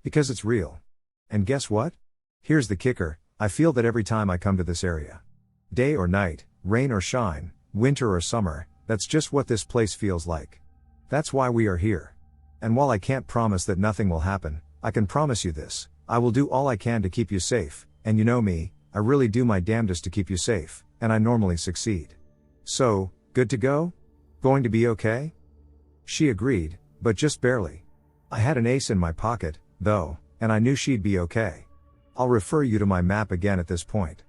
Because it's real. And guess what? Here's the kicker, I feel that every time I come to this area. Day or night, rain or shine, winter or summer, that's just what this place feels like. That's why we are here. And while I can't promise that nothing will happen, I can promise you this, I will do all I can to keep you safe, and you know me, I really do my damnedest to keep you safe, and I normally succeed. So, good to go? Going to be okay? She agreed, but just barely. I had an ace in my pocket, though, and I knew she'd be okay. I'll refer you to my map again at this point.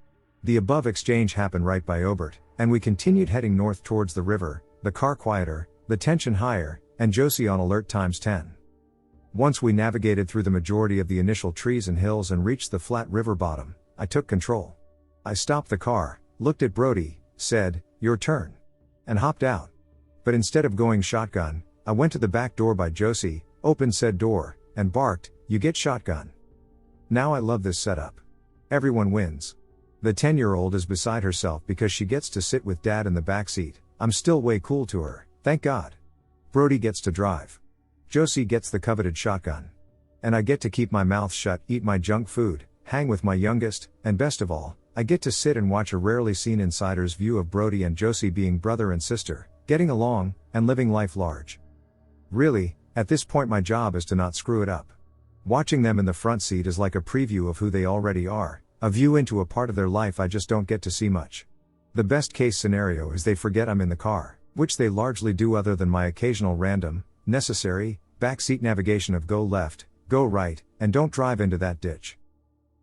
The above exchange happened right by Obert, and we continued heading north towards the river, the car quieter, the tension higher, and Josie on alert times 10. Once we navigated through the majority of the initial trees and hills and reached the flat river bottom, I took control. I stopped the car, looked at Brody, said, "Your turn," and hopped out. But instead of going shotgun, I went to the back door by Josie, opened said door, and barked, "You get shotgun." Now I love this setup. Everyone wins. The 10-year-old is beside herself because she gets to sit with dad in the back seat. I'm still way cool to her, thank God. Brody gets to drive. Josie gets the coveted shotgun. And I get to keep my mouth shut, eat my junk food, hang with my youngest, and best of all, I get to sit and watch a rarely seen insider's view of Brody and Josie being brother and sister, getting along, and living life large. Really, at this point my job is to not screw it up. Watching them in the front seat is like a preview of who they already are, a view into a part of their life I just don't get to see much. The best case scenario is they forget I'm in the car, which they largely do other than my occasional random, necessary, backseat navigation of go left, go right, and don't drive into that ditch.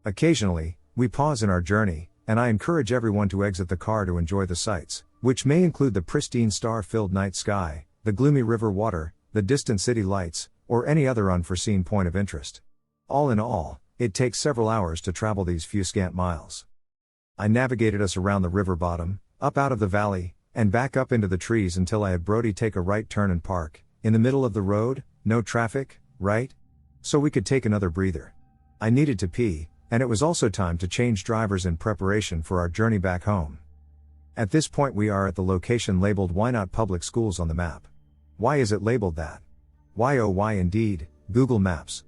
Occasionally, we pause in our journey, and I encourage everyone to exit the car to enjoy the sights, which may include the pristine star-filled night sky, the gloomy river water, the distant city lights, or any other unforeseen point of interest. All in all, it takes several hours to travel these few scant miles. I navigated us around the river bottom, up out of the valley, and back up into the trees until I had Brody take a right turn and park, in the middle of the road, no traffic, right? So we could take another breather. I needed to pee, and it was also time to change drivers in preparation for our journey back home. At this point we are at the location labeled Why Not Public Schools on the map. Why is it labeled that? Why oh why indeed, Google Maps.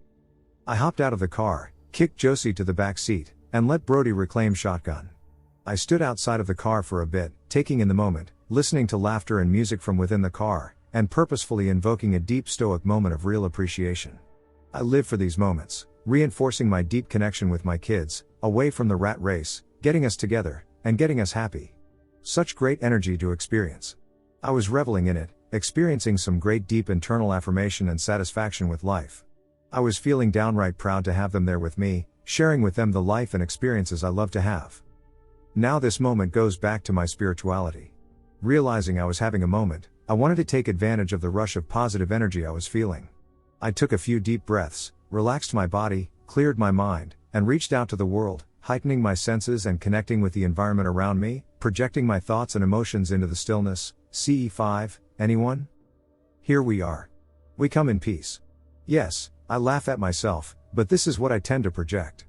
I hopped out of the car, kicked Josie to the back seat, and let Brody reclaim shotgun. I stood outside of the car for a bit, taking in the moment, listening to laughter and music from within the car, and purposefully invoking a deep stoic moment of real appreciation. I live for these moments, reinforcing my deep connection with my kids, away from the rat race, getting us together, and getting us happy. Such great energy to experience. I was reveling in it, experiencing some great deep internal affirmation and satisfaction with life. I was feeling downright proud to have them there with me, sharing with them the life and experiences I love to have. Now this moment goes back to my spirituality. Realizing I was having a moment, I wanted to take advantage of the rush of positive energy I was feeling. I took a few deep breaths, relaxed my body, cleared my mind, and reached out to the world, heightening my senses and connecting with the environment around me, projecting my thoughts and emotions into the stillness. CE5, anyone? Here we are. We come in peace. Yes, I laugh at myself, but this is what I tend to project.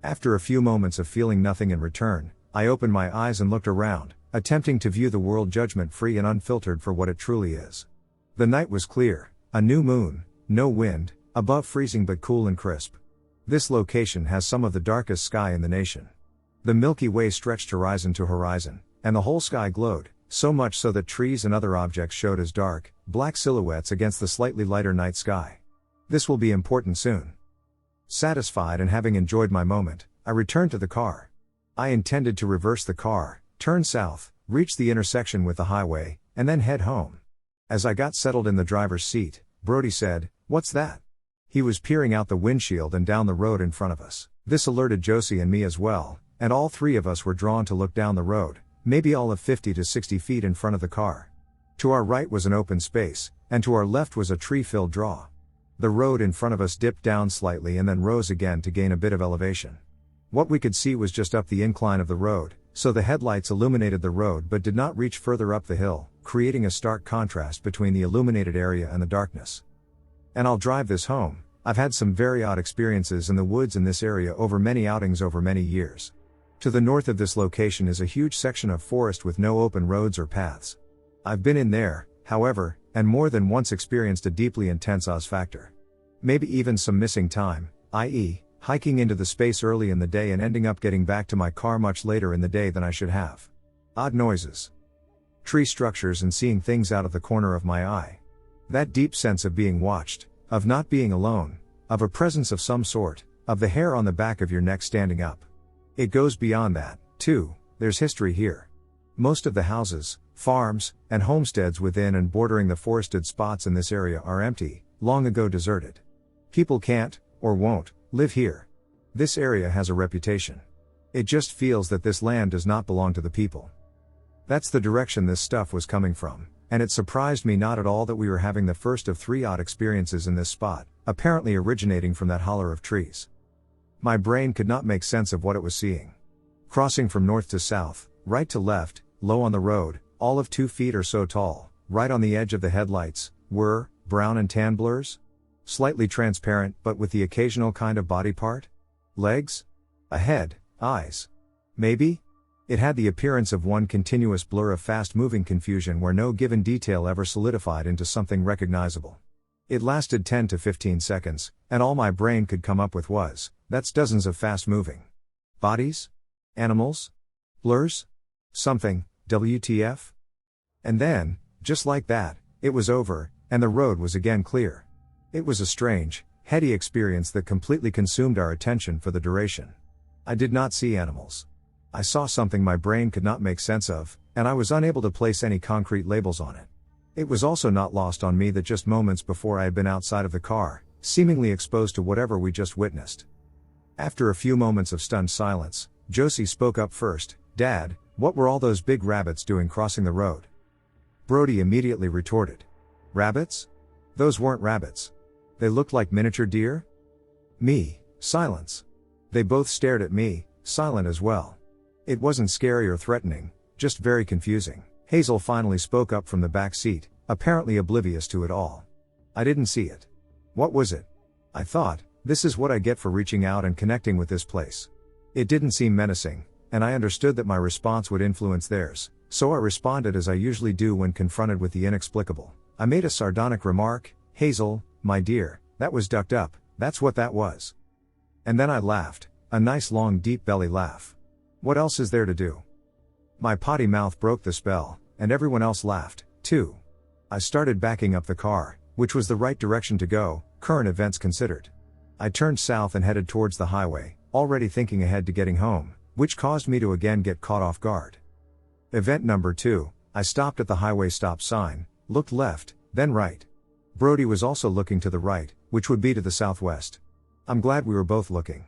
After a few moments of feeling nothing in return, I opened my eyes and looked around, attempting to view the world judgment-free and unfiltered for what it truly is. The night was clear, a new moon, no wind, above freezing but cool and crisp. This location has some of the darkest sky in the nation. The Milky Way stretched horizon to horizon, and the whole sky glowed, so much so that trees and other objects showed as dark, black silhouettes against the slightly lighter night sky. This will be important soon. Satisfied and having enjoyed my moment, I returned to the car. I intended to reverse the car, turn south, reach the intersection with the highway, and then head home. As I got settled in the driver's seat, Brody said, "What's that?" He was peering out the windshield and down the road in front of us. This alerted Josie and me as well, and all three of us were drawn to look down the road, maybe all of 50 to 60 feet in front of the car. To our right was an open space, and to our left was a tree-filled draw. The road in front of us dipped down slightly and then rose again to gain a bit of elevation. What we could see was just up the incline of the road, so the headlights illuminated the road but did not reach further up the hill, creating a stark contrast between the illuminated area and the darkness. And I'll drive this home, I've had some very odd experiences in the woods in this area over many outings over many years. To the north of this location is a huge section of forest with no open roads or paths. I've been in there, however, and more than once experienced a deeply intense Oz factor. Maybe even some missing time, i.e., hiking into the space early in the day and ending up getting back to my car much later in the day than I should have. Odd noises. Tree structures and seeing things out of the corner of my eye. That deep sense of being watched, of not being alone, of a presence of some sort, of the hair on the back of your neck standing up. It goes beyond that, too. There's history here. Most of the houses, farms, and homesteads within and bordering the forested spots in this area are empty, long ago deserted. People can't, or won't, live here. This area has a reputation. It just feels that this land does not belong to the people. That's the direction this stuff was coming from, and it surprised me not at all that we were having the first of 3 odd experiences in this spot, apparently originating from that holler of trees. My brain could not make sense of what it was seeing. Crossing from north to south, right to left, low on the road, all of 2 feet or so tall, right on the edge of the headlights, were brown and tan blurs? Slightly transparent but with the occasional kind of body part? Legs? A head, eyes? Maybe? It had the appearance of one continuous blur of fast-moving confusion where no given detail ever solidified into something recognizable. It lasted 10 to 15 seconds, and all my brain could come up with was, that's dozens of fast-moving bodies? Animals? Blurs? Something, WTF? And then, just like that, it was over, and the road was again clear. It was a strange, heady experience that completely consumed our attention for the duration. I did not see animals. I saw something my brain could not make sense of, and I was unable to place any concrete labels on it. It was also not lost on me that just moments before I had been outside of the car, seemingly exposed to whatever we just witnessed. After a few moments of stunned silence, Josie spoke up first. "Dad, what were all those big rabbits doing crossing the road?" Brody immediately retorted. "Rabbits? Those weren't rabbits. They looked like miniature deer?" Me, silence. They both stared at me, silent as well. It wasn't scary or threatening, just very confusing. Hazel finally spoke up from the back seat, apparently oblivious to it all. "I didn't see it." "What was it?" I thought, this is what I get for reaching out and connecting with this place. It didn't seem menacing, and I understood that my response would influence theirs, so I responded as I usually do when confronted with the inexplicable. I made a sardonic remark, "Hazel, my dear, that was ducked up, that's what that was." And then I laughed, a nice long deep belly laugh. What else is there to do? My potty mouth broke the spell, and everyone else laughed, too. I started backing up the car, which was the right direction to go, current events considered. I turned south and headed towards the highway, already thinking ahead to getting home, which caused me to again get caught off guard. Event number 2, I stopped at the highway stop sign, looked left, then right. Brody was also looking to the right, which would be to the southwest. I'm glad we were both looking.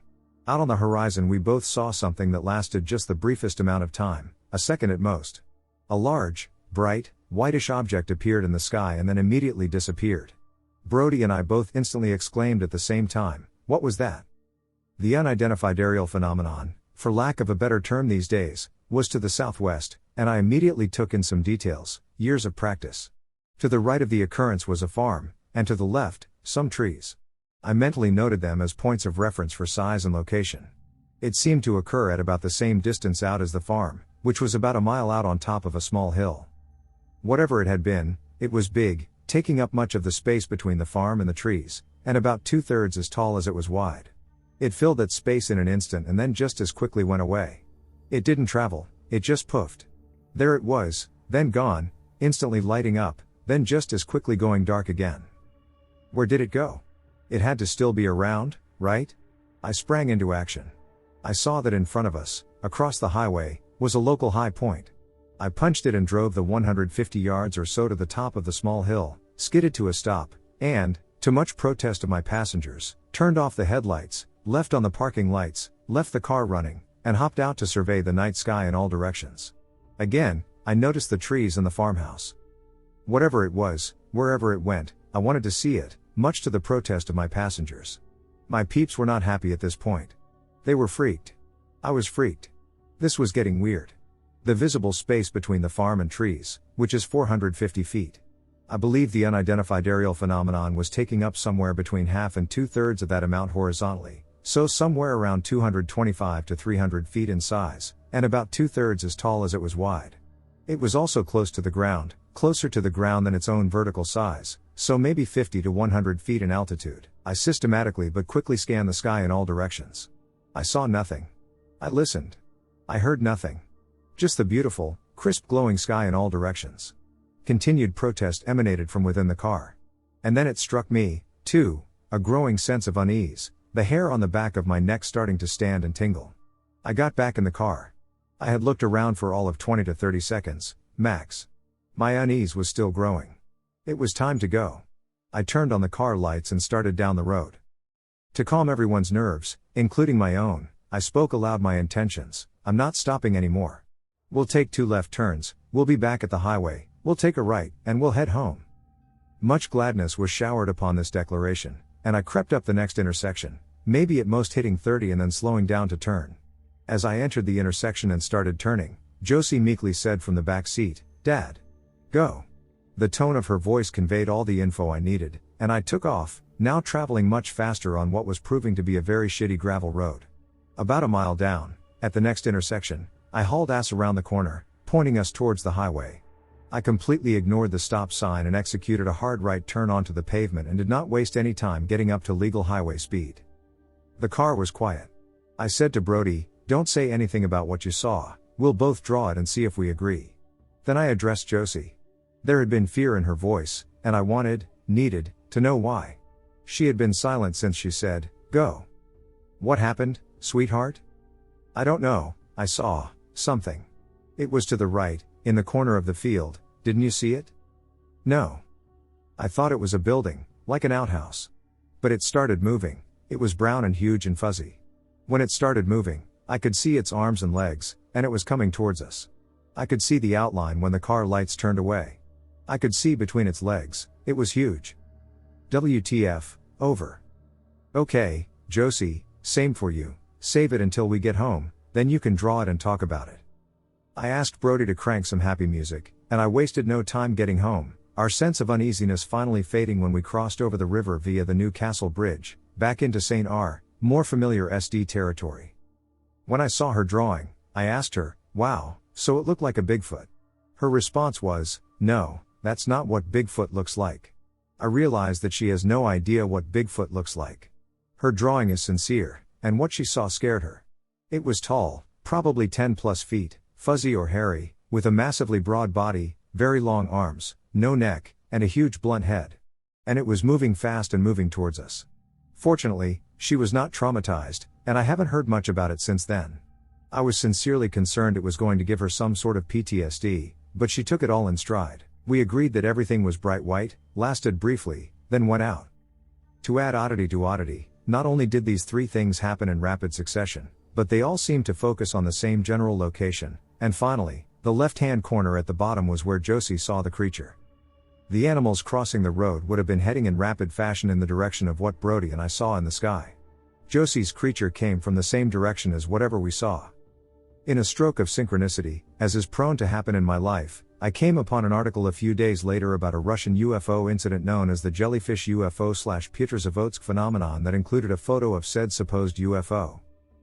Out on the horizon we both saw something that lasted just the briefest amount of time, a second at most. A large, bright, whitish object appeared in the sky and then immediately disappeared. Brody and I both instantly exclaimed at the same time, "What was that?" The unidentified aerial phenomenon, for lack of a better term these days, was to the southwest, and I immediately took in some details, years of practice. To the right of the occurrence was a farm, and to the left, some trees. I mentally noted them as points of reference for size and location. It seemed to occur at about the same distance out as the farm, which was about a mile out on top of a small hill. Whatever it had been, it was big, taking up much of the space between the farm and the trees, and about 2/3 as tall as it was wide. It filled that space in an instant and then just as quickly went away. It didn't travel, it just poofed. There it was, then gone, instantly lighting up, then just as quickly going dark again. Where did it go? It had to still be around, right? I sprang into action. I saw that in front of us, across the highway, was a local high point. I punched it and drove the 150 yards or so to the top of the small hill, skidded to a stop, and, to much protest of my passengers, turned off the headlights, left on the parking lights, left the car running, and hopped out to survey the night sky in all directions. Again, I noticed the trees and the farmhouse. Whatever it was, wherever it went, I wanted to see it, much to the protest of my passengers. My peeps were not happy at this point. They were freaked. I was freaked. This was getting weird. The visible space between the farm and trees, which is 450 feet. I believe the unidentified aerial phenomenon was taking up somewhere between half and 2/3 of that amount horizontally, so somewhere around 225 to 300 feet in size, and about 2/3 as tall as it was wide. It was also close to the ground, closer to the ground than its own vertical size, so maybe 50 to 100 feet in altitude. I systematically but quickly scanned the sky in all directions. I saw nothing. I listened. I heard nothing. Just the beautiful, crisp glowing sky in all directions. Continued protest emanated from within the car. And then it struck me, too, a growing sense of unease, the hair on the back of my neck starting to stand and tingle. I got back in the car. I had looked around for all of 20 to 30 seconds, max. My unease was still growing. It was time to go. I turned on the car lights and started down the road. To calm everyone's nerves, including my own, I spoke aloud my intentions. I'm not stopping anymore. We'll take 2 left turns, we'll be back at the highway, we'll take a right, and we'll head home. Much gladness was showered upon this declaration, and I crept up the next intersection, maybe at most hitting 30 and then slowing down to turn. As I entered the intersection and started turning, Josie meekly said from the back seat, "Dad. Go." The tone of her voice conveyed all the info I needed, and I took off, now traveling much faster on what was proving to be a very shitty gravel road. About a mile down, at the next intersection, I hauled ass around the corner, pointing us towards the highway. I completely ignored the stop sign and executed a hard right turn onto the pavement and did not waste any time getting up to legal highway speed. The car was quiet. I said to Brody, "Don't say anything about what you saw, we'll both draw it and see if we agree." Then I addressed Josie. There had been fear in her voice, and I needed, to know why. She had been silent since she said, "Go." "What happened, sweetheart?" "I don't know, I saw something. It was to the right, in the corner of the field, didn't you see it?" "No. I thought it was a building, like an outhouse. But it started moving, it was brown and huge and fuzzy. When it started moving, I could see its arms and legs, and it was coming towards us. I could see the outline when the car lights turned away. I could see between its legs, it was huge." "WTF, over." "Okay, Josie, same for you, save it until we get home, then you can draw it and talk about it." I asked Brody to crank some happy music, and I wasted no time getting home, our sense of uneasiness finally fading when we crossed over the river via the New Castle Bridge, back into St. R., more familiar SD territory. When I saw her drawing, I asked her, "Wow, so it looked like a Bigfoot?" Her response was, "No, that's not what Bigfoot looks like." I realized that she has no idea what Bigfoot looks like. Her drawing is sincere, and what she saw scared her. It was tall, Probably 10 plus feet, fuzzy or hairy, with a massively broad body, very long arms, no neck, and a huge blunt head. And it was moving fast and moving towards us. Fortunately, she was not traumatized, and I haven't heard much about it since then. I was sincerely concerned it was going to give her some sort of PTSD, but she took it all in stride. We agreed that everything was bright white, lasted briefly, then went out. To add oddity to oddity, not only did these three things happen in rapid succession, but they all seemed to focus on the same general location, and finally, the left-hand corner at the bottom was where Josie saw the creature. The animals crossing the road would have been heading in rapid fashion in the direction of what Brody and I saw in the sky. Josie's creature came from the same direction as whatever we saw. In a stroke of synchronicity, as is prone to happen in my life, I came upon an article a few days later about a Russian UFO incident known as the Jellyfish UFO/Pietrzavodsk phenomenon that included a photo of said supposed UFO.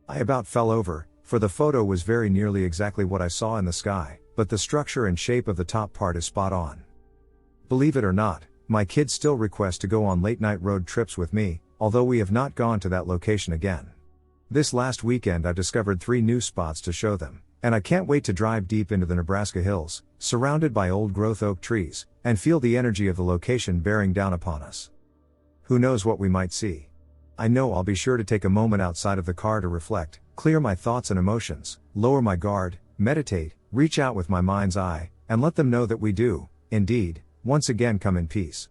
I about fell over, for the photo was very nearly exactly what I saw in the sky, but the structure and shape of the top part is spot on. Believe it or not, my kids still request to go on late-night road trips with me, although we have not gone to that location again. This last weekend I discovered 3 new spots to show them, and I can't wait to drive deep into the Nebraska hills, surrounded by old-growth oak trees, and feel the energy of the location bearing down upon us. Who knows what we might see? I know I'll be sure to take a moment outside of the car to reflect, clear my thoughts and emotions, lower my guard, meditate, reach out with my mind's eye, and let them know that we do, indeed, once again come in peace.